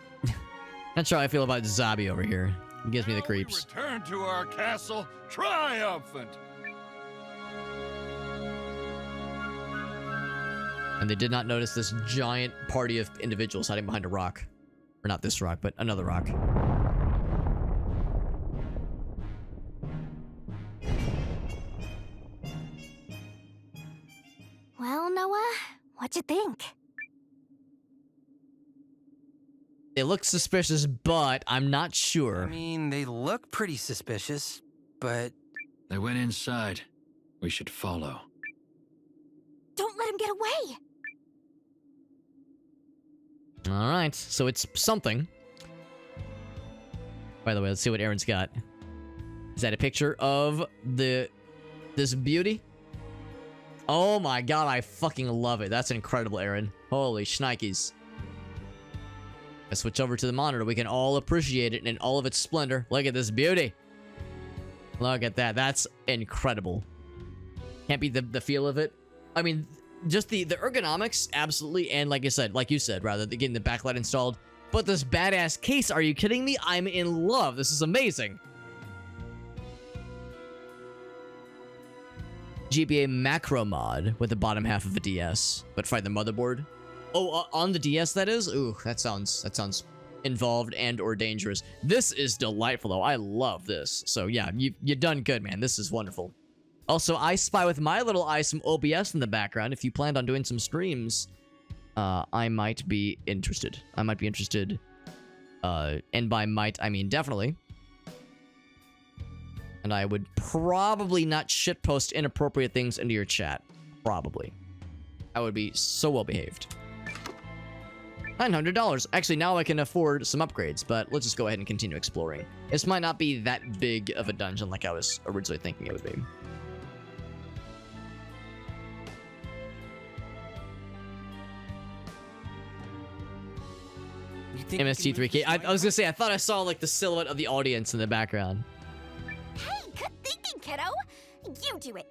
how I feel about Zabi over here. He gives me the creeps. Return to our castle triumphant. And they did not notice this giant party of individuals hiding behind a rock. Or not this rock, but another rock. Well, Noah, what'd you think? They look suspicious, but I'm not sure. I mean, they look pretty suspicious, but... They went inside. We should follow. Don't let him get away! Alright, so it's something. By the way, let's see what Aaron's got. Is that a picture of this beauty? Oh my god, I fucking love it. That's incredible, Aaron. Holy shnikes. Let's switch over to the monitor. We can all appreciate it in all of its splendor. Look at this beauty. Look at that. That's incredible. Can't beat the feel of it. I mean, just the ergonomics, absolutely. And like you said, rather, getting the backlight installed. But this badass case, are you kidding me? I'm in love. This is amazing. GBA macro mod with the bottom half of a DS, but find the motherboard. Oh, on the DS that is? Ooh, that sounds involved and or dangerous. This is delightful though. I love this. So yeah, you done good, man. This is wonderful. Also, I spy with my little eye some OBS in the background. If you planned on doing some streams, I might be interested. And by might, I mean definitely. And I would probably not shitpost inappropriate things into your chat. Probably. I would be so well behaved. $900. Actually, now I can afford some upgrades, but let's just go ahead and continue exploring. This might not be that big of a dungeon like I was originally thinking it would be. MST3K. I was gonna say, I thought I saw like the silhouette of the audience in the background. Hey, good thinking, kiddo. You do it.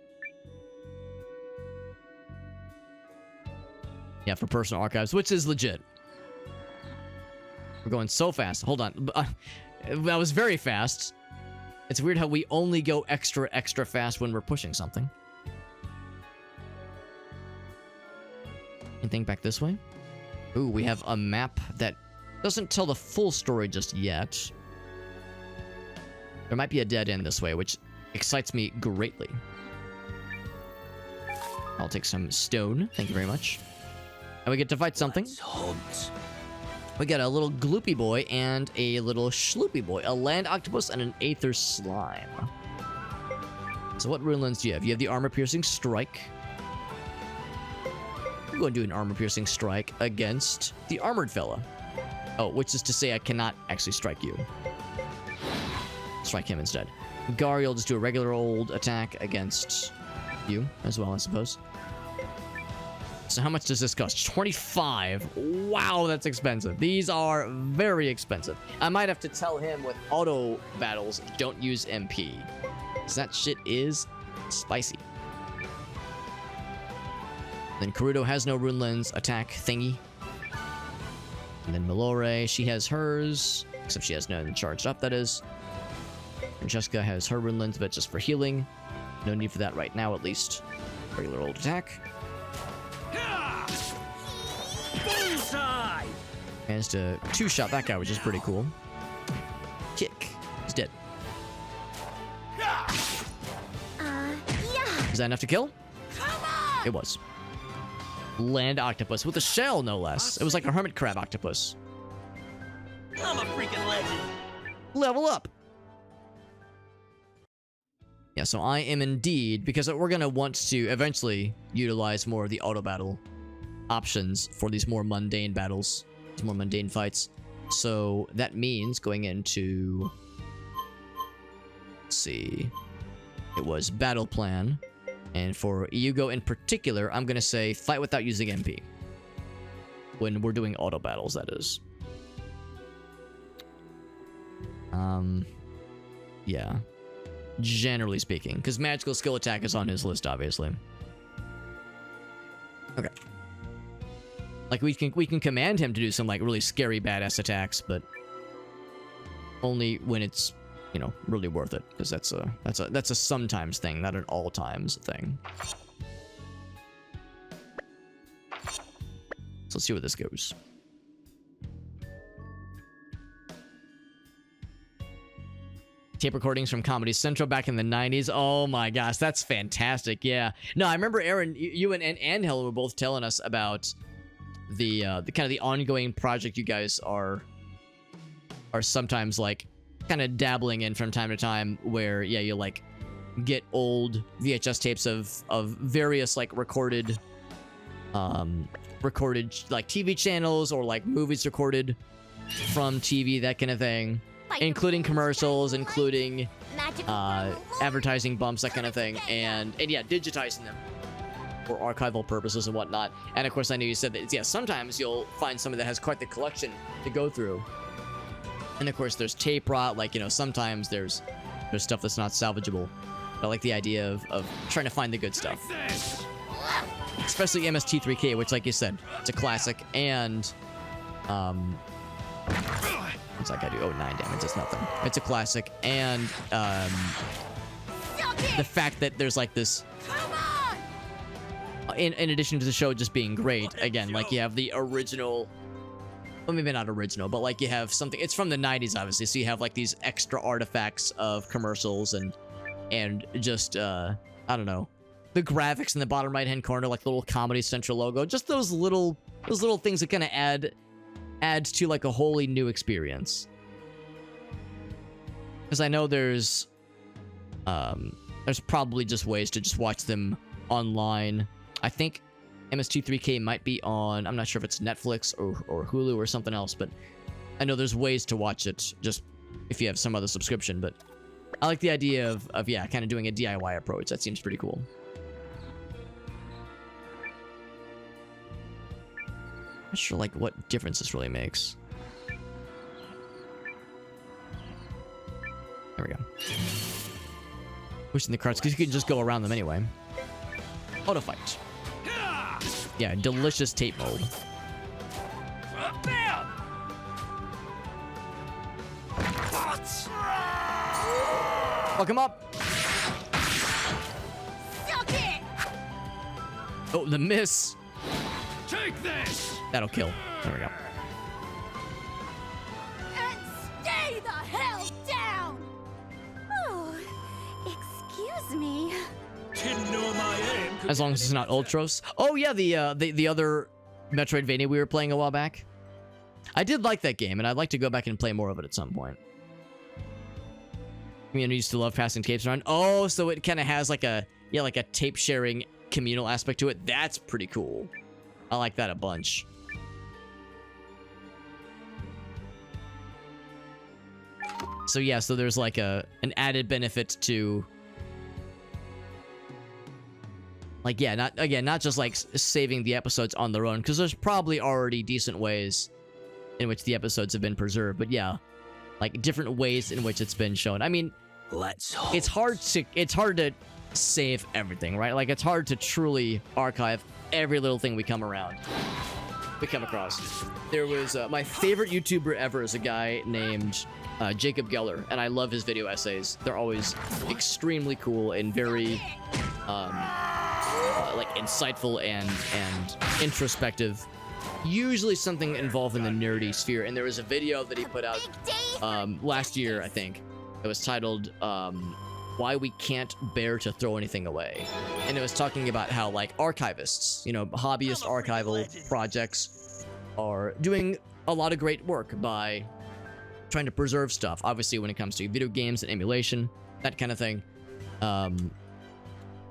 Yeah, for personal archives, which is legit. We're going so fast. Hold on. That was very fast. It's weird how we only go extra fast when we're pushing something. Anything back this way? Ooh, we have a map that doesn't tell the full story just yet. There might be a dead end this way, which excites me greatly. I'll take some stone. Thank you very much. And we get to fight something. We got a little gloopy boy and a little schloopy boy. A land octopus and an aether slime. So what runelands do you have? You have the armor-piercing strike. I'm going to do an armor-piercing strike against the armored fella. Oh, which is to say I cannot actually strike you. Strike him instead. Gary will just do a regular old attack against you as well, I suppose. So how much does this cost? 25. Wow, that's expensive. These are very expensive. I might have to tell him with auto battles, don't use MP. Because that shit is spicy. Then Kuroto has no rune lens attack thingy. And then Milore, she has hers. Except she has none charged up, that is. Francesca has her rune lens, but just for healing. No need for that right now, at least. Regular old attack. Bullseye! Managed to two-shot that guy, which is pretty cool. Kick. He's dead. Yeah. Is that enough to kill? It was. Land octopus with a shell, no less. It was like a hermit crab octopus. I'm a freaking legend. Level up. Yeah, so I am indeed, because we're going to want to eventually utilize more of the auto battle options for these more mundane battles, these more mundane fights. So that means going into, let's see, it was battle plan. And for Yugo in particular, I'm going to say fight without using MP. When we're doing auto battles, that is. Yeah. Generally speaking. Because magical skill attack is on his list, obviously. Okay. Like, we can command him to do some, like, really scary badass attacks, but only when it's, you know, really worth it, because that's a sometimes thing, not an all times thing. So let's see where this goes. Tape recordings from Comedy Central back in the 90s. Oh my gosh, that's fantastic. Yeah. No, I remember Aaron, you and Helen were both telling us about the kind of the ongoing project you guys are sometimes like kind of dabbling in from time to time, where yeah, you like get old VHS tapes of various like recorded like TV channels or like movies recorded from TV, that kind of thing, including commercials, including advertising bumps, that kind of thing, and yeah, digitizing them for archival purposes and whatnot. And of course, I know you said that yeah, sometimes you'll find somebody that has quite the collection to go through. And of course, there's tape rot. Like, you know, sometimes there's stuff that's not salvageable. But I like the idea of trying to find the good stuff. Especially MST3K, which, like you said, it's a classic. And, what's that guy do? Oh, 9 damage. That's nothing. It's a classic. And, the fact that there's, like, this... In addition to the show just being great, again, like, you have the original... Well, maybe not original, but like you have something, it's from the 90s, obviously, so you have like these extra artifacts of commercials and just, I don't know, the graphics in the bottom right-hand corner, like the little Comedy Central logo, just those little things that kind of adds to like a wholly new experience. Because I know there's probably just ways to just watch them online. I think MST3K might be on, I'm not sure if it's Netflix or Hulu or something else, but I know there's ways to watch it just if you have some other subscription. But I like the idea of yeah, kind of doing a DIY approach. That seems pretty cool. Not sure like what difference this really makes. There we go. Pushing the carts, because you can just go around them anyway. Auto fight. Yeah, delicious tape mode. Bam! Fuck him up. Suck it! Oh, the miss. Take this. That'll kill. There we go. And stay the hell down! Oh, excuse me. Didn't know my aim. As long as it's not Ultros. Oh yeah, the other Metroidvania we were playing a while back. I did like that game, and I'd like to go back and play more of it at some point. I mean, I used to love passing tapes around. Oh, so it kind of has like a tape sharing communal aspect to it. That's pretty cool. I like that a bunch. So yeah, so there's like an added benefit to, like, yeah, not just like saving the episodes on their own, because there's probably already decent ways in which the episodes have been preserved, but yeah, like different ways in which it's been shown. I mean, it's hard to save everything, right? Like, it's hard to truly archive every little thing we come across. There was my favorite YouTuber ever is a guy named Jacob Geller, and I love his video essays. They're always extremely cool and very like insightful and introspective. Usually something involved in the nerdy sphere. And there was a video that he put out last year, I think. It was titled "Why We Can't Bear to Throw Anything Away," and it was talking about how, like, archivists, you know, hobbyist archival projects are doing a lot of great work by trying to preserve stuff. Obviously, when it comes to video games and emulation, that kind of thing,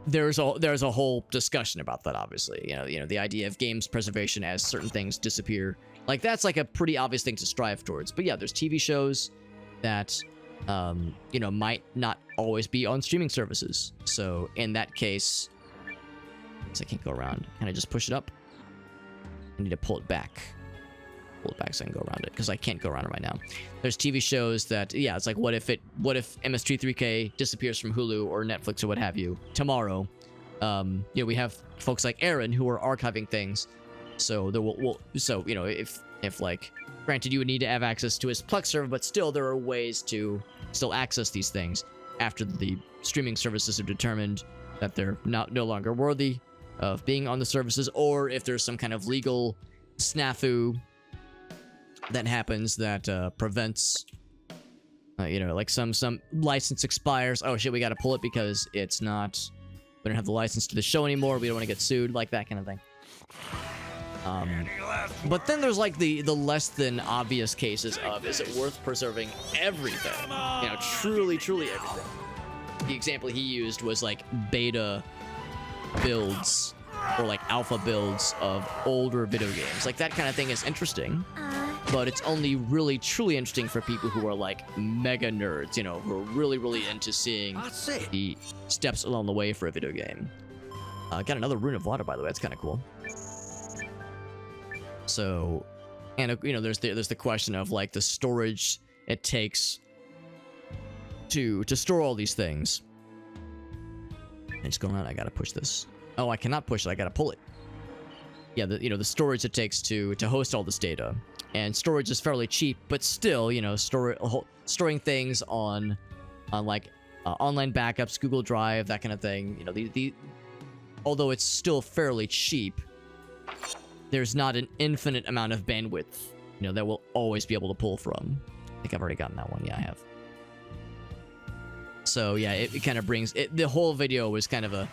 there's a whole discussion about that. Obviously, you know, the idea of games preservation as certain things disappear, like, that's like a pretty obvious thing to strive towards. But yeah, there's TV shows that you know, might not always be on streaming services. So in that case, I can't go around. Can I just push it up? I need to pull it back. Pull it back so I can go around it, because I can't go around it right now. There's TV shows that, yeah, it's like, what if MST3K disappears from Hulu or Netflix or what have you tomorrow? You know, we have folks like Aaron who are archiving things. So there so, you know, if like, granted, you would need to have access to his Plex server, but still there are ways to still access these things after the streaming services have determined that they're no longer worthy of being on the services, or if there's some kind of legal snafu that happens that prevents, you know, like some license expires. Oh shit, we gotta pull it because it's not, we don't have the license to the show anymore. We don't want to get sued, like that kind of thing. But then there's like the less than obvious cases of, is it worth preserving everything? You know, truly everything. The example he used was like beta builds or like alpha builds of older video games. Like, that kind of thing is interesting, but it's only really truly interesting for people who are like mega nerds, you know, who are really into seeing the steps along the way for a video game. Got another Rune of Water, by the way. That's kind of cool. So, and you know, there's the question of like the storage it takes to store all these things. And it's going on. I gotta push this. Oh, I cannot push it. I gotta pull it. Yeah, you know, the storage it takes to host all this data, and storage is fairly cheap, but still, you know, storing things on like online backups, Google Drive, that kind of thing. You know, although it's still fairly cheap, there's not an infinite amount of bandwidth, you know, that we'll always be able to pull from. I think I've already gotten that one. Yeah, I have. So yeah, it kind of brings it. The whole video was kind of not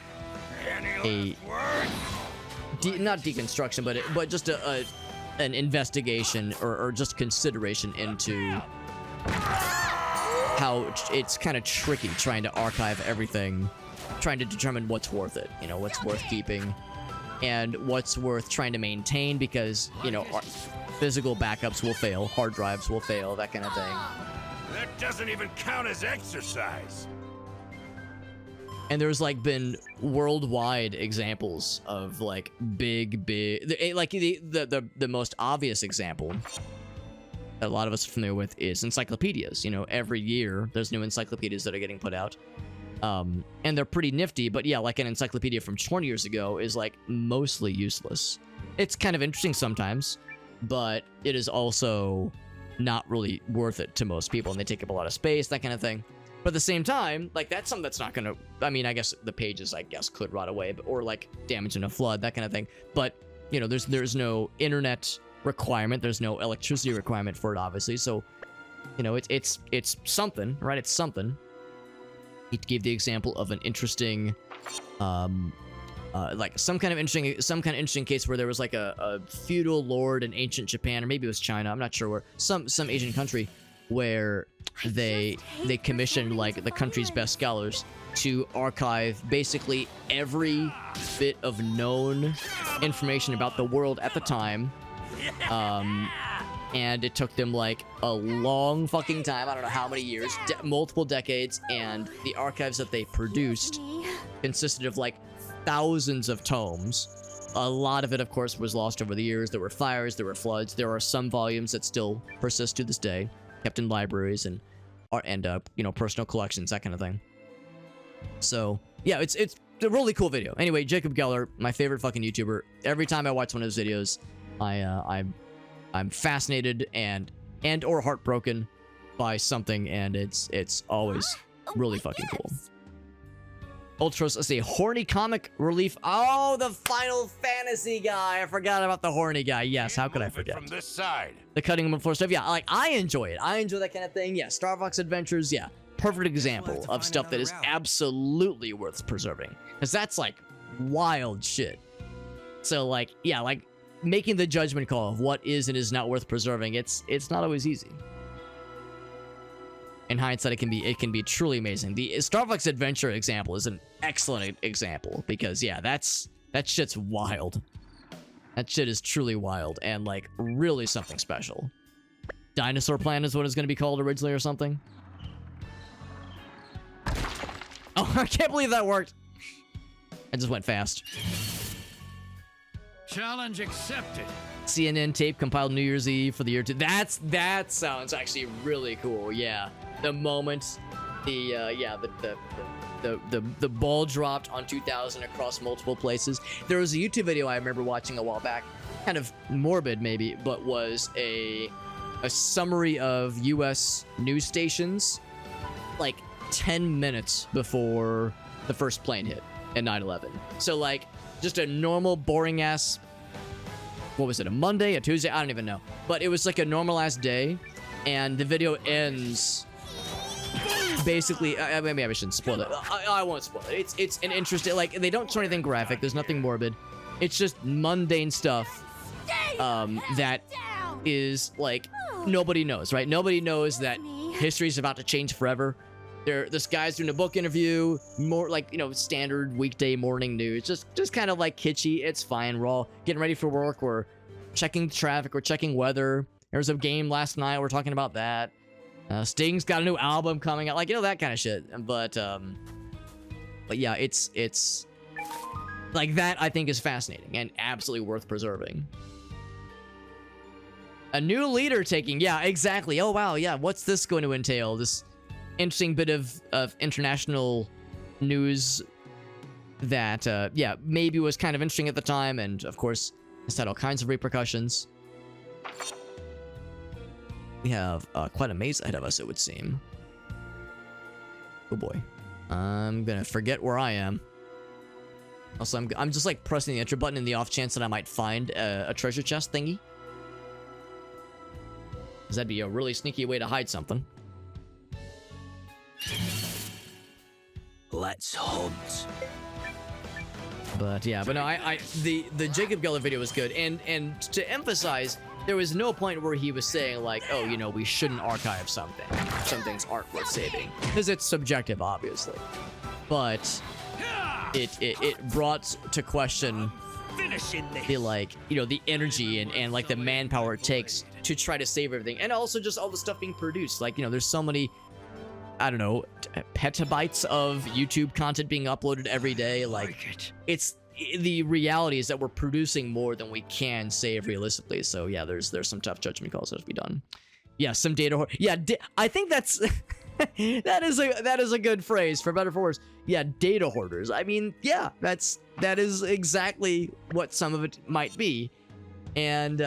deconstruction, but just an investigation or just consideration into how it's kind of tricky trying to archive everything, trying to determine what's worth it, you know, what's worth keeping, and what's worth trying to maintain, because, you know, physical backups will fail, hard drives will fail, that kind of thing. That doesn't even count as exercise. And there's like been worldwide examples of like big like the most obvious example that a lot of us are familiar with is encyclopedias. You know, every year there's new encyclopedias that are getting put out. And they're pretty nifty, but yeah, like an encyclopedia from 20 years ago is like mostly useless. It's kind of interesting sometimes, but it is also not really worth it to most people, and they take up a lot of space, that kind of thing. But at the same time, like, that's something that's not gonna, I mean, I guess the pages, I guess, could rot away, or like damage in a flood, that kind of thing. But, you know, there's no internet requirement, there's no electricity requirement for it, obviously. So, you know, it's something, right? It's something. He gave the example of an interesting, like some kind of interesting case where there was like a feudal lord in ancient Japan, or maybe it was China, I'm not sure where, some Asian country, where they commissioned like the country's best scholars to archive basically every bit of known information about the world at the time. And it took them like a long fucking time. I don't know how many years, multiple decades. And the archives that they produced consisted of like thousands of tomes. A lot of it, of course, was lost over the years. There were fires, there were floods. There are some volumes that still persist to this day, kept in libraries and you know, personal collections, that kind of thing. So yeah, it's a really cool video. Anyway, Jacob Geller, my favorite fucking YouTuber. Every time I watch one of his videos, I'm fascinated and or heartbroken by something, and it's always really fucking cool. Ultros, let's see, horny comic relief. Oh, the Final Fantasy guy. I forgot about the horny guy. Yes, how could I forget? From this side. The cutting room floor stuff. Yeah, like I enjoy it. I enjoy that kind of thing. Yeah, Star Fox Adventures. Yeah, perfect example of stuff that is absolutely worth preserving, because that's like wild shit. So like, yeah, like making the judgment call of what is and is not worth preserving. It's not always easy. In hindsight, it can be truly amazing. The Star Fox Adventure example is an excellent example, because yeah, that shit's wild. That shit is truly wild and like really something special. Dinosaur Planet is what it's going to be called originally or something. Oh, I can't believe that worked. I just went fast. Challenge accepted. CNN tape compiled New Year's Eve for the year 2. That sounds actually really cool. Yeah, the moment the ball dropped on 2000 across multiple places. There was a YouTube video I remember watching a while back, kind of morbid maybe, but was a summary of U.S. news stations like 10 minutes before the first plane hit at 9/11. So like just a normal boring ass, what was it, a Monday, a Tuesday? I don't even know. But it was like a normal ass day, and the video ends basically, maybe I shouldn't spoil it. I won't spoil it. It's an interesting, like, they don't show anything graphic. There's nothing morbid. It's just mundane stuff that is like, nobody knows, right? Nobody knows that history's about to change forever. This guy's doing a book interview, more like, you know, standard weekday morning news, just kind of like kitschy. It's fine. We're all getting ready for work. We're checking traffic. We're checking weather. There was a game last night. We're talking about that. Sting's got a new album coming out, like, you know, that kind of shit. But yeah, it's like that. I think is fascinating and absolutely worth preserving. A new leader taking, yeah, exactly. Oh wow, yeah. What's this going to entail? This interesting bit of international news that, yeah, maybe was kind of interesting at the time, and of course, it's had all kinds of repercussions. We have quite a maze ahead of us, it would seem. Oh boy. I'm gonna forget where I am. Also, I'm just like pressing the enter button in the off chance that I might find a treasure chest thingy. Because that'd be a really sneaky way to hide something. Let's hunt. But yeah, but no, the Jacob Geller video was good, and to emphasize, there was no point where he was saying like, oh, you know, we shouldn't archive something. Some things aren't worth saving, because it's subjective, obviously. But it brought to question the, like, you know, the energy and like the manpower it takes to try to save everything, and also just all the stuff being produced. Like, you know, there's so many, I don't know, petabytes of YouTube content being uploaded every day. Like, it's the reality is that we're producing more than we can save realistically. So yeah, there's some tough judgment calls that have to be done. Yeah, some data. Yeah, I think that's that is a good phrase, for better or for worse. Yeah, data hoarders. I mean, yeah, that is exactly what some of it might be, and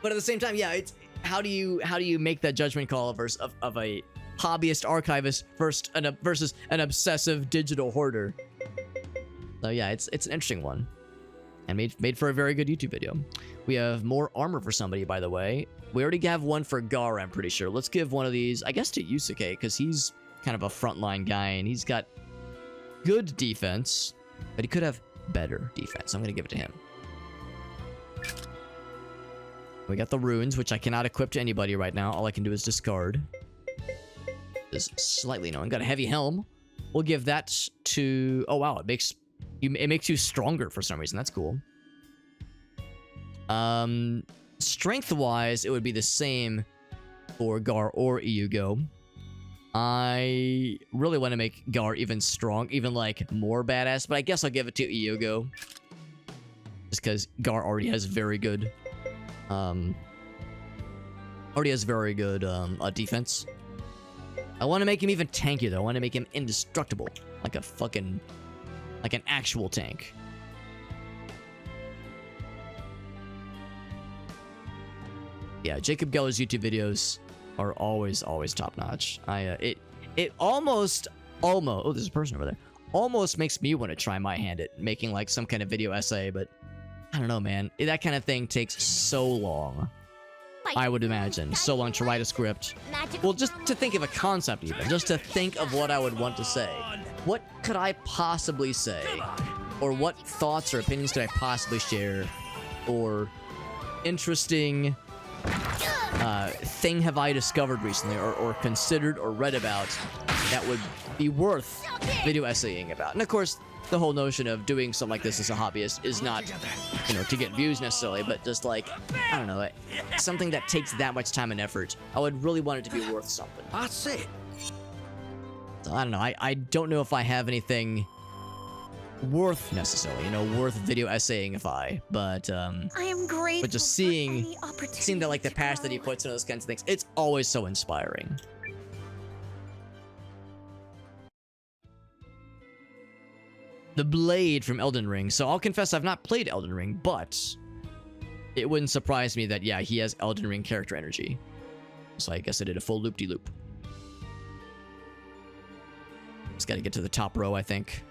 but at the same time, yeah, it's how do you make that judgment call of a hobbyist archivist versus an obsessive digital hoarder? So yeah, it's an interesting one, and made for a very good YouTube video. We have more armor for somebody, by the way. We already have one for Gar, I'm pretty sure. Let's give one of these, I guess, to Yusuke, because he's kind of a frontline guy, and he's got good defense, but he could have better defense. I'm gonna give it to him. We got the runes, which I cannot equip to anybody right now. All I can do is discard. is slightly annoying. Got a heavy helm. We'll give that to... Oh, wow. It makes you stronger for some reason. That's cool. Strength-wise, it would be the same for Gar or Eiyuden. I really want to make Gar even like more badass, but I guess I'll give it to Eiyuden. Just because Gar already has very good defense. I want to make him even tankier though. I want to make him indestructible, like an actual tank. Yeah, Jacob Geller's YouTube videos are always top notch. It almost oh, there's a person over there. Almost makes me want to try my hand at making like some kind of video essay, but I don't know, man. That kind of thing takes so long. I would imagine so long to write a script. Well, just to think of a concept even, just to think of what I would want to say. What could I possibly say? Or what thoughts or opinions could I possibly share? Or interesting thing have I discovered recently or considered or read about that would be worth video essaying about? And of course, the whole notion of doing something like this as a hobbyist is not, to get views necessarily, but just like, I don't know, something that takes that much time and effort. I would really want it to be worth something. That's it. So I don't know. I don't know if I have anything worth necessarily, worth video essaying but I am grateful. But just seeing that like the passion that he puts into those kinds of things, it's always so inspiring. The Blade from Elden Ring. So I'll confess I've not played Elden Ring, but it wouldn't surprise me that, yeah, he has Elden Ring character energy. So I guess I did a full loop-de-loop. Just gotta get to the top row, I think.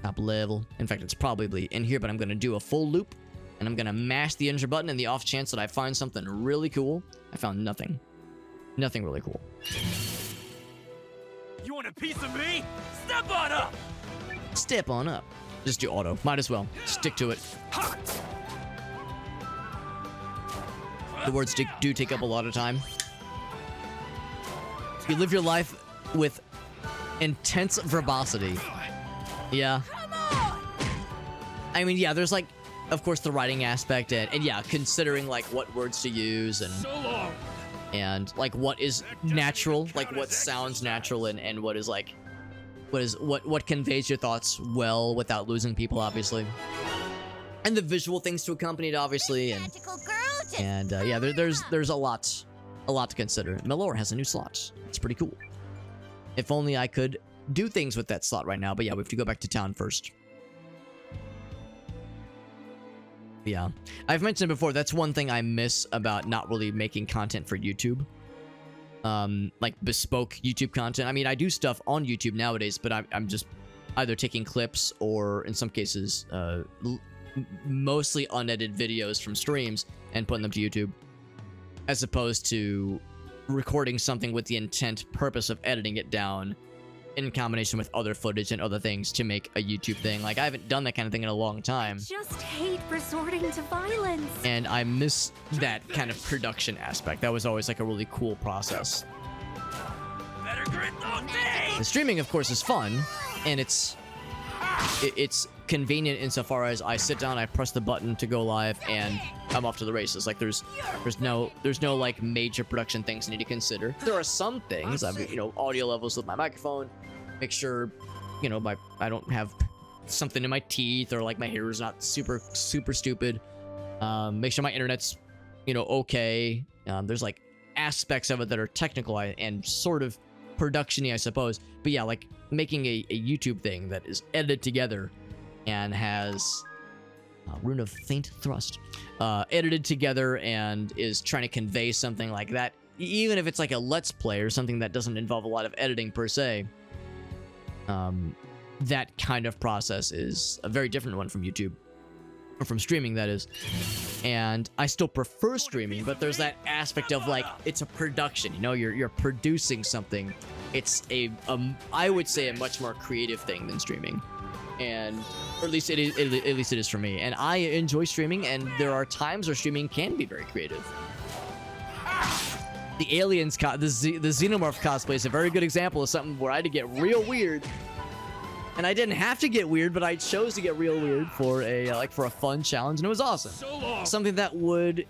Top level. In fact, it's probably in here, but I'm gonna do a full loop, and I'm gonna mash the enter button in the off chance that I find something really cool. I found nothing. Nothing really cool. You want a piece of me? Step on up! Step on up. Just do auto. Might as well. Stick to it. The words do take up a lot of time. You live your life with intense verbosity. Yeah. I mean, yeah, there's like, of course, the writing aspect and yeah, considering like what words to use and like what is natural, like what sounds natural and what is like what conveys your thoughts well without losing people, obviously, and the visual things to accompany it, obviously, and yeah, there's a lot to consider. Melora has a new slot. It's pretty cool. If only I could do things with that slot right now, but yeah, we have to go back to town first. Yeah, I've mentioned before, that's one thing I miss about not really making content for YouTube. Like bespoke YouTube content. I mean, I do stuff on YouTube nowadays, but I'm just either taking clips or in some cases, mostly unedited videos from streams and putting them to YouTube, as opposed to recording something with the purpose of editing it down in combination with other footage and other things to make a YouTube thing. Like, I haven't done that kind of thing in a long time. Just hate resorting to violence. And I miss that kind of production aspect. That was always like a really cool process. Better grit those days. The streaming, of course, is fun, and it's convenient insofar as I sit down, I press the button to go live, and I'm off to the races. Like there's no like major production things I need to consider. There are some things. I've audio levels with my microphone. Make sure I don't have something in my teeth or like my hair is not super stupid. Make sure my internet's okay. There's like aspects of it that are technical and sort of production-y, I suppose. But yeah, like making a YouTube thing that is edited together and has Rune of Faint Thrust edited together and is trying to convey something like that, even if it's like a let's play or something that doesn't involve a lot of editing per se. That kind of process is a very different one from YouTube, or from streaming, that is. And I still prefer streaming, but there's that aspect of like, it's a production, you're producing something. It's I would say a much more creative thing than streaming. Or at least it is for me. And I enjoy streaming, and there are times where streaming can be very creative. the aliens, the xenomorph cosplay is a very good example of something where I had to get real weird. And I didn't have to get weird, but I chose to get real weird for a for a fun challenge, and it was awesome. Something that would,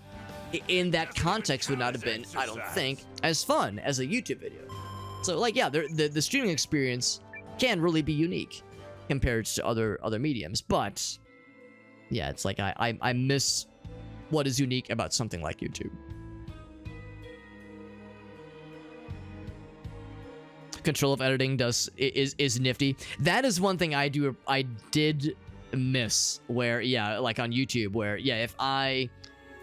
in that context, would not have been, I don't think, as fun as a YouTube video. So, like, yeah, the streaming experience can really be unique compared to other mediums, but yeah, it's like I miss what is unique about something like YouTube. Control of editing is nifty. That is one thing I did miss, where, yeah, like on YouTube, where, yeah, if I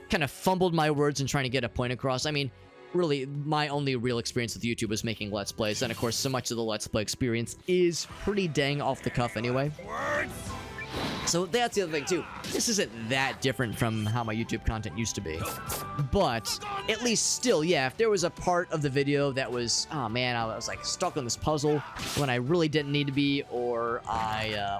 kind of fumbled my words in trying to get a point across, I mean, really, my only real experience with YouTube was making Let's Plays, and of course, so much of the Let's Play experience is pretty dang off the cuff anyway. So that's the other thing, too. This isn't that different from how my YouTube content used to be. But at least still, yeah, if there was a part of the video that was, oh man, I was like stuck on this puzzle when I really didn't need to be, or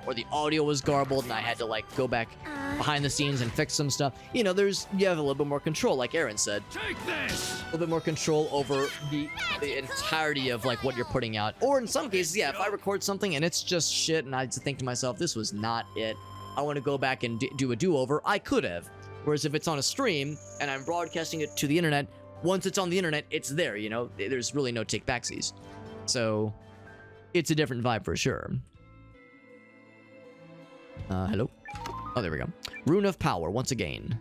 or the audio was garbled and I had to like go back behind the scenes and fix some stuff, you know, you have a little bit more control, like Aaron said. Take this! A little bit more control over the entirety of like what you're putting out. Or in some cases, yeah, if I record something and it's just shit and I just think to myself, this was not it, I want to go back and do a do-over, I could have. Whereas if it's on a stream and I'm broadcasting it to the internet, once it's on the internet, it's there, you know? There's really no take-backsies. So, it's a different vibe for sure. Hello? Oh, there we go. Rune of Power, once again.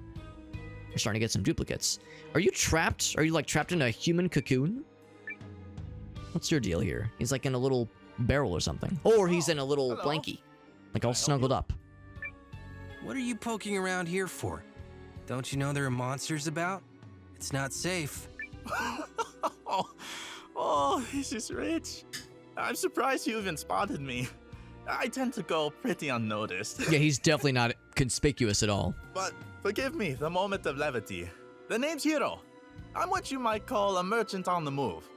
We're starting to get some duplicates. Are you trapped? Are you, like, trapped in a human cocoon? What's your deal here? He's, like, in a little barrel or something. Or he's in a little blankie. Like, all snuggled up. What are you poking around here for? Don't you know there are monsters about? It's not safe. Oh, this is rich. I'm surprised you even spotted me. I tend to go pretty unnoticed. Yeah, he's definitely not conspicuous at all. But forgive me, the moment of levity. The name's Hiro. I'm what you might call a merchant on the move.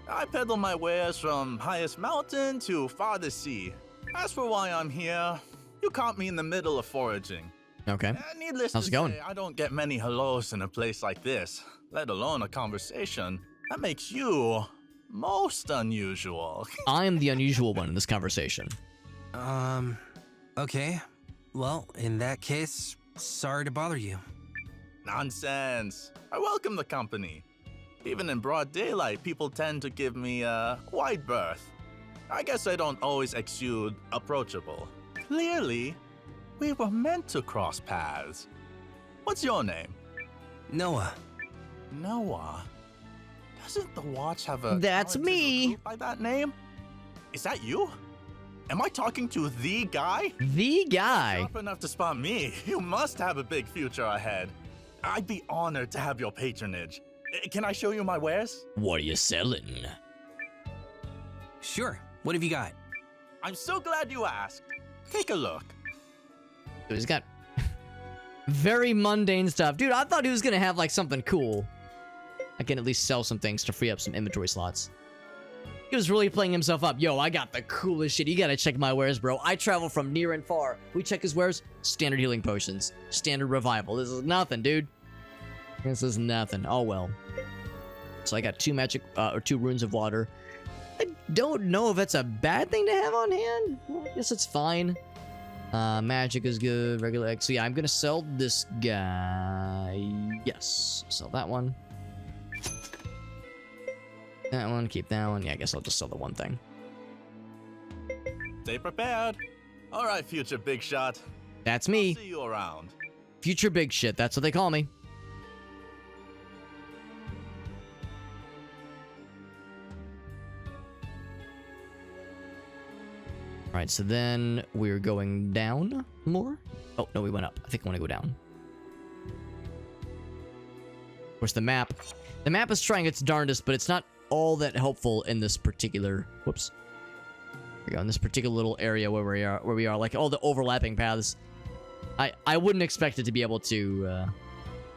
I peddle my wares from highest mountain to farthest sea. As for why I'm here, you caught me in the middle of foraging. Okay. Needless How's to it going? say, I don't get many hellos in a place like this, let alone a conversation. That makes you most unusual. I am the unusual one in this conversation. Okay. Well, in that case, sorry to bother you. Nonsense. I welcome the company. Even in broad daylight, people tend to give me a wide berth. I guess I don't always exude approachable. Clearly, we were meant to cross paths. What's your name? Noah. Noah? Doesn't the watch have a... That's me! By that name? Is that you? Am I talking to the guy? The guy? Sharp enough to spot me. You must have a big future ahead. I'd be honored to have your patronage. Can I show you my wares? What are you selling? Sure. What have you got? I'm so glad you asked. Take a look. He's got very mundane stuff. Dude, I thought he was gonna have like something cool. I can at least sell some things to free up some inventory slots. He was really playing himself up. Yo, I got the coolest shit. You gotta check my wares, bro. I travel from near and far. We check his wares. Standard healing potions. Standard revival. This is nothing, dude. This is nothing. Oh, well. So I got 2 magic, or 2 runes of water. I don't know if that's a bad thing to have on hand. I guess it's fine. Magic is good. Regular X. So yeah, I'm gonna sell this guy. Yes. Sell that one. That one. Keep that one. Yeah, I guess I'll just sell the one thing. Stay prepared. All right, future big shot. That's me. I'll see you around. Future big shit. That's what they call me. All right, so then we're going down more. Oh, no, we went up. I think I want to go down. Of course, the map is trying its darndest, but it's not all that helpful in this particular, whoops. There we go, in this particular little area where we are, like all the overlapping paths. I wouldn't expect it to be able to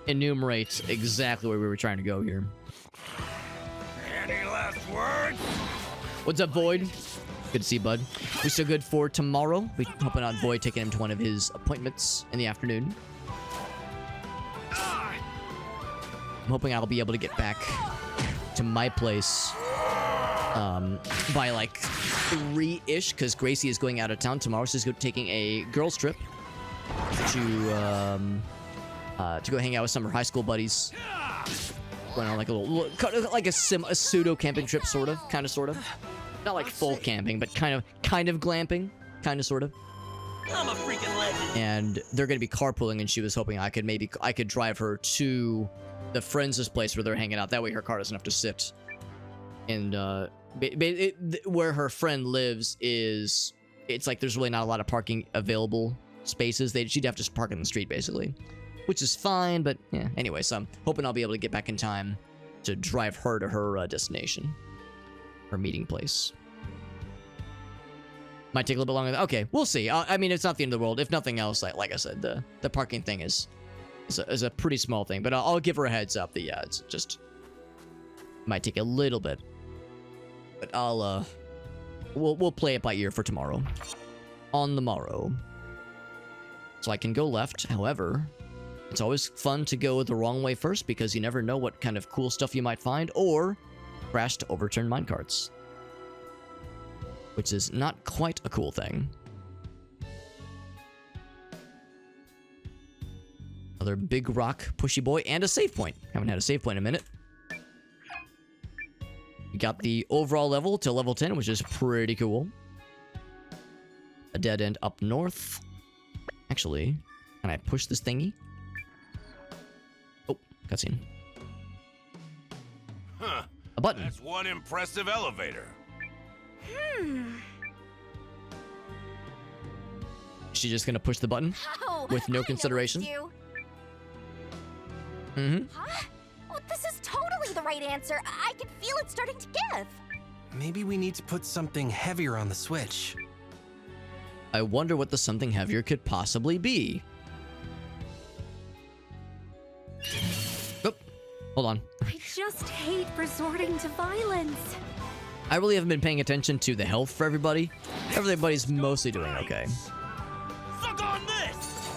enumerate exactly where we were trying to go here. Any last words? What's up, Void? Good to see you, bud. We still good for tomorrow. We hoping on Void taking him to one of his appointments in the afternoon. I'm hoping I'll be able to get back to my place by like 3-ish, because Gracie is going out of town tomorrow. She's taking a girls trip to go hang out with some of her high school buddies. Went on like a little, like a pseudo camping trip, sort of. Not like full camping, but kind of glamping, sort of. I'm a freaking legend. And they're gonna be carpooling, and she was hoping I could drive her to the friends' place where they're hanging out. That way her car doesn't have to sit. And where her friend lives it's like there's really not a lot of parking available spaces. She'd have to just park in the street basically, which is fine. But yeah, anyway, so I'm hoping I'll be able to get back in time to drive her to her destination, her meeting place. Might take a little bit longer. Okay, we'll see. I mean, it's not the end of the world. If nothing else, like I said, the parking thing is a pretty small thing. But I'll give her a heads up that yeah, it's just might take a little bit. But we'll play it by ear for tomorrow. On the morrow. So I can go left. However, it's always fun to go the wrong way first because you never know what kind of cool stuff you might find or crash to overturn minecarts. Which is not quite a cool thing. Another big rock pushy boy and a save point. Haven't had a save point in a minute. We got the overall level to level 10, which is pretty cool. A dead end up north. Actually, can I push this thingy? Oh, cutscene. Huh. A button. That's one impressive elevator. She's just gonna push the button with no consideration. Huh? Oh, this is totally the right answer. I can feel it starting to give. Maybe we need to put something heavier on the switch. I wonder what the something heavier could possibly be. Oh, hold on. I just hate resorting to violence. I really haven't been paying attention to the health for everybody. Everybody's mostly doing okay. Suck on this!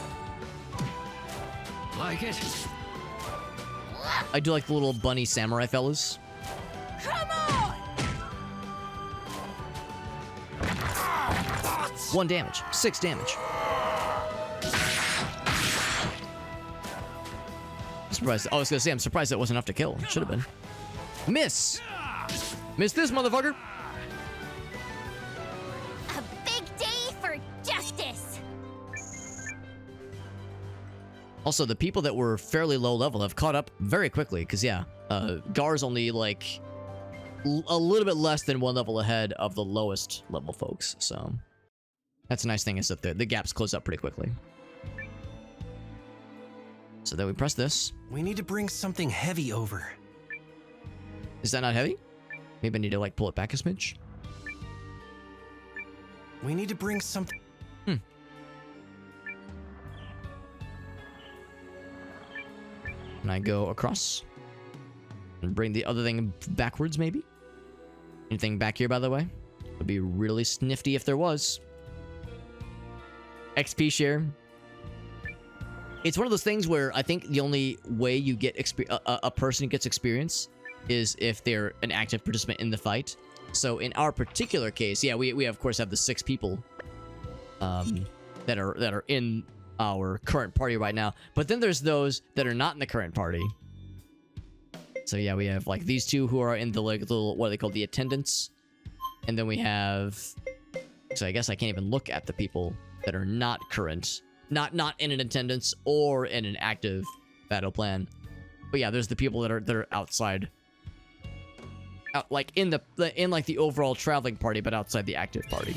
Like it? I do like the little bunny samurai fellas. Come on! 1 damage, 6 damage. I'm surprised. I was gonna say, I'm surprised that wasn't enough to kill. Should have been. Miss! Miss this, motherfucker! A big day for justice. Also, the people that were fairly low level have caught up very quickly, because yeah, Gar's only like a little bit less than 1 level ahead of the lowest level folks, so that's a nice thing is that the gaps close up pretty quickly. So then we press this. We need to bring something heavy over. Is that not heavy? Maybe I need to like pull it back a smidge. We need to bring something. Can I go across? And bring the other thing backwards, maybe? Anything back here, by the way? Would be really snifty if there was. XP share. It's one of those things where I think the only way you get a person gets experience is if they're an active participant in the fight. So in our particular case, yeah, we of course have the 6 people that are in our current party right now. But then there's those that are not in the current party. So yeah, we have like these 2 who are in the like little, what are they called, the attendants, and then we have. So I guess I can't even look at the people that are not current, not in an attendance or in an active battle plan. But yeah, there's the people that are outside. Like in like the overall traveling party, but outside the active party.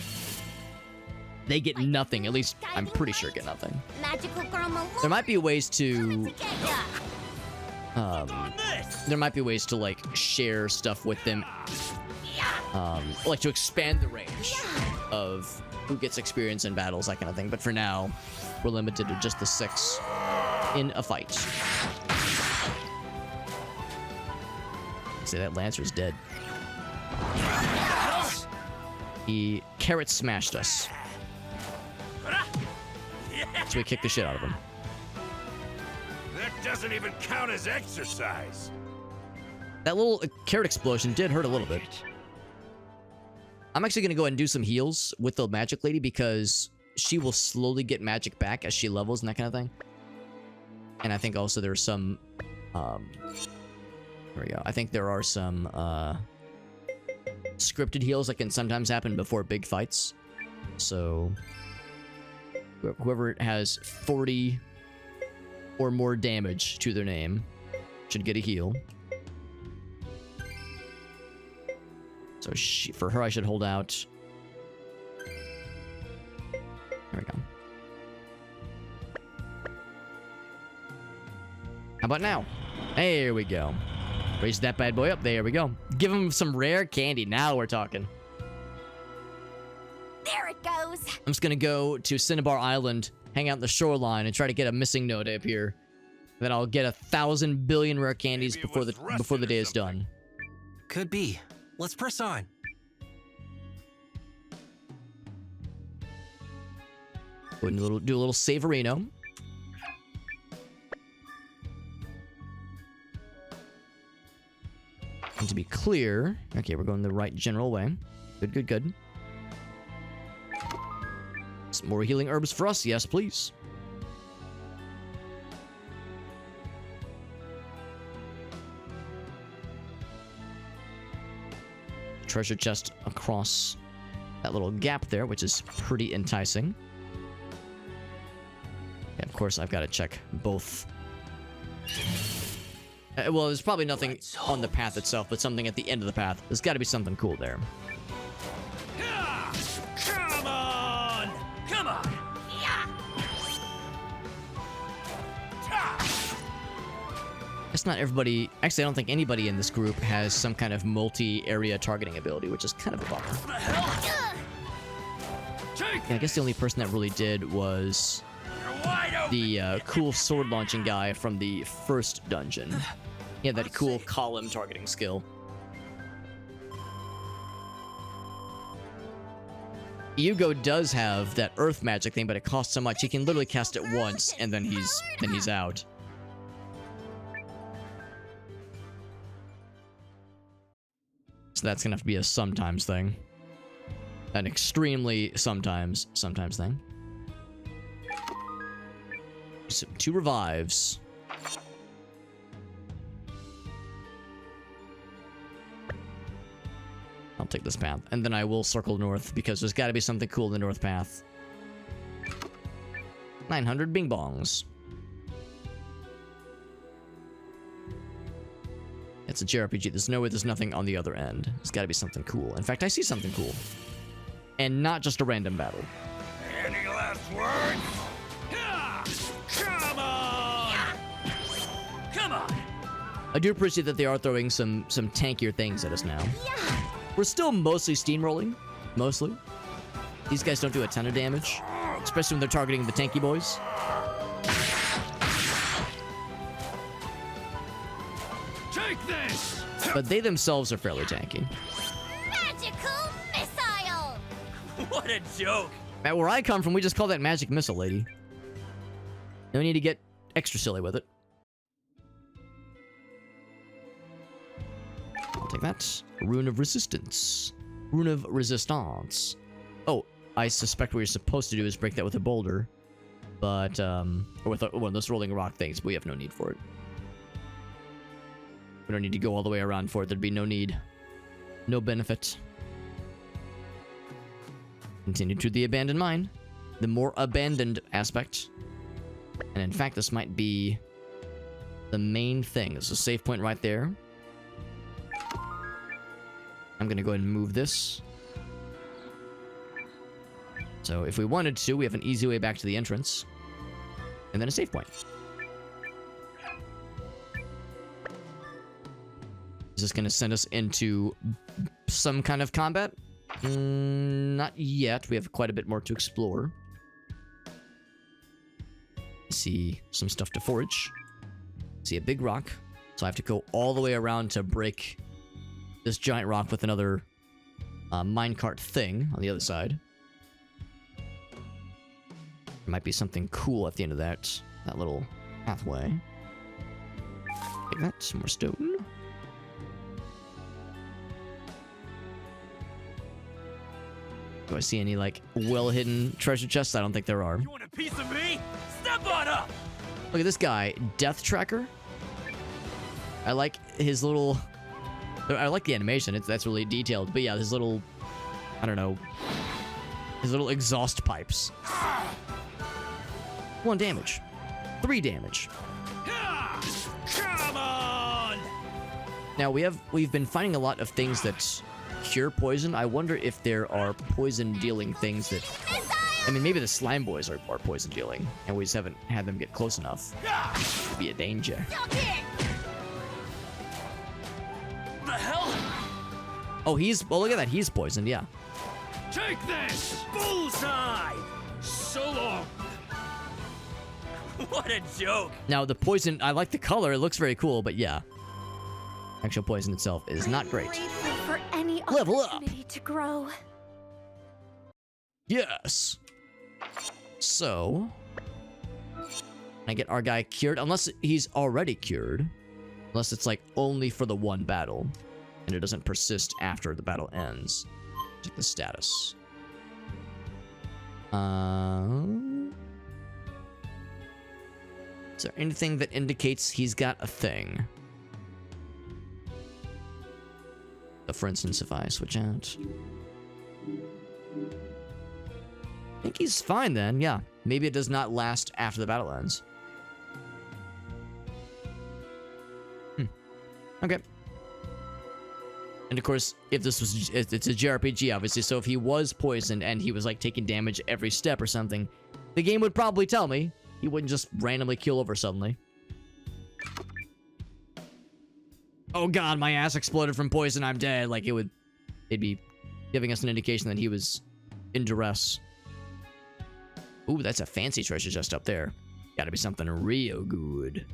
They get nothing. At least I'm pretty sure get nothing. Magical girl Malone. There might be ways to there might be ways to like share stuff with them, like to expand the range of who gets experience in battles, that kind of thing. But for now, we're limited to just the 6 in a fight. See, that Lancer's dead. He carrot smashed us. So we kicked the shit out of him. That doesn't even count as exercise. That little carrot explosion did hurt a little bit. I'm actually going to go ahead and do some heals with the magic lady because she will slowly get magic back as she levels and that kind of thing. And I think also there's some... there we go. I think there are some scripted heals that can sometimes happen before big fights. So whoever has 40 or more damage to their name should get a heal. So for her, I should hold out. There we go. How about now? There we go. Raise that bad boy up. There we go. Give him some rare candy. Now we're talking. There it goes. I'm just gonna go to Cinnabar Island, hang out in the shoreline, and try to get a missing node up here. Then I'll get 1,000 billion rare candies before the day is done. Could be. Let's press on. Do a little Saverino. And to be clear, okay, we're going the right general way. Good, good, good. Some more healing herbs for us, yes, please. Treasure chest across that little gap there, which is pretty enticing. And of course, I've got to check both. Well, there's probably nothing on the path itself, but something at the end of the path. There's got to be something cool there. Come on! Come on! It's not everybody... Actually, I don't think anybody in this group has some kind of multi-area targeting ability, which is kind of a bummer. Yeah, I guess the only person that really did was the cool sword launching guy from the first dungeon. He had that cool column targeting skill. Yugo does have that earth magic thing, but it costs so much. He can literally cast it once, and then he's out. So that's gonna have to be a sometimes thing. An extremely sometimes thing. So 2 revives. I'll take this path, and then I will circle north because there's got to be something cool in the north path. 900 bing bongs. It's a JRPG. There's no way there's nothing on the other end. There's got to be something cool. In fact, I see something cool. And not just a random battle. Any last words? Come on! Come on! I do appreciate that they are throwing some tankier things at us now. We're still mostly steamrolling. Mostly. These guys don't do a ton of damage. Especially when they're targeting the tanky boys. Take this! But they themselves are fairly tanky. Magical missile! What a joke! At where I come from, we just call that magic missile, lady. No need to get extra silly with it. I'll take that. Rune of Resistance. Rune of Resistance. Oh, I suspect what you're supposed to do is break that with a boulder. But, or with one of those rolling rock things, but we have no need for it. We don't need to go all the way around for it. There'd be no need. No benefit. Continue to the abandoned mine. The more abandoned aspect. And in fact, this might be the main thing. There's a save point right there. I'm going to go ahead and move this. So if we wanted to, we have an easy way back to the entrance. And then a save point. Is this going to send us into some kind of combat? Not yet. We have quite a bit more to explore. See some stuff to forage. See a big rock. So I have to go all the way around to break this giant rock with another minecart thing on the other side. There might be something cool at the end of that little pathway. Take that, some more stone. Do I see any, like, well-hidden treasure chests? I don't think there are. You want a piece of me? Step on up! Look at this guy, Death Tracker. I like his little... I like the animation. That's really detailed. But yeah, his little... I don't know. His little exhaust pipes. 1 damage. 3 damage. Come on! Now, we've been finding a lot of things that cure poison. I wonder if there are poison-dealing things that... I mean, maybe the slime boys are poison-dealing, and we just haven't had them get close enough. Could be a danger. The hell? Oh, well, look at that. He's poisoned, yeah. Take this! Bullseye! So long! What a joke! Now, the poison, I like the color. It looks very cool, but yeah. Actual poison itself is not great. Grateful for any Level up! opportunity to grow. Yes! So... I get our guy cured, unless he's already cured. Unless it's, like, only for the 1 battle. And it doesn't persist after the battle ends. Check the status. Is there anything that indicates he's got a thing? So for instance, if I switch out... I think he's fine then, yeah. Maybe it does not last after the battle ends. Okay. And of course, if this was, it's a JRPG obviously, so if he was poisoned and he was like taking damage every step or something, the game would probably tell me. He wouldn't just randomly kill over suddenly. Oh god, my ass exploded from poison, I'm dead. Like it'd be giving us an indication that he was in duress. Ooh, that's a fancy treasure chest up there. Gotta be something real good.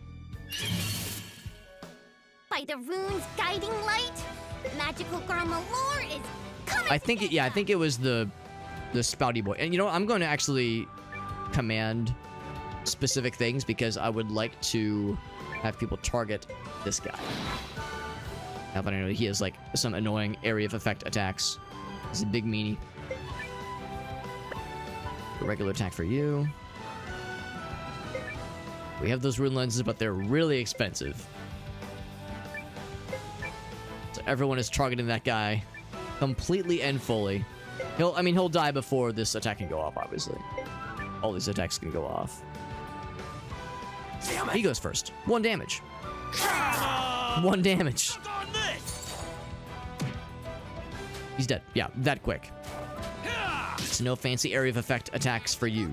By the rune's guiding light, magical girl Malore is coming. I think I think it was the spouty boy. And you know what? I'm going to actually command specific things because I would like to have people target this guy. Now that I know he has like some annoying area of effect attacks. He's a big meanie. A regular attack for you. We have those rune lenses, but they're really expensive. So everyone is targeting that guy completely and fully. He'll die before this attack can go off, obviously. All these attacks can go off. He goes first. 1 damage. 1 damage. He's dead. Yeah, that quick. It's no fancy area of effect attacks for you.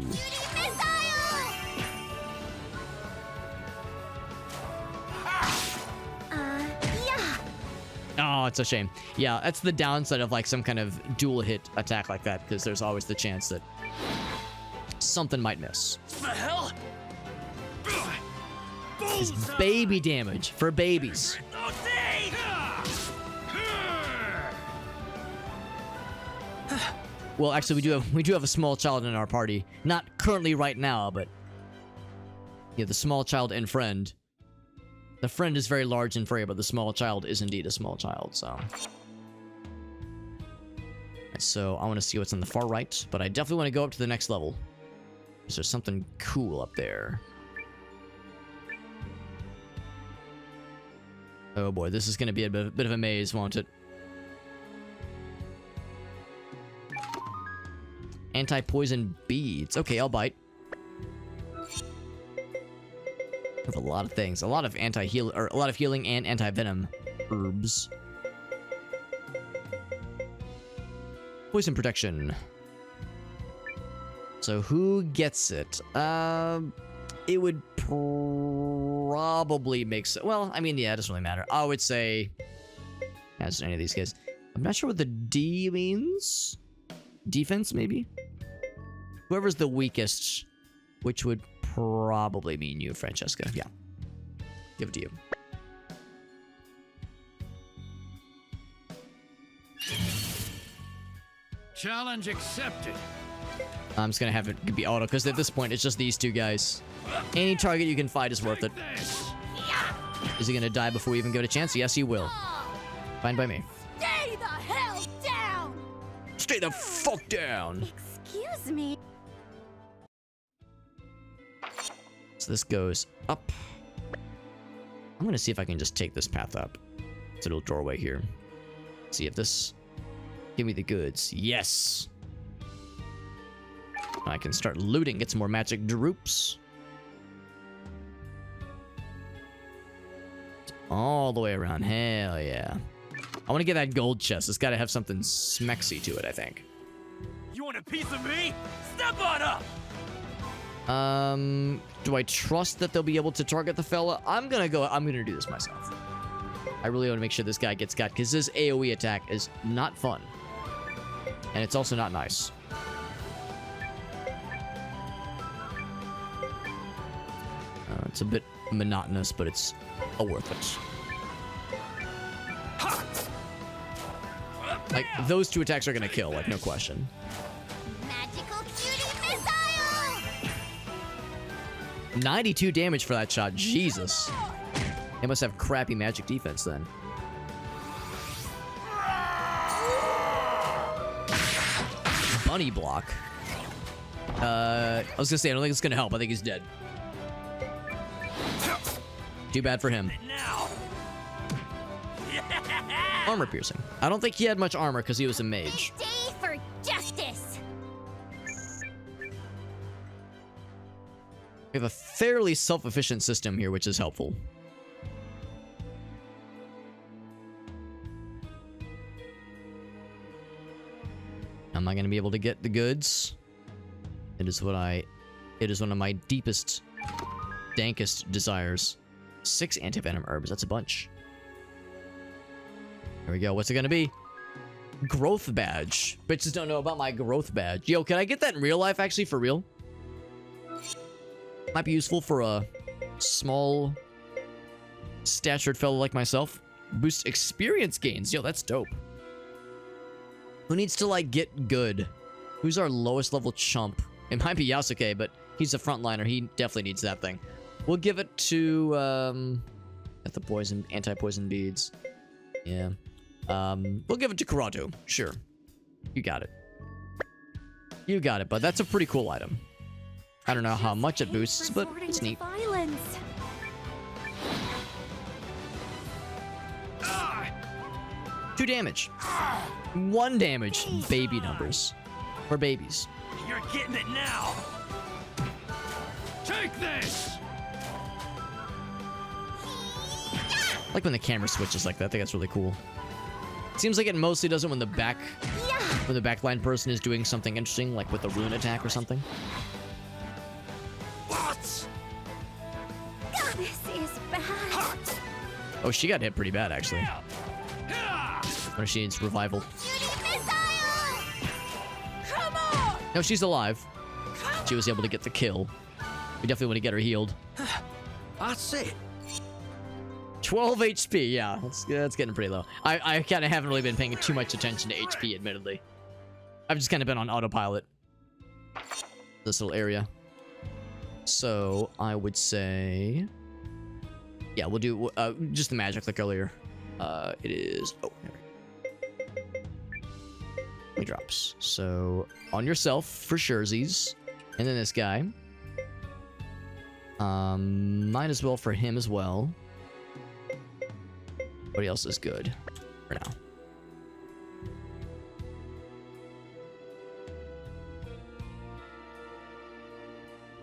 Oh, it's a shame. Yeah, that's the downside of like some kind of dual hit attack like that, because there's always the chance that something might miss. The hell? It's baby damage for babies. Well, actually, we do have a small child in our party. Not currently right now, but yeah, the small child and friend. The friend is very large and furry, but the small child is indeed a small child, so. So I want to see what's on the far right, but I definitely want to go up to the next level. Is there something cool up there? Oh boy, this is going to be a bit of a maze, won't it? Anti-poison beads. Okay, I'll bite. With a lot of things. A lot of healing and anti-venom herbs. Poison protection. So who gets it? It would probably make sense. Well, I mean, yeah, it doesn't really matter. I would say, as any of these guys. I'm not sure what the D means. Defense, maybe? Whoever's the weakest, which would probably mean you, Francesca. Yeah. Give it to you. Challenge accepted. I'm just gonna have it be auto, because at this point, it's just these two guys. Any target you can fight is worth it. Is he gonna die before we even give it a chance? Yes, he will. Fine by me. Stay the hell down! Stay the fuck down. Excuse me. So this goes up. I'm gonna see if I can just take this path up. It's a little doorway here. See if this... Give me the goods. Yes! I can start looting, get some more magic droops. All the way around. Hell yeah. I want to get that gold chest. It's got to have something smexy to it, I think. You want a piece of me? Step on up! Do I trust that they'll be able to target the fella? I'm gonna do this myself. I really want to make sure this guy gets got, because this AoE attack is not fun. And it's also not nice. It's a bit monotonous, but it's worth it. Like, those two attacks are gonna kill, like, no question. Magical cutie missile! 92 damage for that shot. Jesus. They must have crappy magic defense then. Bunny block. I was gonna say, I don't think it's gonna help. I think he's dead. Too bad for him. Armor piercing. I don't think he had much armor because he was a mage. Day for justice! We have a fairly self-efficient system here, which is helpful. Am I going to be able to get the goods? It is one of my deepest, dankest desires. 6 anti-venom herbs. That's a bunch. There we go. What's it going to be? Growth badge. Bitches don't know about my growth badge. Yo, can I get that in real life, actually, for real? Might be useful for a small, statured fellow like myself. Boost experience gains. Yo, that's dope. Who needs to, like, get good? Who's our lowest level chump? It might be Yusuke, but he's a frontliner. He definitely needs that thing. We'll give it to, at the poison, anti-poison beads. Yeah. We'll give it to Kuroto. Sure. You got it. You got it, but that's a pretty cool item. I don't know how much it boosts, but it's neat. Violence. 2 damage. 1 damage. Baby numbers. For babies. You're getting it now! Take this! I like when the camera switches like that. I think that's really cool. Seems like it mostly does it when the backline person is doing something interesting, like with a rune attack or something. What? This is bad. Oh, she got hit pretty bad, actually. Or she needs revival. Come on! No, she's alive. She was able to get the kill. We definitely want to get her healed. That's it. 12 HP, yeah. That's getting pretty low. I kind of haven't really been paying too much attention to HP, admittedly. I've just kind of been on autopilot. This little area. So, I would say... Yeah, we'll do just the magic like earlier. It is... Oh, there we go. 20 drops. So, on yourself for surezies. And then this guy. Might as well for him as well. What else is good for now?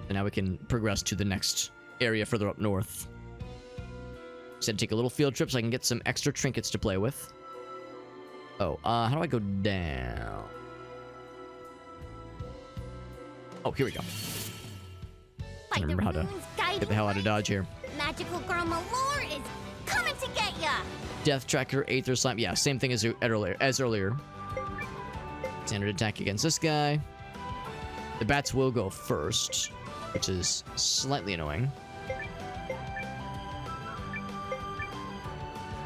And now we can progress to the next area further up north. Just had to take a little field trip so I can get some extra trinkets to play with. Oh, how do I go down? Oh, here we go. I remember how to get the hell out of Dodge here. Magical girl Malore is coming to get ya! Death Tracker, Aether Slime. Yeah, same thing as earlier. Standard attack against this guy. The bats will go first, which is slightly annoying.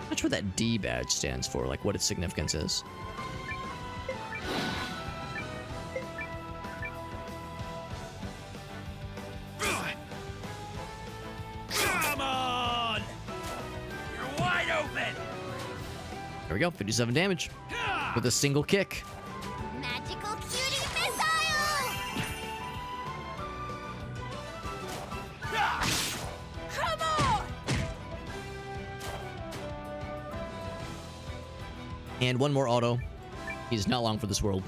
Not sure what that D badge stands for, like what its significance is. Come on! You're wide open! There we go, 57 damage with a single kick. And one more auto. He's not long for this world.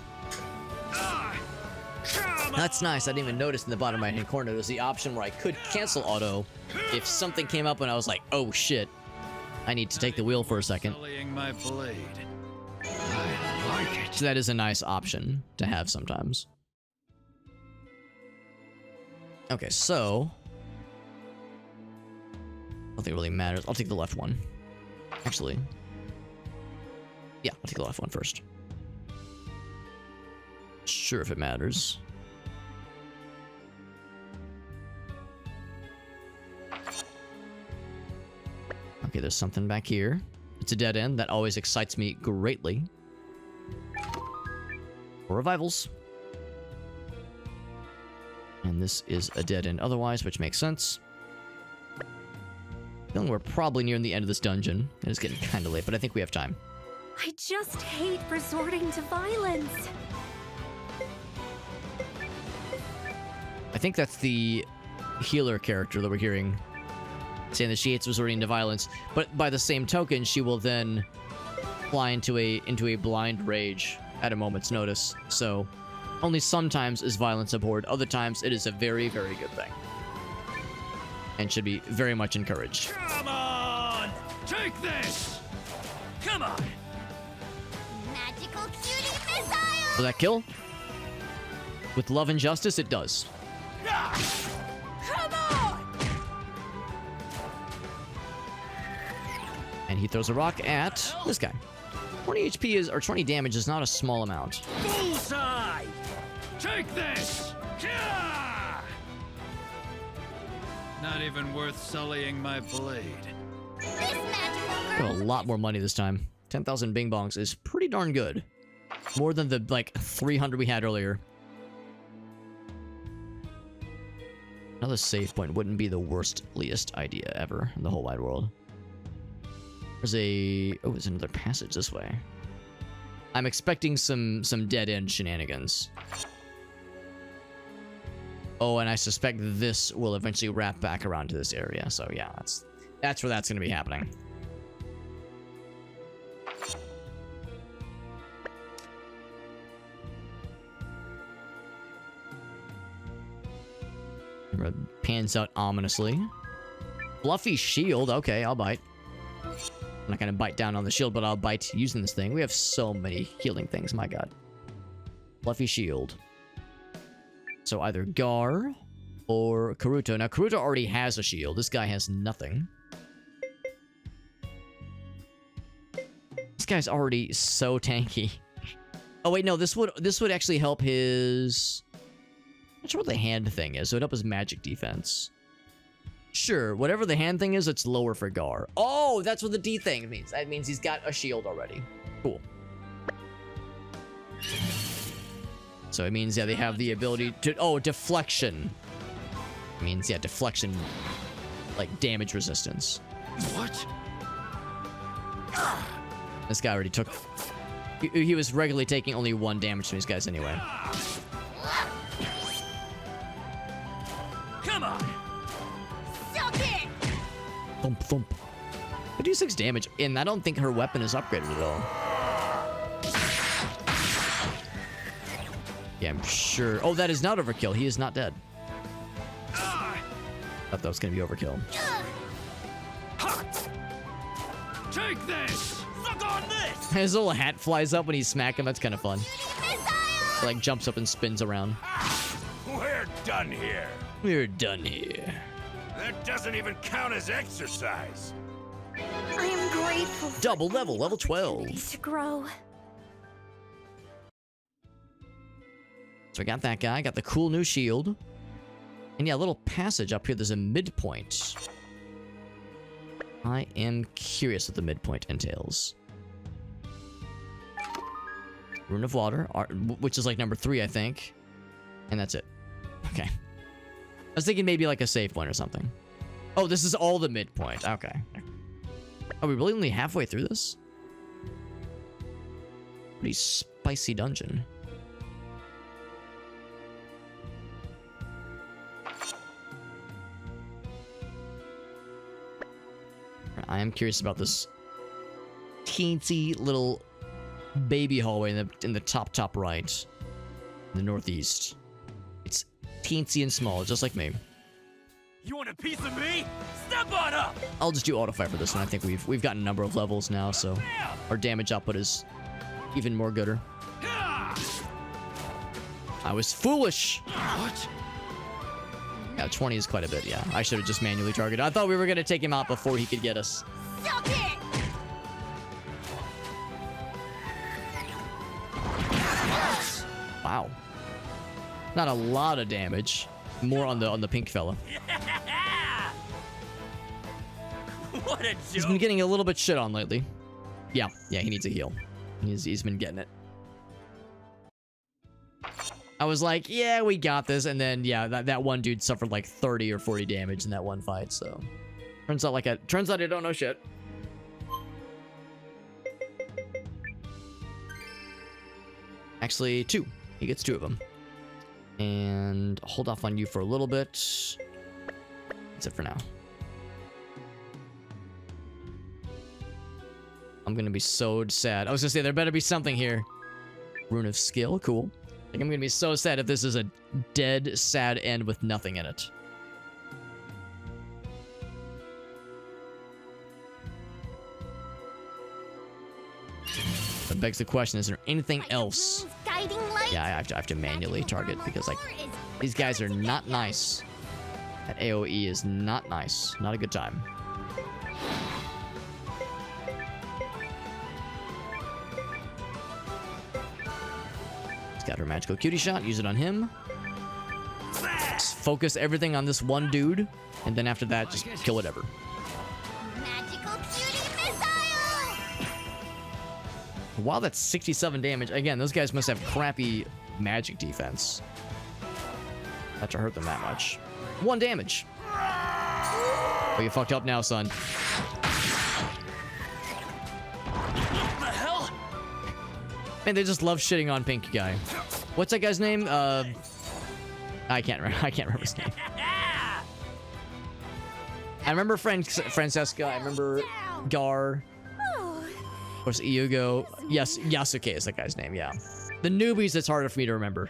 That's nice. I didn't even notice in the bottom right-hand corner there's the option where I could cancel auto if something came up and I was like, oh shit, I need to take the wheel for a second. My blade. I like it. So that is a nice option to have sometimes. Okay, so I don't think it really matters. I'll take the left one. Actually, yeah, I'll take the left one first. Sure, if it matters. Okay, there's something back here. It's a dead end. That always excites me greatly. For revivals. And this is a dead end otherwise, which makes sense. Feeling we're probably nearing the end of this dungeon. It is getting kind of late, but I think we have time. I just hate resorting to violence. I think that's the healer character that we're hearing saying that she hates resorting to violence, but by the same token, she will then fly into a blind rage at a moment's notice. So only sometimes is violence abhorred. Other times it is a very, very good thing. And should be very much encouraged. Come on! Take this! Come on! Magical cutie missile! Will that kill? With love and justice, it does. Come on! And he throws a rock at this guy. 20 HP is, or 20 damage is not a small amount. Bullseye! Take this! Yeah! Not even worth sullying my blade. This magical Got a lot more money this time. 10,000 bing bongs is pretty darn good. More than the, like, 300 we had earlier. Another save point wouldn't be the worstliest idea ever in the whole wide world. There's a... oh, there's another passage this way. I'm expecting some dead-end shenanigans. Oh, and I suspect this will eventually wrap back around to this area. So yeah, that's where that's going to be happening. Pans out ominously. Fluffy shield. Okay, I'll bite. I'm not going to bite down on the shield, but I'll bite using this thing. We have so many healing things, my god. Fluffy shield. So either Gar or Kuroto. Now, Kuroto already has a shield. This guy has nothing. This guy's already so tanky. Oh, wait, no. This would actually help his... I'm not sure what the hand thing is. So it help his magic defense. Sure, whatever the hand thing is, it's lower for Gar. Oh, that's what the D thing means. That means he's got a shield already. Cool. So it means, yeah, they have the ability to... oh, deflection. It means, yeah, deflection, like damage resistance. What? This guy already took... he was regularly taking only 1 damage from these guys anyway. Come on! Suck it! Thump, thump. 56 damage, and I don't think her weapon is upgraded at all. Yeah, I'm sure. Oh, that is not overkill. He is not dead. Thought that was gonna be overkill. Take this! Suck on this! His little hat flies up when you smack him. That's kind of fun. Like jumps up and spins around. We're done here. We're done here. That doesn't even count as exercise. I am grateful for Double level, level 12. opportunities to grow. So I got that guy, got the cool new shield. And yeah, a little passage up here. There's a midpoint. I am curious what the midpoint entails. Rune of Water, which is like number 3, I think. And that's it. Okay. I was thinking maybe like a save point or something. Oh, this is all the midpoint. Okay. Are we really only halfway through this? Pretty spicy dungeon. I am curious about this teensy little baby hallway in the top right, in the northeast. It's teensy and small, just like me. You want a piece of me? Step on up! I'll just do auto fire for this one. I think we've gotten a number of levels now, so our damage output is even more gooder. I was foolish. What? Yeah, 20 is quite a bit. Yeah, I should have just manually targeted. I thought we were gonna take him out before he could get us. Suck it! Wow. Not a lot of damage. More on the pink fella. What a joke! He's been getting a little bit shit on lately. Yeah, he needs a heal. He's been getting it. I was like, yeah, we got this, and then yeah, that one dude suffered like 30 or 40 damage in that one fight. So turns out I don't know shit. Actually, 2. He gets 2 of them. And hold off on you for a little bit. That's it for now. I'm gonna be so sad. I was gonna say there better be something here. Rune of skill, cool. I think I'm gonna be so sad if this is a dead, sad end with nothing in it. That begs the question, is there anything else? Yeah, I have to manually target because like these guys are not nice. That AoE is not nice. Not a good time. He's got her magical cutie shot. Use it on him. Just focus everything on this one dude, and then after that, just kill whatever. Wow, that's 67 damage. Again, those guys must have crappy magic defense. Not to hurt them that much. 1 damage. Oh, you fucked up now, son. What the hell? Man, they just love shitting on Pink Guy. What's that guy's name? I can't remember his name. I remember Francesca. I remember Gar. Of course, Eiyuden. Yes, Yusuke is that guy's name, yeah. The newbies, it's harder for me to remember.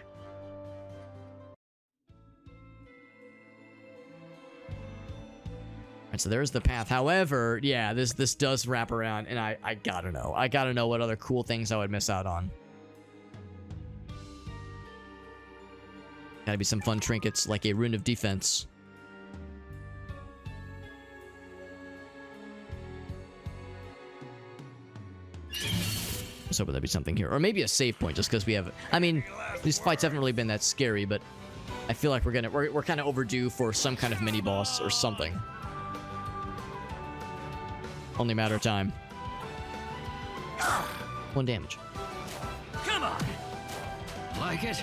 Alright, so there's the path. However, yeah, this does wrap around, and I gotta know. I gotta know what other cool things I would miss out on. Gotta be some fun trinkets, like a rune of defense. I was hoping there'd be something here. Or maybe a save point, just because we have... I mean, these fights haven't really been that scary, but I feel like we're kind of overdue for some kind of mini-boss or something. Only a matter of time. 1 damage. Come on! Like it?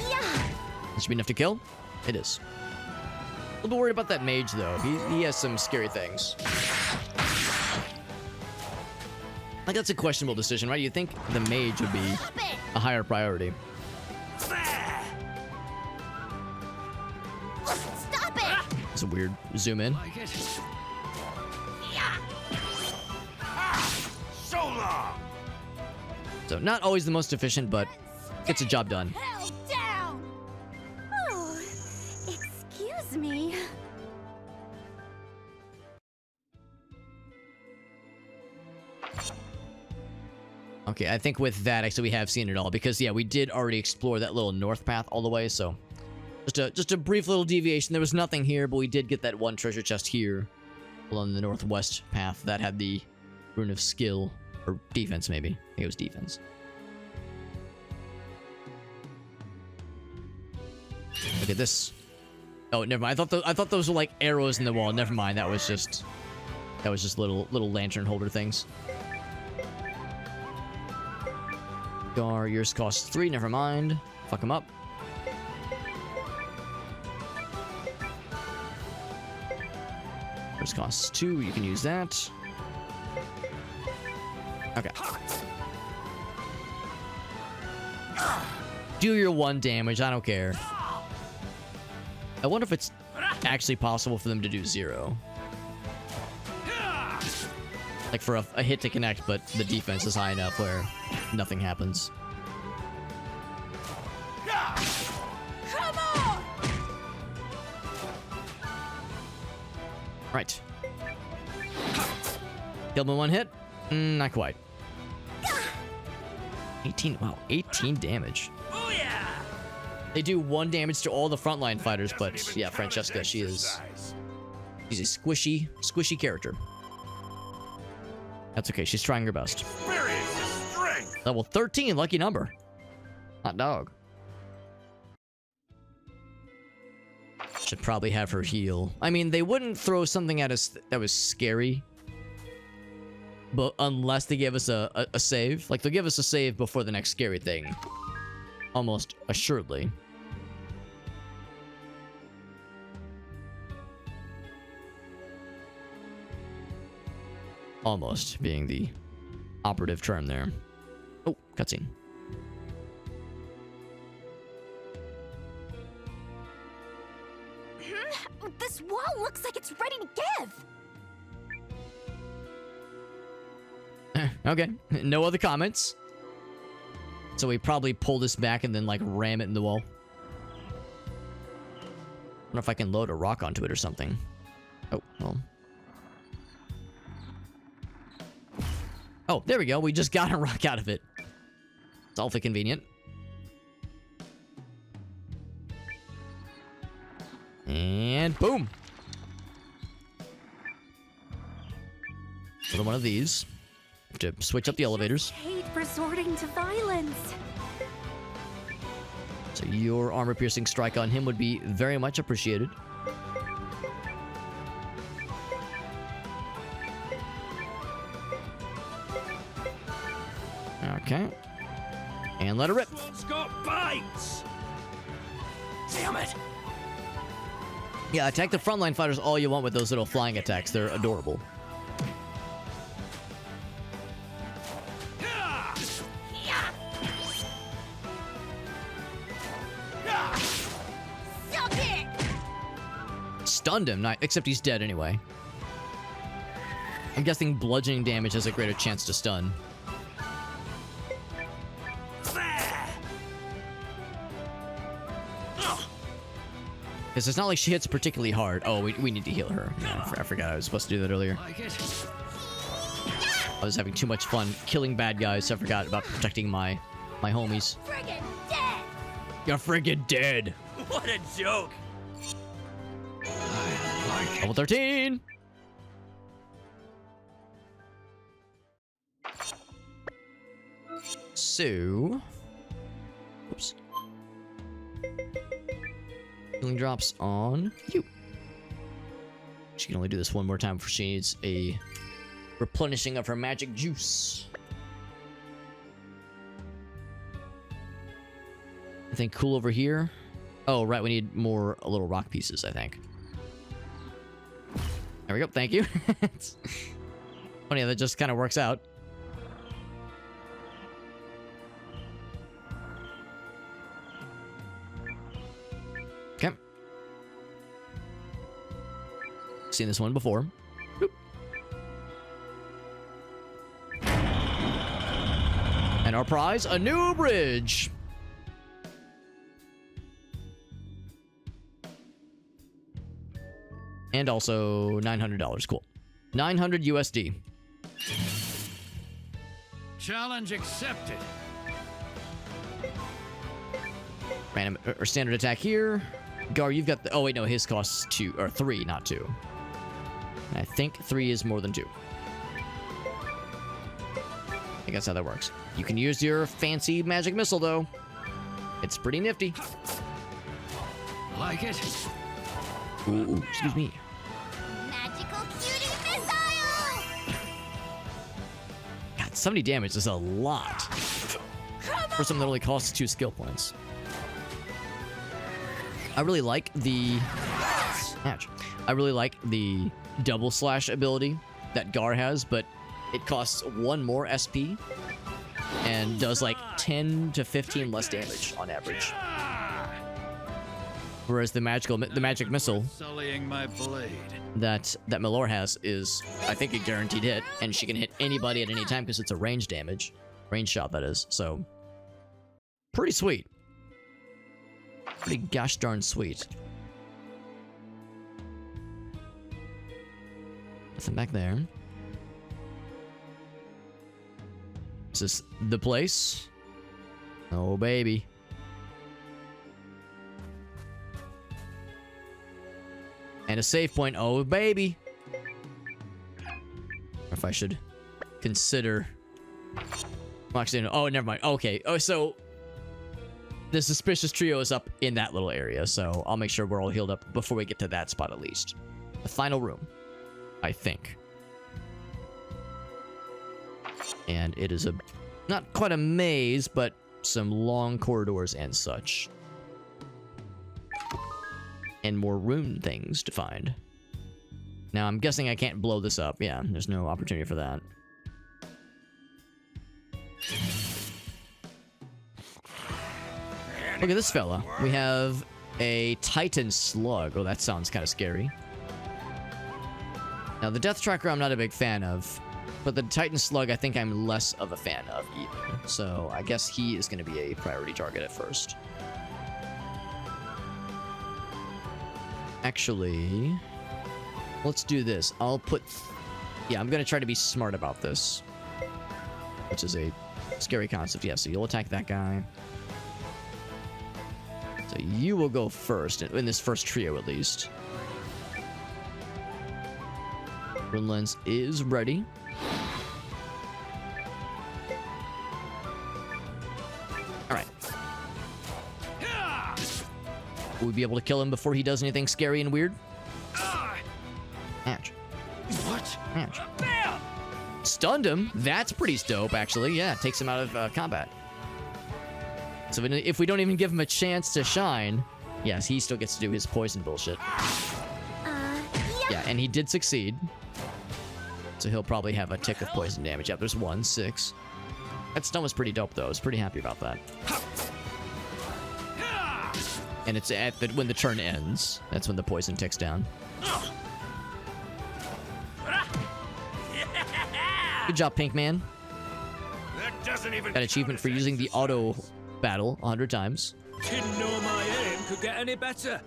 Yeah. This should be enough to kill? It is. A little worried about that mage, though. He has some scary things. Like, that's a questionable decision, right? You'd think the mage would be a higher priority. Stop it! It's a weird zoom in. Like it? So long! So, not always the most efficient, but gets a job done. Hell down! Oh, excuse me. Okay, I think with that, actually, we have seen it all. Because, yeah, we did already explore that little north path all the way, so... Just a brief little deviation. There was nothing here, but we did get that one treasure chest here along the northwest path that had the rune of skill. Or defense, maybe. I think it was defense. Look at this. Oh, never mind. I thought those were like arrows in the wall. Never mind. That was just little lantern holder things. Gar, yours costs 3. Never mind. Fuck him up. Yours costs 2. You can use that. Okay. Do your 1 damage. I don't care. I wonder if it's actually possible for them to do 0. Like for a hit to connect, but the defense is high enough where nothing happens. Come on! Right. Killed him in one hit? Not quite. 18, wow, 18 damage. They do 1 damage to all the frontline fighters, but yeah, Francesca, she's a squishy character. That's okay, she's trying her best. Level 13, lucky number. Hot dog. Should probably have her heal. I mean, they wouldn't throw something at us that was scary. But unless they give us a save. Like, they'll give us a save before the next scary thing. Almost assuredly. Almost being the operative term there. Oh, cutscene. This wall looks like it's ready to give. Okay, no other comments. So we probably pull this back and then like ram it in the wall. Wonder if I can load a rock onto it or something. Oh, well. Oh, there we go. We just got a rock out of it. It's awfully convenient. And boom. Another one of these. To switch up the elevators. Hate resorting to violence. So your armor-piercing strike on him would be very much appreciated. Okay. And let her rip. It's got bites! Damn it! Yeah, attack the frontline fighters all you want with those little flying attacks. They're adorable. Stunned him, except he's dead anyway. I'm guessing bludgeoning damage has a greater chance to stun. Because it's not like she hits particularly hard. Oh, we need to heal her. Yeah, I forgot I was supposed to do that earlier. I was having too much fun killing bad guys, so I forgot about protecting my homies. Friggin' dead! You're friggin' dead! What a joke! Level 13! So... Oops. Healing drops on you. She can only do this one more time before she needs a replenishing of her magic juice. I think cool over here. Oh, right, we need more little rock pieces, I think. There we go, thank you. It's funny how that just kind of works out. Okay. Seen this one before. Boop. And our prize, a new bridge. And also $900. Cool. 900 USD. Challenge accepted. Random or standard attack here. Gar, you've got the... Oh, wait, no. His costs 2 or 3, not 2. And I think 3 is more than 2. I think that's how that works. You can use your fancy magic missile, though. It's pretty nifty. Like it? Ooh, excuse me. Magical cutie missile! God, 70 damage is a lot. For something that only costs 2 skill points. I really like the... Ouch. I really like the double slash ability that Gar has, but it costs 1 more SP and does like 10 to 15 less damage on average. Whereas the magic missile Sullying my blade. that Milor has is, I think, a guaranteed hit, and she can hit anybody at any time because it's a range shot that is. So pretty sweet. Pretty gosh darn sweet. Nothing back there. Is this the place? Oh, baby. And a save point. Oh, baby. Or if I should consider... Well, actually, no. Oh, never mind. Okay. Oh, so... The suspicious trio is up in that little area, so I'll make sure we're all healed up before we get to that spot at least. The final room, I think. And it is a... Not quite a maze, but some long corridors and such. And more rune things to find. Now, I'm guessing I can't blow this up. Yeah, there's no opportunity for that. Look at this fella. We have a Titan Slug. Oh, that sounds kind of scary. Now, the Death Tracker I'm not a big fan of. But the Titan Slug I think I'm less of a fan of even. So I guess he is going to be a priority target at first. Actually, let's do this. I'll put... Yeah, I'm going to try to be smart about this. Which is a scary concept. Yeah, so you'll attack that guy. So you will go first, in this first trio at least. Rune Lens is ready. Alright. Will we be able to kill him before he does anything scary and weird? Ouch. What? Ouch. Stunned him? That's pretty dope, actually. Yeah, takes him out of combat. So if we don't even give him a chance to shine, yes, he still gets to do his poison bullshit. Yeah, and he did succeed. So he'll probably have a tick of poison damage. Yeah, there's 1, 6. That stun was pretty dope, though. I was pretty happy about that. And it's at when the turn ends. That's when the poison ticks down. Good job, Pink Man. That doesn't even Got achievement for using the auto battle 100 times. Didn't know my aim could get any better.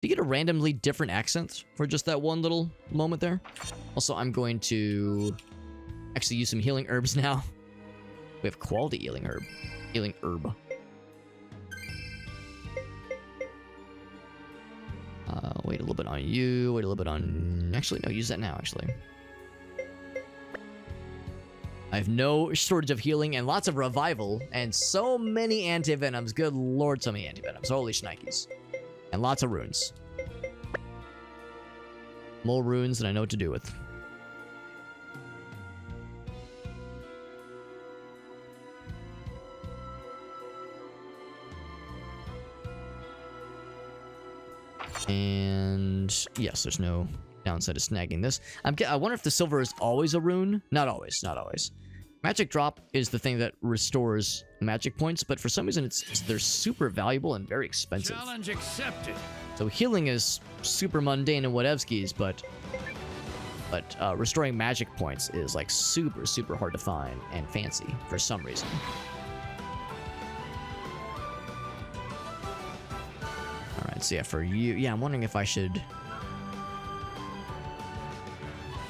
You get a randomly different accent for just that one little moment there. Also, I'm going to actually use some healing herbs now. We have quality healing herb. Healing herb. Wait a little bit on you. Wait a little bit on... Actually, no, use that now, actually. I have no shortage of healing and lots of revival and so many anti-venoms. Good lord, so many anti-venoms. Holy shnikes. And lots of runes. More runes than I know what to do with. And yes, there's no downside to snagging this. I wonder if the silver is always a rune. Not always, not always. Magic drop is the thing that restores magic points, but for some reason they're super valuable and very expensive. Challenge accepted. So healing is super mundane and whatevskis, but restoring magic points is like super hard to find and fancy for some reason. All right, so yeah, for you, yeah, I'm wondering if I should.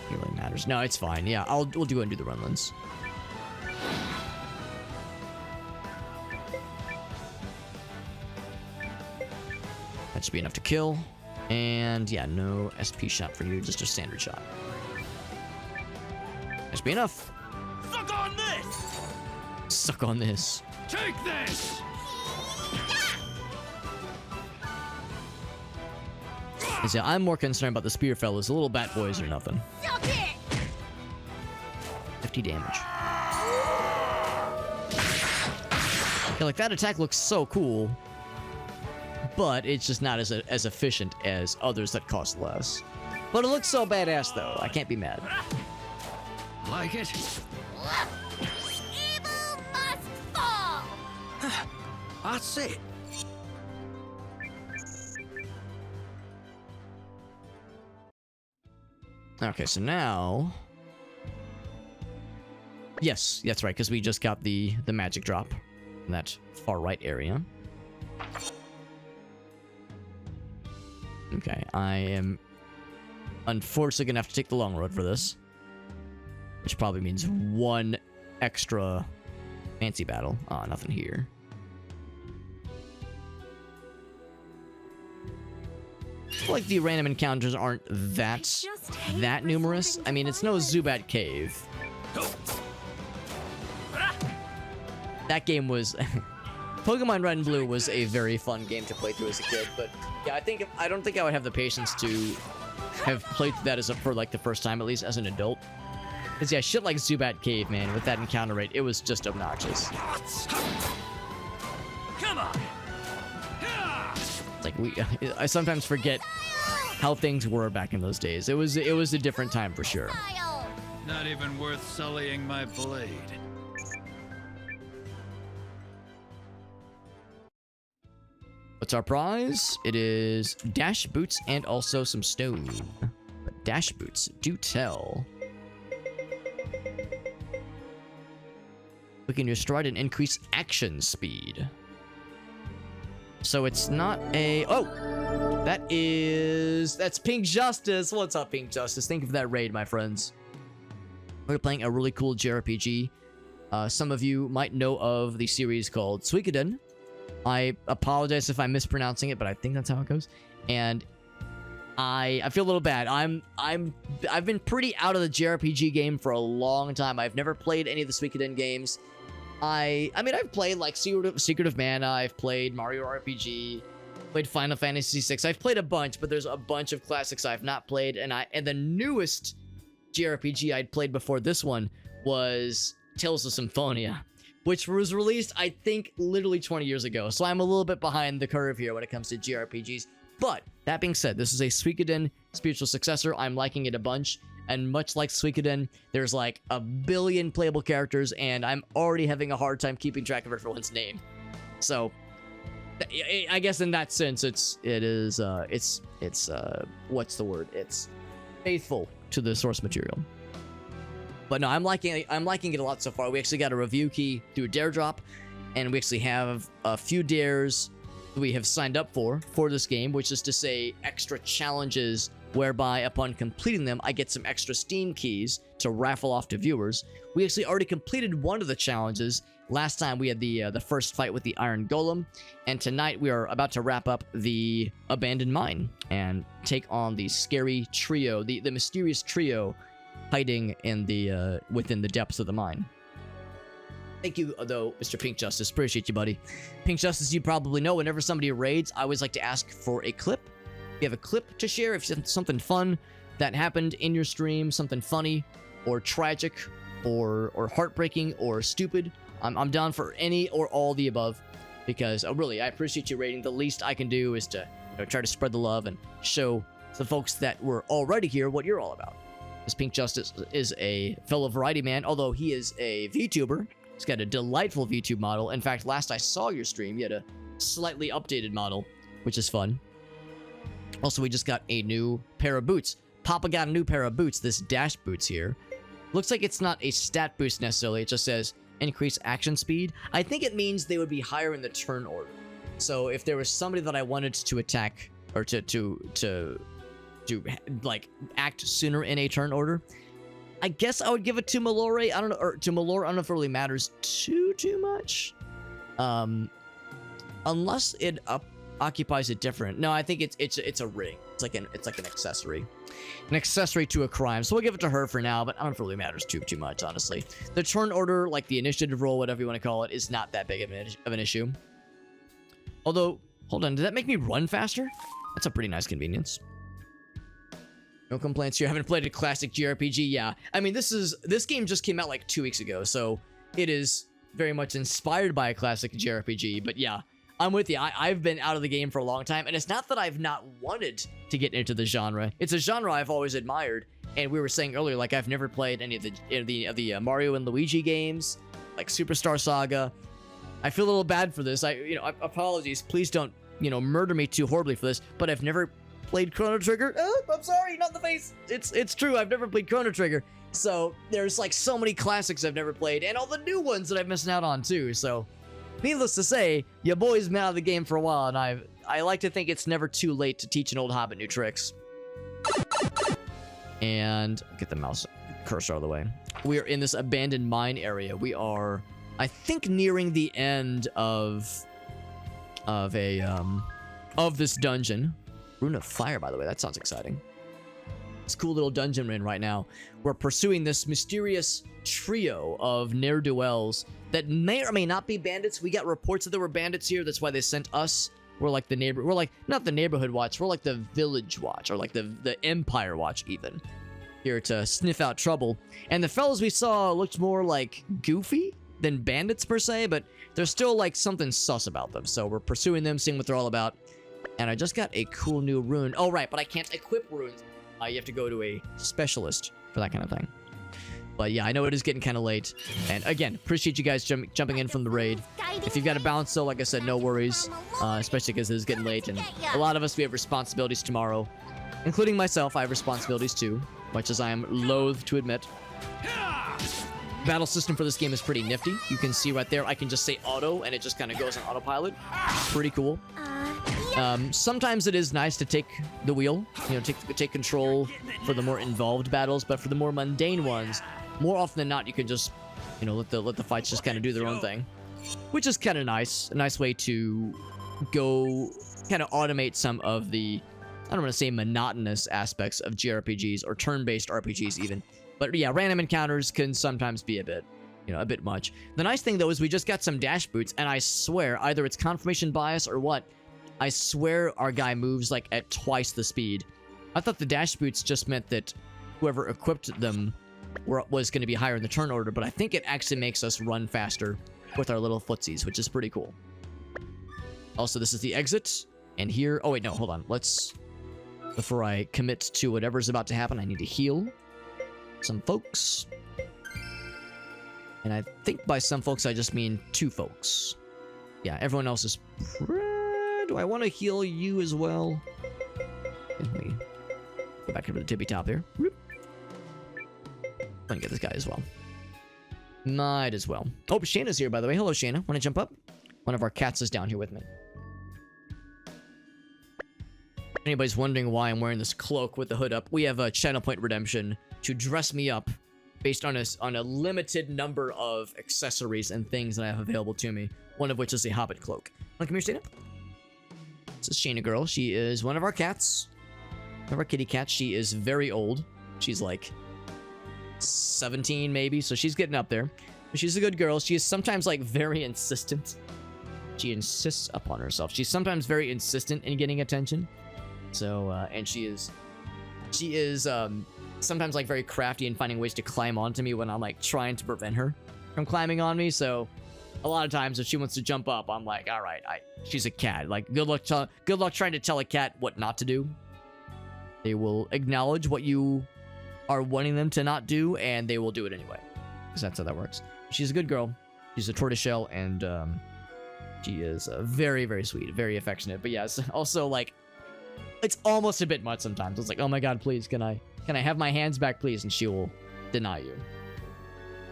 Healing matters. No, it's fine. Yeah, we'll go and do the Runlands. That should be enough to kill. And yeah, no SP shot for you, just a standard shot. That should be enough. Suck on this! Suck on this. Take this! Yeah, I'm more concerned about the spear fellas. The little bat boys are nothing. 50 damage. Yeah, like that attack looks so cool, but it's just not as efficient as others that cost less. But it looks so badass though. I can't be mad. Like it? Evil must fall! I That's it. Okay, so now... Yes, that's right, because we just got the magic drop in that far right area. Okay, I am unfortunately gonna have to take the long road for this, which probably means one extra fancy battle. Oh, nothing here. I feel like the random encounters aren't that numerous. I mean, it's no Zubat Cave. That game was... Pokemon Red and Blue was a very fun game to play through as a kid, but yeah, I don't think I would have the patience to have played through that for like the first time, at least as an adult. Because yeah, shit like Zubat Cave, man, with that encounter rate, it was just obnoxious. Come on. It's like I sometimes forget how things were back in those days. It was a different time for sure. Not even worth sullying my blade. What's our prize? It is dash boots and also some stone. But dash boots, do tell. We can use stride and increase action speed. So it's not a... Oh! That's Pink Justice. What's up, Pink Justice? Think of that raid, my friends. We're playing a really cool JRPG. Some of you might know of the series called Suikoden. I apologize if I'm mispronouncing it, but I think that's how it goes. And I feel a little bad. I've been pretty out of the JRPG game for a long time. I've never played any of the Suikoden games. I mean, I've played like Secret of Mana. I've played Mario RPG. Played Final Fantasy VI. I've played a bunch, but there's a bunch of classics I've not played. And the newest JRPG I'd played before this one was Tales of Symphonia, which was released, I think, literally 20 years ago. So I'm a little bit behind the curve here when it comes to JRPGs. But that being said, this is a Suikoden spiritual successor. I'm liking it a bunch. And much like Suikoden, there's like a billion playable characters, and I'm already having a hard time keeping track of everyone's name. So I guess in that sense, it's what's the word? It's faithful to the source material. But no, I'm liking it a lot so far. We actually got a review key through a dare drop, and we actually have a few dares we have signed up for this game, which is to say extra challenges whereby upon completing them, I get some extra Steam keys to raffle off to viewers. We actually already completed one of the challenges. Last time we had the first fight with the Iron Golem, and tonight we are about to wrap up the Abandoned Mine and take on the scary trio, the mysterious trio hiding in the within the depths of the mine. Thank you, though, Mr. Pink Justice. Appreciate you, buddy. Pink Justice, you probably know, whenever somebody raids, I always like to ask for a clip. If you have a clip to share, if you have something fun that happened in your stream, something funny or tragic or heartbreaking or stupid, I'm down for any or all the above, because really, I appreciate you raiding. The least I can do is to try to spread the love and show the folks that were already here what you're all about. This Pink Justice is a fellow variety man, although he is a VTuber. He's got a delightful VTube model. In fact, last I saw your stream, you had a slightly updated model, which is fun. Also, we just got a new pair of boots. Papa got a new pair of boots, this dash boots here. Looks like it's not a stat boost necessarily, it just says increase action speed. I think it means they would be higher in the turn order. So if there was somebody that I wanted to attack, or to like act sooner in a turn order, I guess I would give it to Malore. I don't know, or to Malore. I don't know if it really matters too much. Unless it occupies a different. No, I think it's a ring. It's like an accessory to a crime. So we'll give it to her for now. But I don't know if it really matters too much, honestly. The turn order, like the initiative roll, whatever you want to call it, is not that big of an issue. Although, hold on, did that make me run faster? That's a pretty nice convenience. No complaints. You haven't played a classic JRPG? Yeah. I mean, this game just came out like 2 weeks ago, so it is very much inspired by a classic JRPG. But yeah, I'm with you. I've been out of the game for a long time, and it's not that I've not wanted to get into the genre. It's a genre I've always admired, and we were saying earlier, like I've never played any of the Mario and Luigi games, like Superstar Saga. I feel a little bad for this. Apologies. Please don't, murder me too horribly for this. But I've never played Chrono Trigger. Oh, I'm sorry, not in the face. It's true. I've never played Chrono Trigger. So there's like so many classics I've never played, and all the new ones that I'm missing out on too. So, needless to say, your boy's been out of the game for a while, and I like to think it's never too late to teach an old hobbit new tricks. And get the mouse cursor out of the way. We are in this abandoned mine area. We are, I think, nearing the end of this dungeon. Rune of Fire, by the way. That sounds exciting. This cool little dungeon we're in right now. We're pursuing this mysterious trio of ne'er-do-wells that may or may not be bandits. We got reports that there were bandits here. That's why they sent us. We're like not the neighborhood watch. We're like the village watch, or like the empire watch even. Here to sniff out trouble. And the fellows we saw looked more like goofy than bandits per se, but there's still like something sus about them. So we're pursuing them, seeing what they're all about. And I just got a cool new rune. Oh, right, but I can't equip runes. You have to go to a specialist for that kind of thing. But yeah, I know it is getting kind of late. And again, appreciate you guys jumping in from the raid. If you've got a balance though, like I said, no worries. Especially because it is getting late. And a lot of us, we have responsibilities tomorrow. Including myself, I have responsibilities too. Much as I am loath to admit. Battle system for this game is pretty nifty. You can see right there, I can just say auto, and it just kind of goes on autopilot. Pretty cool. Sometimes it is nice to take the wheel, take control for the more involved battles, but for the more mundane ones, more often than not, you can just, let the fights just kind of do their own thing, which is kind of nice. A nice way to go kind of automate some of the, I don't want to say monotonous aspects of JRPGs or turn-based RPGs even, but yeah, random encounters can sometimes be a bit much. The nice thing though is we just got some dash boots, and I swear either it's confirmation bias or what. I swear our guy moves like at twice the speed. I thought the dash boots just meant that whoever equipped them was going to be higher in the turn order, but I think it actually makes us run faster with our little footsies, which is pretty cool. Also, this is the exit, and here... Oh, wait, no, hold on. Before I commit to whatever's about to happen, I need to heal some folks. And I think by some folks, I just mean 2 folks. Yeah, everyone else is... Do I want to heal you as well? Let me go back over the tippy top here. I'm gonna get this guy as well. Might as well. Oh, Shayna's here, by the way. Hello, Shayna. Want to jump up? One of our cats is down here with me. Anybody's wondering why I'm wearing this cloak with the hood up, we have a channel point redemption to dress me up based on a limited number of accessories and things that I have available to me. One of which is a hobbit cloak. Wanna come here, Shayna? This is Shayna girl. She is one of our cats. One of our kitty cats. She is very old. She's like 17 maybe, so she's getting up there. But she's a good girl. She is sometimes like very insistent. She insists upon herself. She's sometimes very insistent in getting attention. So, and she is sometimes like very crafty in finding ways to climb onto me when I'm like trying to prevent her from climbing on me. So a lot of times if she wants to jump up, I'm like, all right, she's a cat. Like, good luck trying to tell a cat what not to do. They will acknowledge what you are wanting them to not do, and they will do it anyway. Because that's how that works. She's a good girl. She's a tortoiseshell, and she is very, very sweet, very affectionate. But yes, also like, it's almost a bit much sometimes. It's like, oh my god, please, can I have my hands back, please? And she will deny you.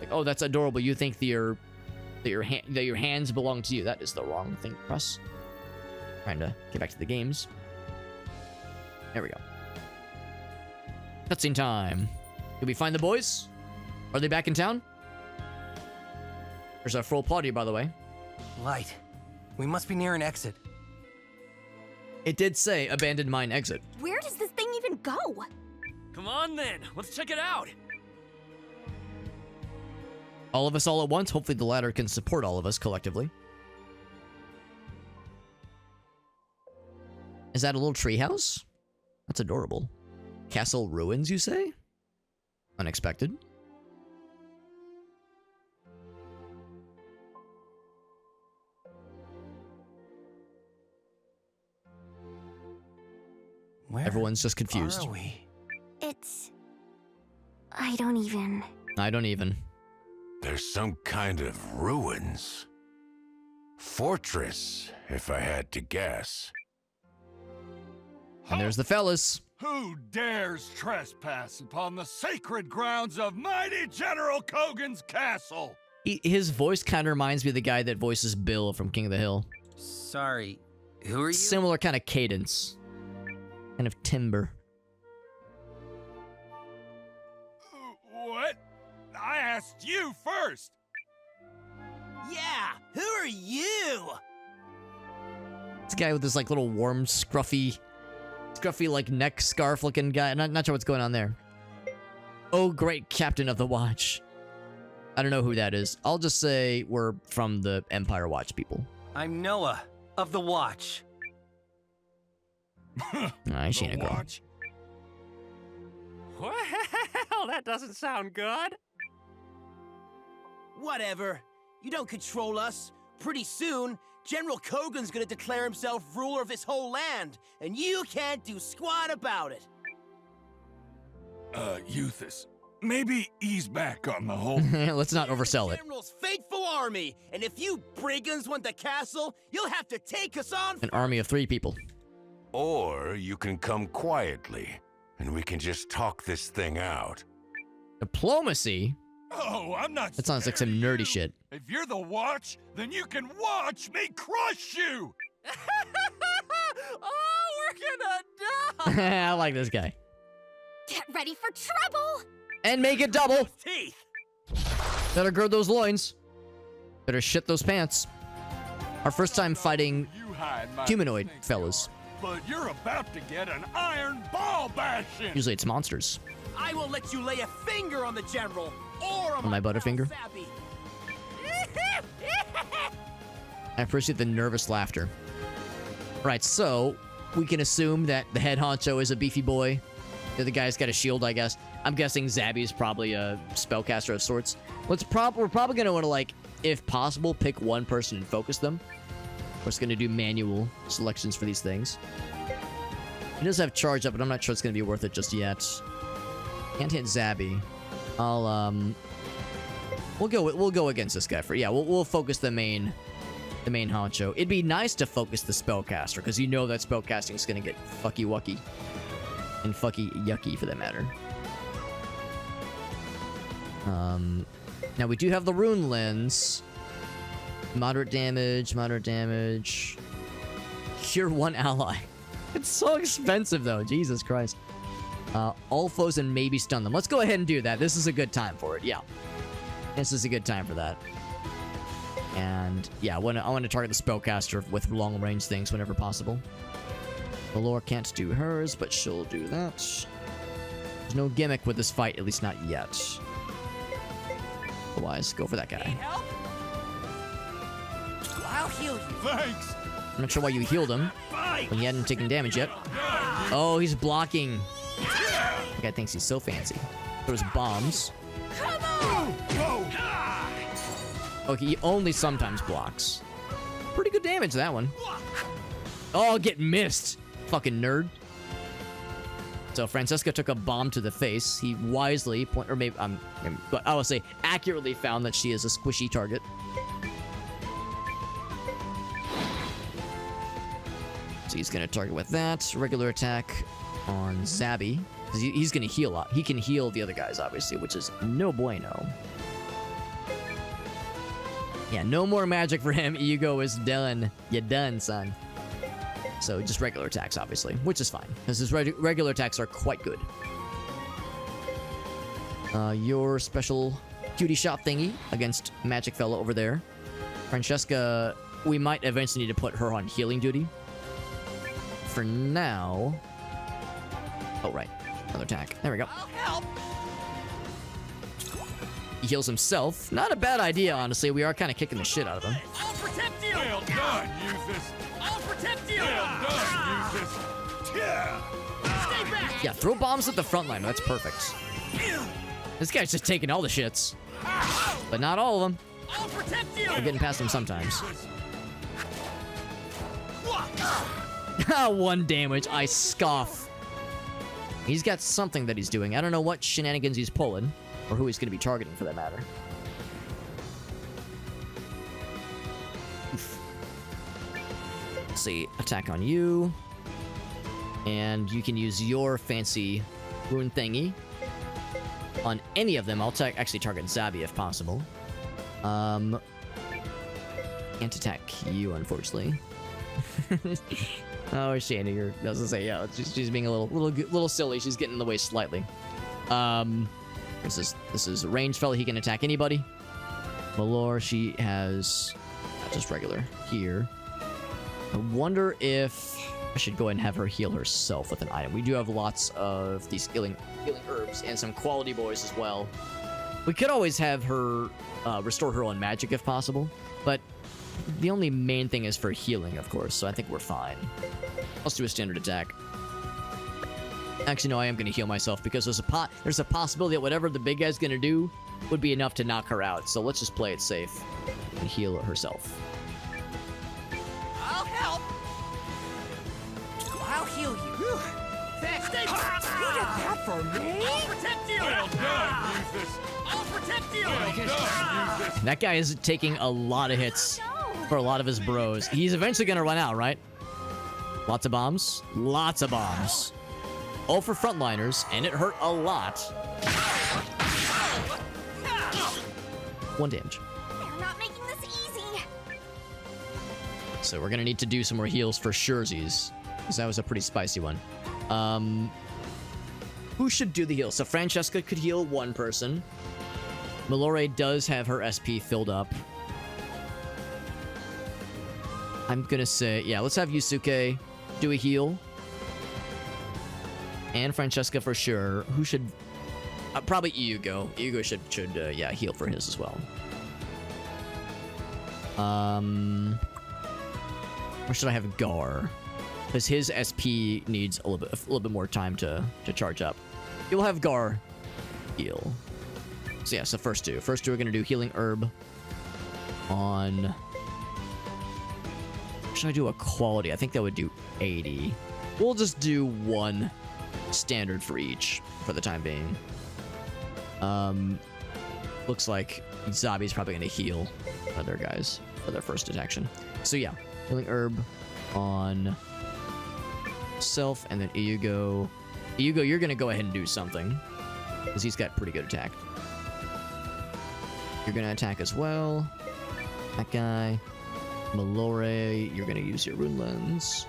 Like, oh, that's adorable. You think that your hands belong to you. That is the wrong thing to press. Trying to get back to the games. There we go. Cutscene time. Did we find the boys? Are they back in town? There's our full party, by the way. Light. We must be near an exit. It did say abandoned mine exit. Where does this thing even go? Come on then, let's check it out. All of us all at once. Hopefully the ladder can support all of us collectively. Is that a little treehouse? That's adorable. Castle ruins, you say? Unexpected. Where Everyone's just confused. are we? I don't even. I don't even. There's some kind of ruins. fortress, if I had to guess. And there's the fellas. Who dares trespass upon the sacred grounds of mighty General Kogen's castle? His voice kind of reminds me of the guy that voices Bill from King of the Hill. Sorry, who are you? Similar kind of cadence. Kind of timbre. What? I asked you first. Yeah, who are you? This guy with this like little warm, scruffy like neck scarf looking guy. Not sure what's going on there. Oh, great captain of the watch. I don't know who that is. I'll just say we're from the Empire Watch people. I'm Noah of the Watch. Nah, she ain't a girl. Well, that doesn't sound good. Whatever. You don't control us. Pretty soon, General Kogen's gonna declare himself ruler of this whole land, and you can't do squat about it. Euthus, maybe ease back on the whole. Let's not oversell it. General's faithful army, and if you brigands want the castle, you'll have to take us on. An army of 3 people. Or you can come quietly, and we can just talk this thing out. Diplomacy? Oh, I'm not. That sounds like some nerdy shit. If you're the Watch, then you can watch me crush you. Oh, we're gonna die. I like this guy. Get ready for trouble! And make it double. Teeth. Better gird those loins. Better shit those pants. Our first time fighting humanoid fellas. But you're about to get an iron ball bashing. Usually it's monsters. I won't let you lay a finger on the General or on my Butterfinger. Sappy. I appreciate the nervous laughter. Right, so we can assume that the head honcho is a beefy boy. The other guy's got a shield, I guess. I'm guessing Zabby is probably a spellcaster of sorts. We're probably going to want to, like, if possible, pick one person and focus them. We're just going to do manual selections for these things. He does have charge up, but I'm not sure it's going to be worth it just yet. Can't hit Zabby. We'll go against this guy for we'll focus the main honcho. It'd be nice to focus the spellcaster because you know that spellcasting is gonna get fucky wucky and fucky yucky for that matter. Now we do have the rune lens. Moderate damage. Cure 1 ally. It's so expensive though. Jesus Christ. All foes and maybe stun them. Let's go ahead and do that. This is a good time for it. Yeah. This is a good time for that. And yeah, I want to target the spellcaster with long range things whenever possible. Valor can't do hers, but she'll do that. There's no gimmick with this fight, at least not yet. Otherwise, go for that guy. I'll heal you. Thanks. I'm not sure why you healed him when he hadn't taken damage yet. Oh, he's blocking. The guy thinks he's so fancy. Throws bombs. Okay, he only sometimes blocks. Pretty good damage, that one. Oh, get missed. Fucking nerd. So Francesca took a bomb to the face. He wisely, I will say accurately found that she is a squishy target. So he's going to target with that. Regular attack on Zabby. He's going to heal a lot. He can heal the other guys, obviously, which is no bueno. Yeah, no more magic for him. Ego is done. You're done, son. So just regular attacks, obviously, which is fine, because his regular attacks are quite good. Your special cutie shot thingy against Magic Fella over there. Francesca, we might eventually need to put her on healing duty. For now... Oh, right. Another attack. There we go. I'll help. He heals himself. Not a bad idea, honestly. We are kind of kicking the shit out of him. I'll protect you. Well done, Euthus. I'll protect you. Well done, Euthus. Yeah. Stay back. Yeah, throw bombs at the front line. That's perfect. This guy's just taking all the shits. But not all of them. I'll protect you. We're getting past him sometimes. 1 damage. I scoff. He's got something that he's doing. I don't know what shenanigans he's pulling, or who he's going to be targeting for that matter. Oof. Let's see, attack on you. And you can use your fancy rune thingy on any of them. I'll actually target Zabi if possible. Can't attack you, unfortunately. Oh, Shana, I was gonna say, yeah, she's being a little silly. She's getting in the way slightly. This is a ranged fella. He can attack anybody. Malor, she has just regular here. I wonder if I should go ahead and have her heal herself with an item. We do have lots of these healing herbs and some quality boys as well. We could always have her restore her own magic if possible, but the only main thing is for healing, of course, so I think we're fine. Let's do a standard attack. Actually, no, I am going to heal myself because there's a possibility that whatever the big guy's going to do would be enough to knock her out. So let's just play it safe and heal herself. I'll help. I'll heal you. Thanks. You did that for me? I'll protect you. Well done, Nerthus. I'll protect you. Well done, Nerthus. That guy is taking a lot of hits for a lot of his bros. He's eventually going to run out, right? Lots of bombs. Lots of bombs. All for frontliners, and it hurt a lot. 1 damage. They're not making this easy. So we're gonna need to do some more heals for surezies, because that was a pretty spicy one. Who should do the heal? So Francesca could heal one person. Malore does have her SP filled up. I'm gonna say, yeah, let's have Yusuke do a heal. And Francesca for sure. Who should... probably Eiyuden. Eiyuden should yeah, heal for his as well. Or should I have Gar? Because his SP needs a little bit more time to charge up. You'll have Gar heal. So yeah, so first two. First two are going to do healing herb on... Should I do a quality? I think that would do 80. We'll just do one standard for each for the time being. Looks like Zabi's probably going to heal other guys for their first detection. So yeah, healing herb on self, and then Eiyuden. Eiyuden, you're going to go ahead and do something because he's got pretty good attack. You're going to attack as well. That guy. Malore, you're going to use your rune lens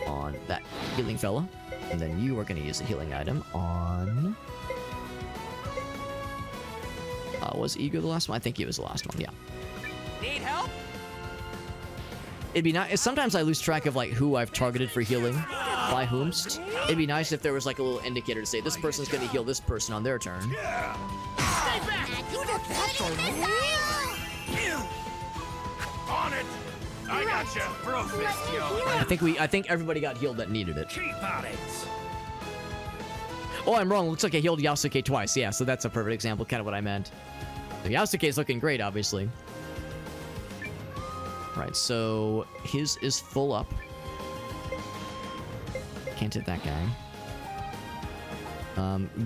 on that healing fella. And then you are going to use a healing item on... was Eiyuden the last one? I think he was the last one, yeah. Need help? It'd be nice... Sometimes I lose track of, like, who I've targeted for healing by whomst. It'd be nice if there was, like, a little indicator to say, this person's going to heal this person on their turn. Stay back! You did that for me? On it! I got you. Bro fist, yo. I think everybody got healed that needed it. Keep on it. Oh, I'm wrong. Looks like I healed Yusuke twice. Yeah, so that's a perfect example, kind of what I meant. So Yusuke's looking great, obviously. Alright, so his is full up. Can't hit that guy.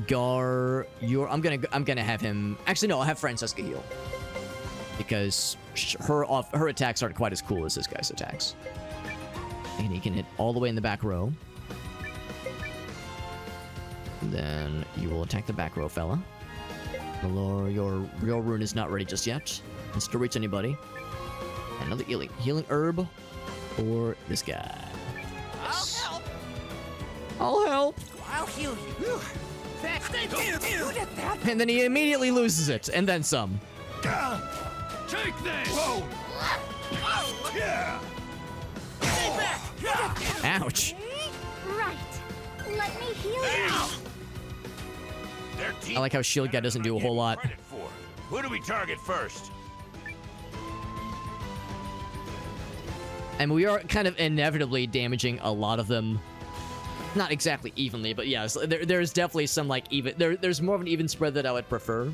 Gar, I'm gonna have him. Actually, no, I'll have Francesca heal because her attacks aren't quite as cool as this guy's attacks, and he can hit all the way in the back row. And then you will attack the back row, fella. Malor, your real rune is not ready just yet. It's to reach anybody. Another healing herb for this guy. Yes. I'll help. I'll help. I'll heal you. Thanks. You did that. And then he immediately loses it, and then some. Take this! Whoa! Yeah! Stay back! Ouch. Right. Let me heal you. I like how Shield Guy doesn't do a whole lot. Who do we target first? And we are kind of inevitably damaging a lot of them. Not exactly evenly, but yes, there's definitely some like even... There's more of an even spread that I would prefer.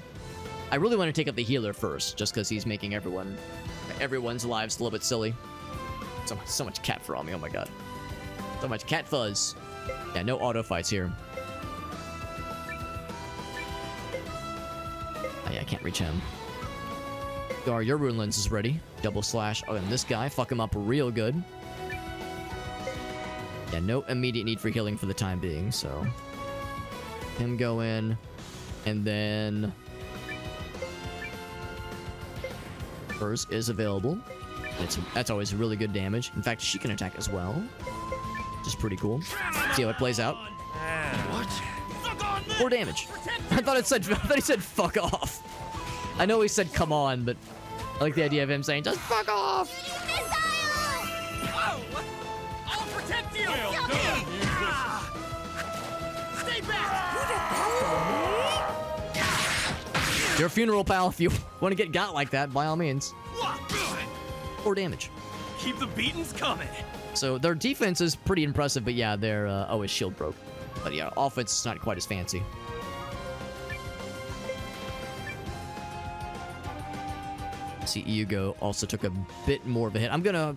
I really want to take up the healer first, just because he's making everyone's lives a little bit silly. So much cat fur on me, oh my god. So much cat fuzz. Yeah, no auto fights here. Oh yeah, I can't reach him. Gar, your rune lens is ready. Double slash. Oh, and this guy, fuck him up real good. Yeah, no immediate need for healing for the time being, so... Him go in, and then... Hers is available. That's always really good damage. In fact, she can attack as well, which is pretty cool. See how it plays out. What? 4 damage. I thought he said fuck off. I know he said come on, but I like the idea of him saying just fuck off. Whoa! I'll protect you! Well done, Yusuke. Stay back! You did that Your funeral, pal. If you want to get got like that, by all means. 4 damage. Keep the beatings coming. So their defense is pretty impressive, but yeah, their his shield broke. But yeah, offense is not quite as fancy. See, Yugo also took a bit more of a hit. I'm gonna...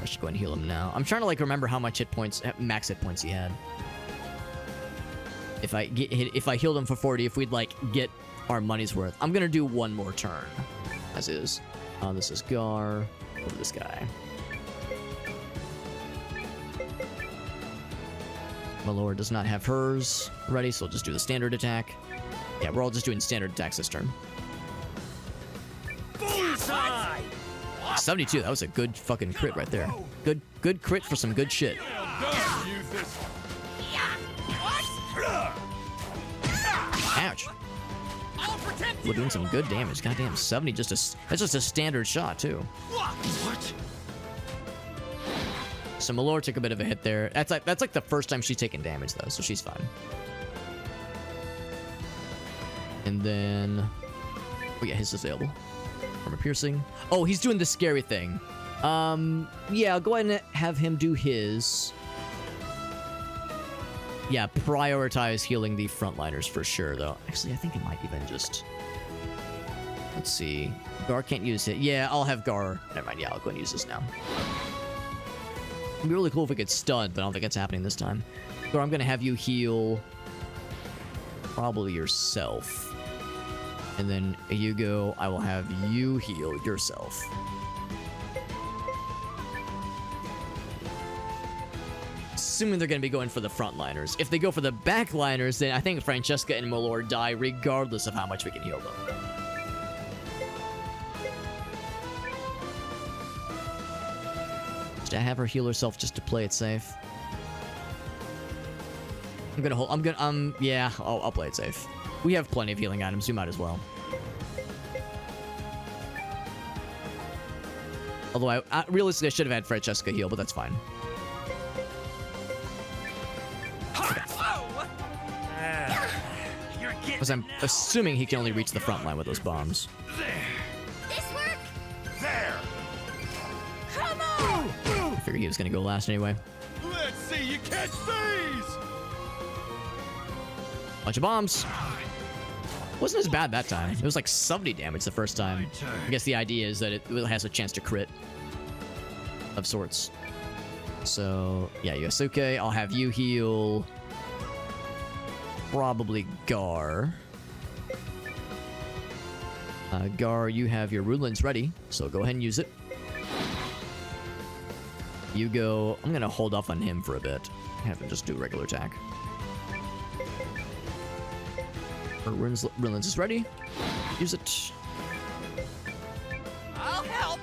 I should go ahead and heal him now. I'm trying to like remember how much max hit points he had. If I healed him for 40, if we'd like get our money's worth. I'm gonna do one more turn, as is. This is Gar. Over this guy. Malor does not have hers ready, so we'll just do the standard attack. Yeah, we're all just doing standard attacks this turn. 72, that was a good fucking crit right there. Good crit for some good shit. Ouch. We're doing some good damage. Goddamn, 70 that's just a standard shot too. What? So Malor took a bit of a hit there. That's like the first time she's taken damage though, so she's fine. And then oh yeah, his is available. Armor piercing. Oh, he's doing the scary thing. Yeah, I'll go ahead and have him do his. Yeah, prioritize healing the frontliners for sure, though. Actually, I think it might even just... Let's see. Gar can't use it. Yeah, I'll have Gar. Never mind. Yeah, I'll go and use this now. It'd be really cool if we could stun, but I don't think it's happening this time. Gar, I'm going to have you heal... probably yourself. And then Yugo, I will have you heal yourself. Assuming they're going to be going for the frontliners. If they go for the backliners, then I think Francesca and Malor die regardless of how much we can heal them. Should I have her heal herself just to play it safe? Yeah, I'll play it safe. We have plenty of healing items, we might as well. Although I realistically I should have had Francesca heal, but that's fine. Because I'm assuming he can only reach the front line with those bombs. This work? There! Come on! I figured he was going to go last anyway. Let's see you catch these! Bunch of bombs. Wasn't as bad that time. It was like 70 damage the first time. I guess the idea is that it has a chance to crit. Of sorts. So, yeah, Yusuke, I'll have you heal... probably Gar. Gar, you have your Runelands ready, so go ahead and use it. You go... I'm gonna hold off on him for a bit. Have him just do a regular attack. Runelands is ready. Use it. I'll help.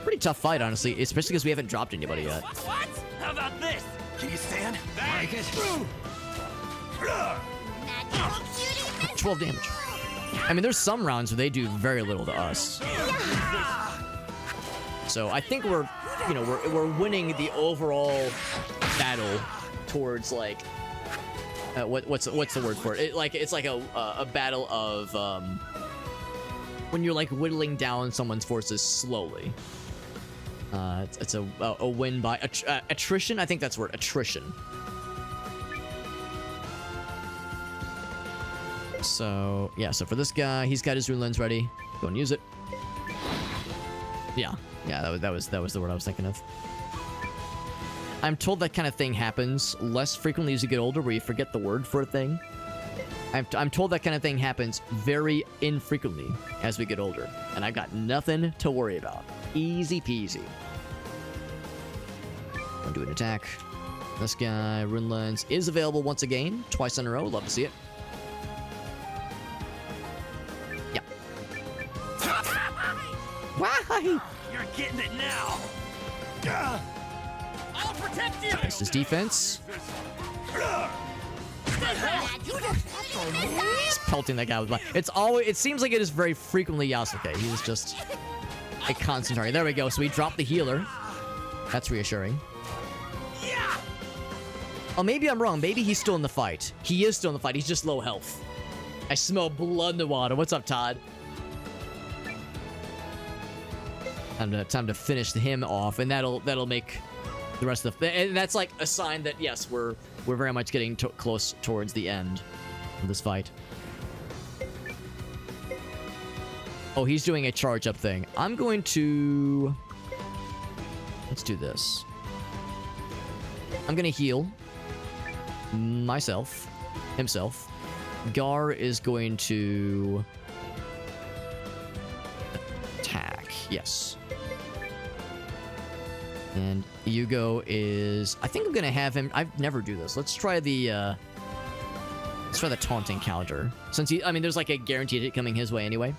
Pretty tough fight, honestly, especially because we haven't dropped anybody yet. What? How about this? Can you stand? Like it. 12 damage. I mean, there's some rounds where they do very little to us. So I think we're winning the overall battle towards like what's the word for it? It's like a battle of when you're like whittling down someone's forces slowly. It's a win by attrition. I think that's the word, attrition. So yeah, so for this guy, he's got his Runelands ready. Go and use it. Yeah, that was the word I was thinking of. I'm told that kind of thing happens less frequently as you get older, where you forget the word for a thing. I'm told that kind of thing happens very infrequently as we get older, and I've got nothing to worry about. Easy peasy. I'll do an attack. This guy, Rune Lens, is available once again, twice in a row. Love to see it. Yeah. Why? You're getting it now. I'll protect you. That's his defense. He's pelting that guy with my. It's always. It seems like it is very frequently Yusuke. He is just a constant target. There we go. So we dropped the healer. That's reassuring. Oh, maybe I'm wrong. Maybe he's still in the fight. He is still in the fight. He's just low health. I smell blood in the water. What's up, Todd? Time to finish him off, and that'll make the rest of the. And that's like a sign that yes, we're very much getting close towards the end of this fight. Oh, he's doing a charge up thing. I'm going to. Let's do this. I'm gonna heal himself. Gar is going to attack. Yes. And Yugo is. I think I'm gonna have him. I never do this. Let's try the taunting counter. Since he, I mean, there's like a guaranteed hit coming his way anyway.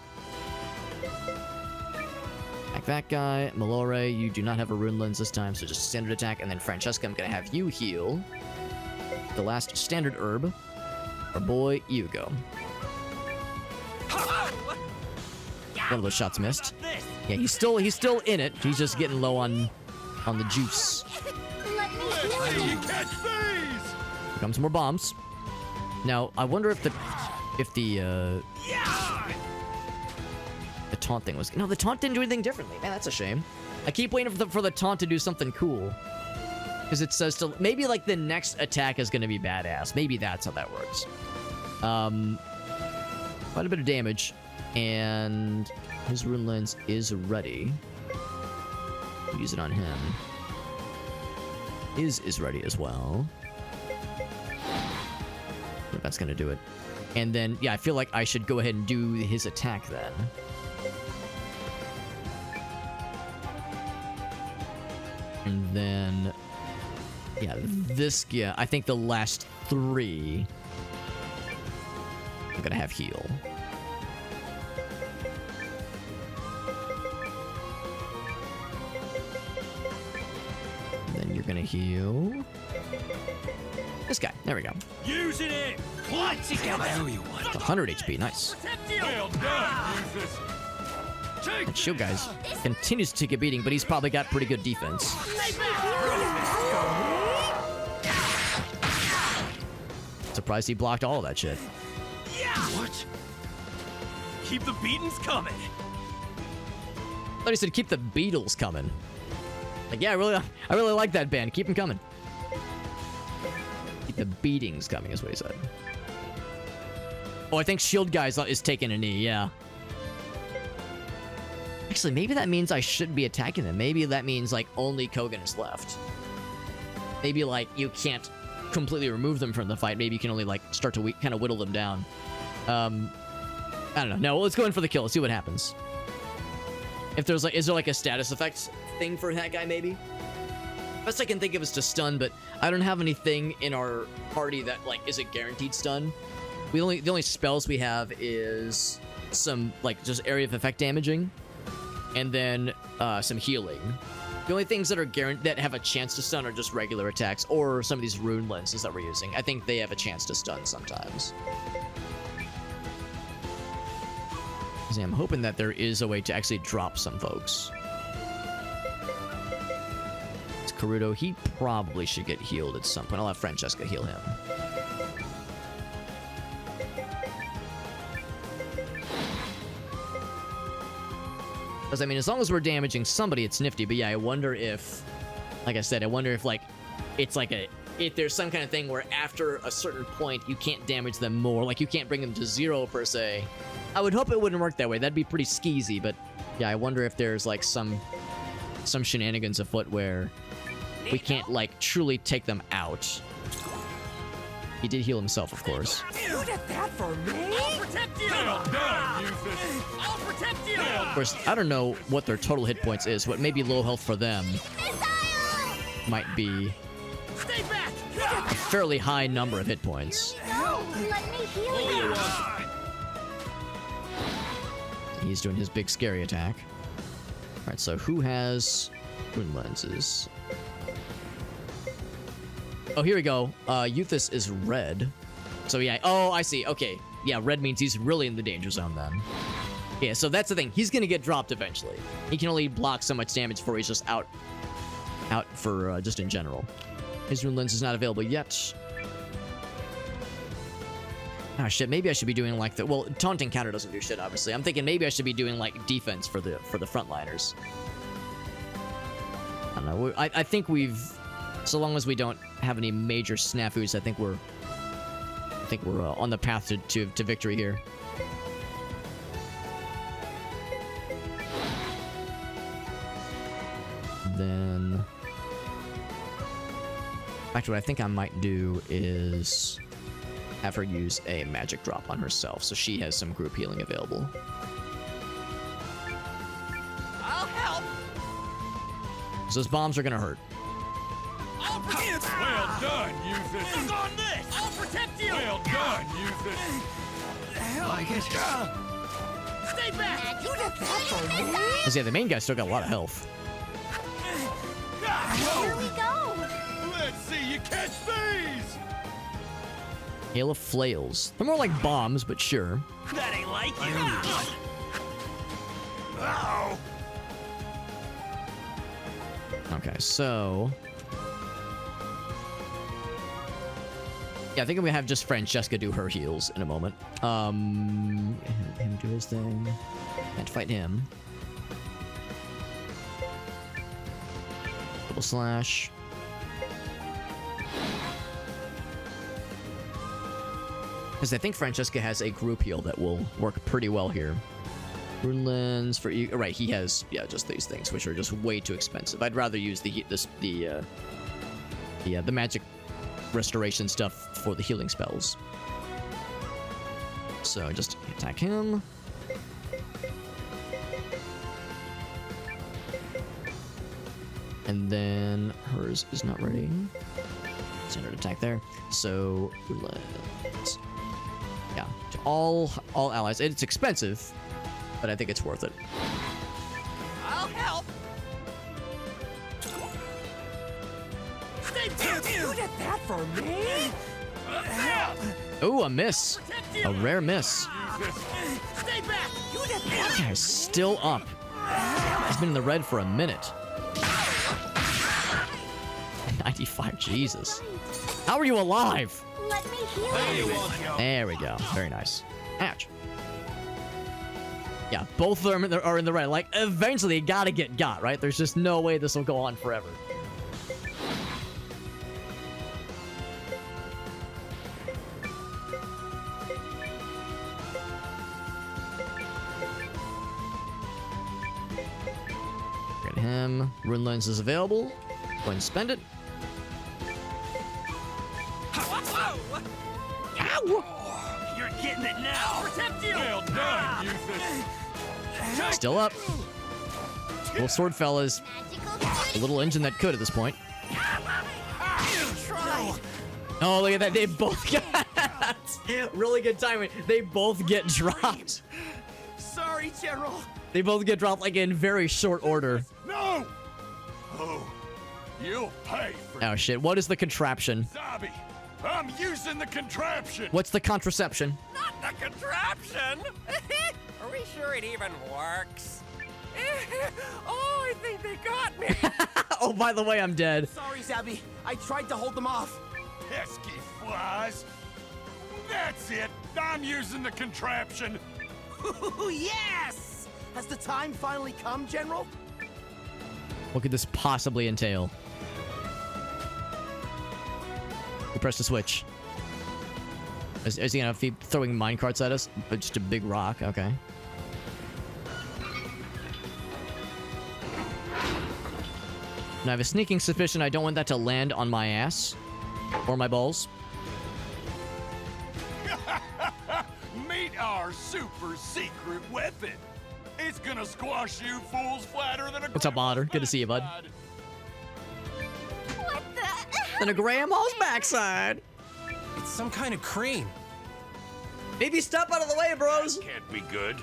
Like that guy, Malore. You do not have a Rune Lens this time, so just standard attack. And then Francesca, I'm gonna have you heal. The last standard herb. Our boy Yugo. One of those shots missed. Yeah, he's still in it. He's just getting low on the juice. Here comes more bombs. Now, I wonder if the taunt thing was. No, the taunt didn't do anything differently. Man, that's a shame. I keep waiting for the taunt to do something cool. Because it says to maybe like the next attack is going to be badass. Maybe that's how that works. Quite a bit of damage, and his Rune Lens is ready. Use it on him. Is ready as well. But that's going to do it. And then yeah, I feel like I should go ahead and do his attack then. And then. Yeah, I think the last three I'm gonna have heal. And then you're gonna heal this guy. There we go. Using it. What? Whatever you want. 100 HP, nice. Well done. That shield guy's continues to take a beating, but he's probably got pretty good defense. Surprised he blocked all of that shit. What? Keep the beatings coming. I thought he said keep the Beatles coming. Like, yeah, I really like that band. Keep them coming. Keep the beatings coming is what he said. Oh, I think shield guy is taking a knee, yeah. Actually, maybe that means I shouldn't be attacking them. Maybe that means, like, only Kogen is left. Maybe, like, you can't completely remove them from the fight. Maybe you can only, like, start to kind of whittle them down. I don't know. No, let's go in for the kill. Let's see what happens. If there's, like, is there, like, a status effect thing for that guy, maybe? Best I can think of is to stun, but I don't have anything in our party that, like, is a guaranteed stun. The only spells we have is some, like, just area of effect damaging. And then some healing. The only things that are that have a chance to stun are just regular attacks, or some of these Rune Lenses that we're using. I think they have a chance to stun sometimes. So I'm hoping that there is a way to actually drop some folks. It's Kuroto. He probably should get healed at some point. I'll have Francesca heal him. Because, I mean, as long as we're damaging somebody, it's nifty. But yeah, I wonder if, like I said, I wonder if, like, it's like if there's some kind of thing where after a certain point, you can't damage them more. Like, you can't bring them to 0, per se. I would hope it wouldn't work that way. That'd be pretty skeezy. But yeah, I wonder if there's, like, some shenanigans afoot where we can't, like, truly take them out. He did heal himself, of course. You did that for me? I'll protect you! Well done, Yusuke! I'll protect you! Of course, I don't know what their total hit points is, but maybe low health for them. might be a fairly high number of hit points. No, let me heal you. He's doing his big scary attack. Alright, so who has rune lenses? Oh, here we go. Euthus is red. So yeah, oh, I see. Okay. Yeah, red means he's really in the danger zone then. Yeah, so that's the thing. He's gonna get dropped eventually. He can only block so much damage before he's just out for just in general. His rune lens is not available yet. Ah, shit, maybe I should be doing like the... Well, taunting counter doesn't do shit, obviously. I'm thinking maybe I should be doing like defense for the frontliners. I don't know. I think we've... So long as we don't have any major snafus, I think we're on the path to victory here. Then... Actually, what I think I might do is have her use a magic drop on herself, so she has some group healing available. I'll help. So those bombs are gonna hurt. Well done, Yusuke. Look on this. I'll protect you. Well done, Yusuke. Like it. Stay back. You did that for me. Because yeah, the main guy's still got a lot of health. Here we go. Let's see you catch these. Hail of flails. They're more like bombs, but sure. That ain't like you. Ow. Okay, so... Yeah, I think I'm gonna have just Francesca do her heals in a moment. Him do his thing. Can't fight him. Double slash. Because I think Francesca has a group heal that will work pretty well here. Rune lens for right, he has just these things which are just way too expensive. I'd rather use the magic restoration stuff for the healing spells. So just attack him. And then hers is not ready. Standard attack there. So let's, yeah, to all allies. It's expensive, but I think it's worth it. I'll help. You did that for me? Oh, a miss. A rare miss. Stay back. You did That that. guy's still up. He's been in the red for a minute. 95, Jesus. How are you alive? Let me heal you. There we go. Very nice. Ouch. Yeah, both of them are in the red. Like, eventually, it gotta get got, right? There's just no way this will go on forever. Get him. Rune lens is available. Go ahead and spend it. Ow! You're getting it now. I'll protect you. Well done, Yusuke. Still up. Little sword fella's a little engine that could at this point. Oh, look at that. They both got really good timing. They both get dropped. Sorry, General. They both get dropped like in very short order. No. Oh, you'll pay for Oh shit. What is the contraption? Zabi. I'm using the contraption. What's the contraception? Not the contraption. Are we sure it even works? Oh, I think they got me. Oh, by the way, I'm dead. Sorry, Zabi. I tried to hold them off. Pesky flies. That's it. I'm using the contraption. Yes! Has the time finally come, General? What could this possibly entail? We press the switch. Is he gonna keep throwing minecarts at us? But just a big rock, okay. Now I have a sneaking suspicion I don't want that to land on my ass. Or my balls. Meet our super secret weapon. It's gonna squash you fools flatter than a What's up, Otter? Good to see you, bud. What the? Than a grandma's backside. It's some kind of crane. Maybe step out of the way, bros. Can't be good.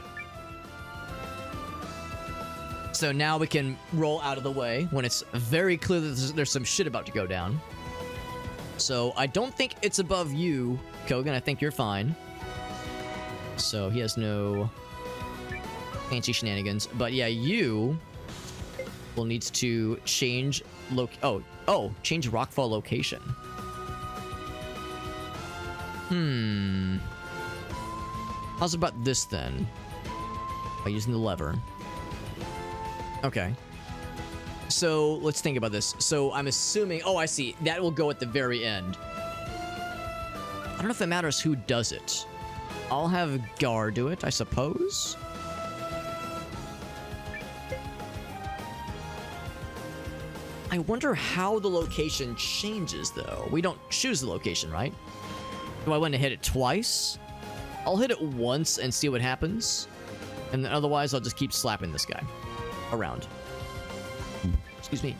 So now we can roll out of the way when it's very clear that there's some shit about to go down. So I don't think it's above you, Kogen. I think you're fine. So he has no fancy shenanigans. But yeah, you will need to change change rockfall location. How's about this then? By using the lever. Okay. So let's think about this. So I'm assuming, oh, I see. That will go at the very end. I don't know if it matters who does it. I'll have Gar do it, I suppose. I wonder how the location changes, though. We don't choose the location, right? Do I want to hit it twice? I'll hit it once and see what happens. And then otherwise, I'll just keep slapping this guy around. Excuse me.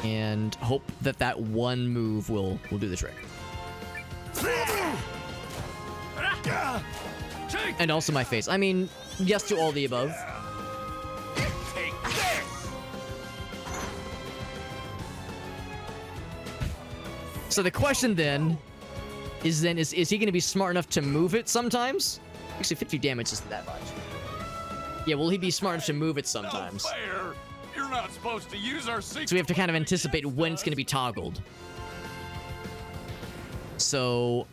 And hope that that one move will do the trick. And also my face. I mean, yes to all the above. So the question then is he going to be smart enough to move it sometimes? Actually, 50 damage isn't that much. Yeah, will he be smart enough to move it sometimes? No fair. You're not supposed to use our secret. So we have to kind of anticipate when it's going to be toggled. So,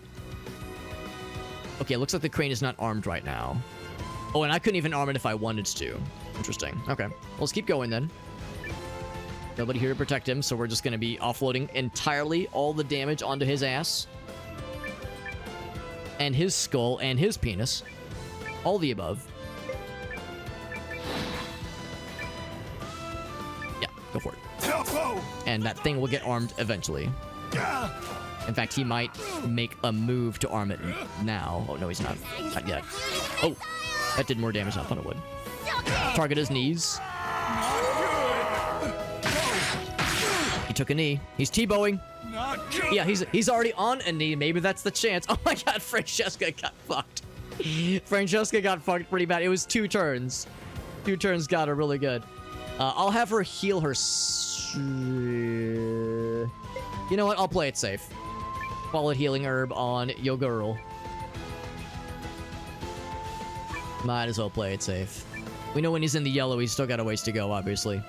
okay, it looks like the crane is not armed right now. Oh, and I couldn't even arm it if I wanted to. Interesting. Okay, well, let's keep going then. Nobody here to protect him, so we're just going to be offloading entirely all the damage onto his ass. And his skull and his penis. All the above. Yeah, go for it. And that thing will get armed eventually. In fact, he might make a move to arm it now. Oh, no, he's not. Not yet. Oh, that did more damage than I thought it would. Target his knees. He took a knee. He's T-bowing. Yeah, he's already on a knee. Maybe that's the chance. Oh my god, Francesca got fucked. Francesca got fucked pretty bad. It was 2 turns. 2 turns got her really good. I'll have her heal her... You know what? I'll play it safe. Follow healing herb on your girl. Might as well play it safe. We know when he's in the yellow, he's still got a ways to go, obviously.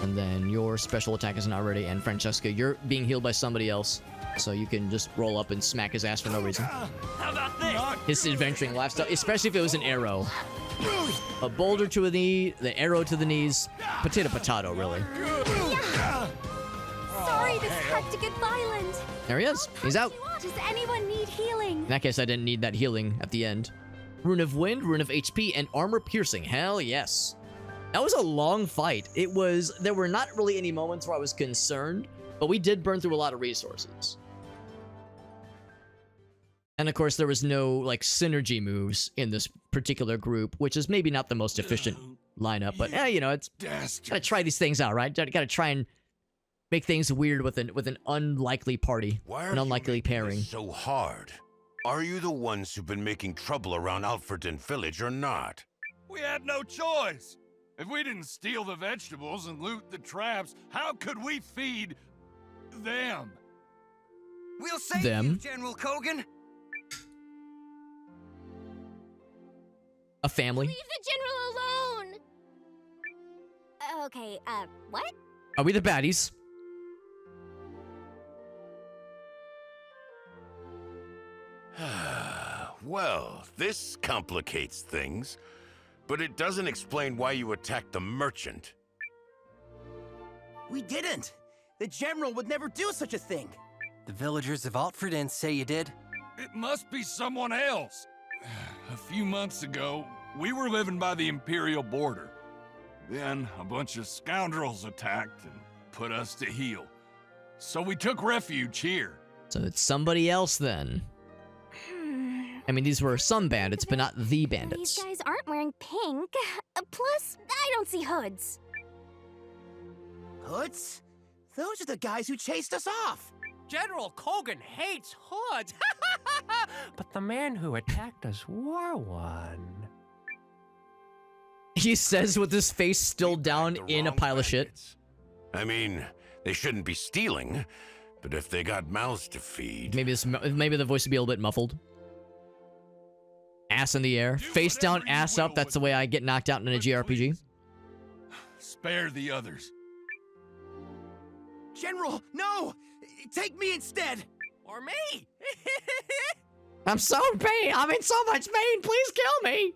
And then your special attack is not ready. And Francesca, you're being healed by somebody else. So you can just roll up and smack his ass for no reason. How about this? His adventuring lifestyle, especially if it was an arrow. A boulder to a knee, the arrow to the knees. Potato, really. Sorry, this had to get violent. There he is. He's out. Does anyone need healing? In that case, I didn't need that healing at the end. Rune of Wind, Rune of HP, and Armor Piercing. Hell yes. That was a long fight. There were not really any moments where I was concerned, but we did burn through a lot of resources. And of course, there was no, like, synergy moves in this particular group, which is maybe not the most efficient lineup, but, you know, it's gotta try these things out, right? Gotta try and make things weird with an unlikely party, an unlikely pairing. So hard. Are you the ones who've been making trouble around Alfredton Village or not? We had no choice. If we didn't steal the vegetables and loot the traps, how could we feed them? We'll save Them? you, General Kogen. A family? Leave the general alone! Okay, what? Are we the baddies? Well, this complicates things, but it doesn't explain why you attacked the merchant. We didn't. The General would never do such a thing. The villagers of Altfredin say you did. It must be someone else. A few months ago, we were living by the Imperial border. Then a bunch of scoundrels attacked and put us to heel. So we took refuge here. So it's somebody else then. I mean, these were some bandits, but not the bandits. These guys aren't wearing pink. Plus, I don't see hoods. Hoods? Those are the guys who chased us off. General Kogen hates hoods. But the man who attacked us wore one. He says with his face still down in a pile of shit. I mean, they shouldn't be stealing, but if they got mouths to feed... Maybe the voice would be a little bit muffled. Ass in the air. Face down, ass up. That's the way I get knocked out in a JRPG. Spare the others. General, no! Take me instead! Or me! I'm so in pain! I'm in so much pain! Please kill me!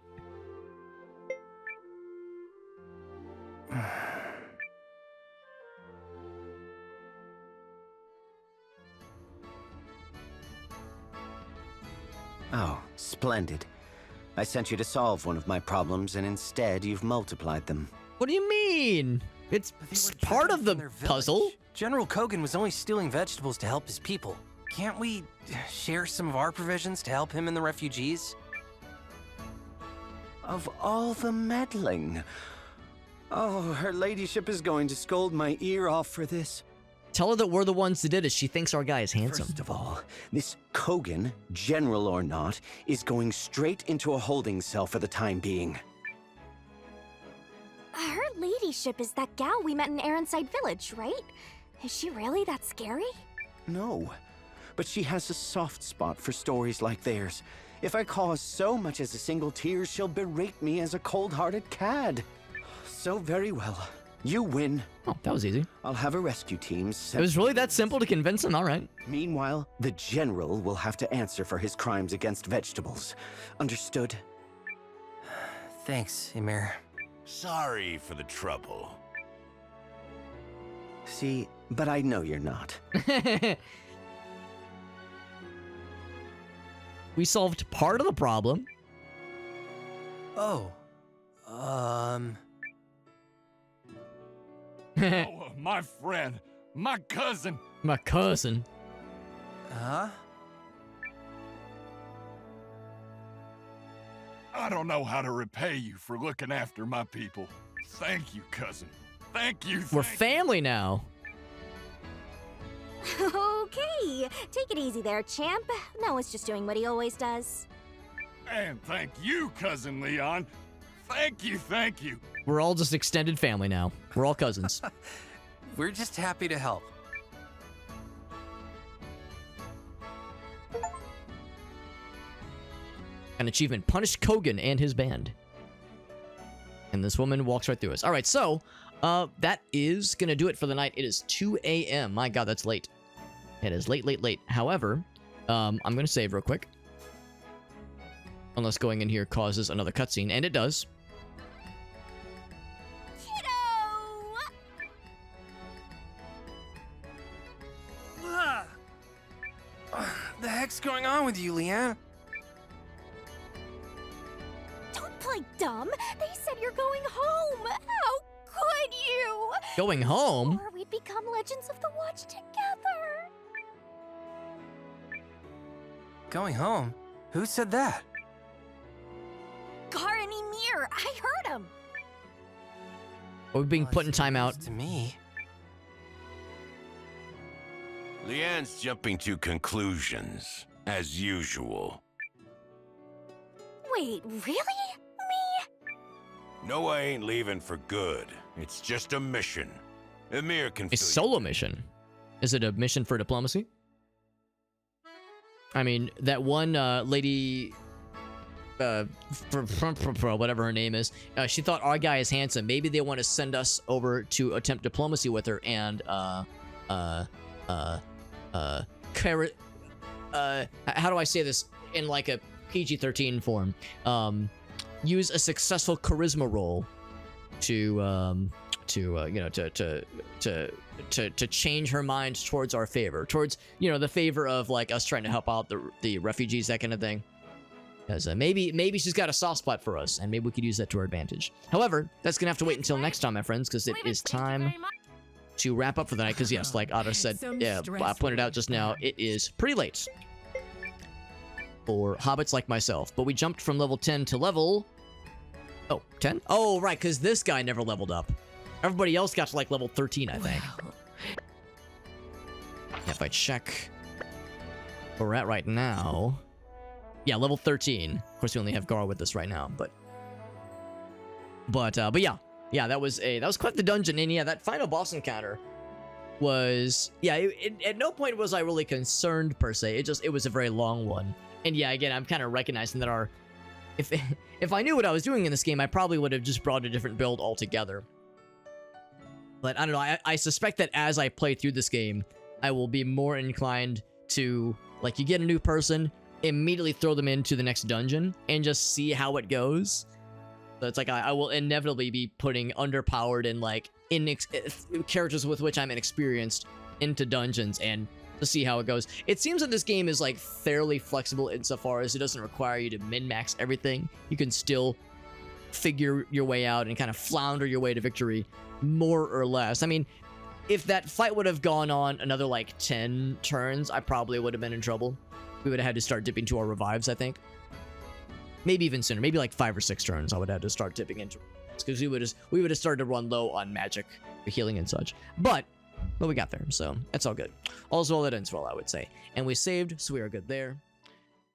Oh, splendid. I sent you to solve one of my problems, and instead you've multiplied them. What do you mean? It's part of the puzzle. General Kogen was only stealing vegetables to help his people. Can't we share some of our provisions to help him and the refugees? Of all the meddling. Oh, her ladyship is going to scold my ear off for this. Tell her that we're the ones that did it. She thinks our guy is handsome. First of all, this Kogen, general or not, is going straight into a holding cell for the time being. Her ladyship is that gal we met in Aronside Village, right? Is she really that scary? No, but she has a soft spot for stories like theirs. If I cause so much as a single tear, she'll berate me as a cold-hearted cad. So very well. You win. Oh, that was easy. I'll have a rescue team sent. It was really that simple to convince him, all right. Meanwhile, the general will have to answer for his crimes against vegetables. Understood? Thanks, Ymir. Sorry for the trouble. See, but I know you're not. We solved part of the problem. Oh. Oh, my friend. My cousin. My cousin. Huh? I don't know how to repay you for looking after my people. Thank you, cousin. Thank you. We're family now. Okay, take it easy there, champ. Noah's just doing what he always does. And thank you, cousin Leon. Thank you, thank you. We're all just extended family now. We're all cousins. We're just happy to help. An achievement. Punish Kogen and his band. And this woman walks right through us. All right, so that is going to do it for the night. It is 2 a.m. My God, that's late. It is late, late, late. However, I'm going to save real quick. Unless going in here causes another cutscene, and it does. The heck's going on with you, Leanne? Don't play dumb. They said you're going home. How could you? Going home? Or we'd become Legends of the Watch together. Going home? Who said that? Gar and Ymir. I heard him. We're being put in timeout. To me. Leanne's jumping to conclusions, as usual. Wait, really? Me? No, I ain't leaving for good. It's just a mission. Ymir can A solo mission? Is it a mission for diplomacy? I mean, that one lady, whatever her name is, she thought our guy is handsome. Maybe they want to send us over to attempt diplomacy with her and, how do I say this in like a PG-13 form? Use a successful charisma roll to change her mind towards our favor, towards, the favor of like us trying to help out the refugees, that kind of thing. Because maybe she's got a soft spot for us, and maybe we could use that to our advantage. However, that's gonna have to wait until next time, my friends, because it is time to wrap up for the night. Because yes, like Otto said, I pointed out just now, it is pretty late. for hobbits like myself. But we jumped from level 10 to level... Oh, 10? Oh, right, because this guy never leveled up. Everybody else got to like level 13, I think. If I check where we're at right now... Yeah, level 13. Of course, we only have Gar with us right now, but yeah. Yeah, that was quite the dungeon. And yeah, that final boss encounter was... Yeah, at no point was I really concerned, per se. It was a very long one. And yeah, again, I'm kind of recognizing that if I knew what I was doing in this game, I probably would have just brought a different build altogether. But I don't know, I suspect that as I play through this game, I will be more inclined to, like, you get a new person, immediately throw them into the next dungeon, and just see how it goes. So it's like, I will inevitably be putting underpowered and, like, characters with which I'm inexperienced into dungeons, and to see how it goes. It seems that this game is, like, fairly flexible insofar as it doesn't require you to min-max everything. You can still figure your way out and kind of flounder your way to victory, more or less. I mean, if that fight would have gone on another, like, 10 turns, I probably would have been in trouble. We would have had to start dipping to our revives, I think. Maybe even sooner. Maybe like 5 or 6 turns I would have to start dipping into, because we would have started to run low on magic, healing and such. But we got there, so that's all good. All's well that ends well, I would say. And we saved, so we are good there.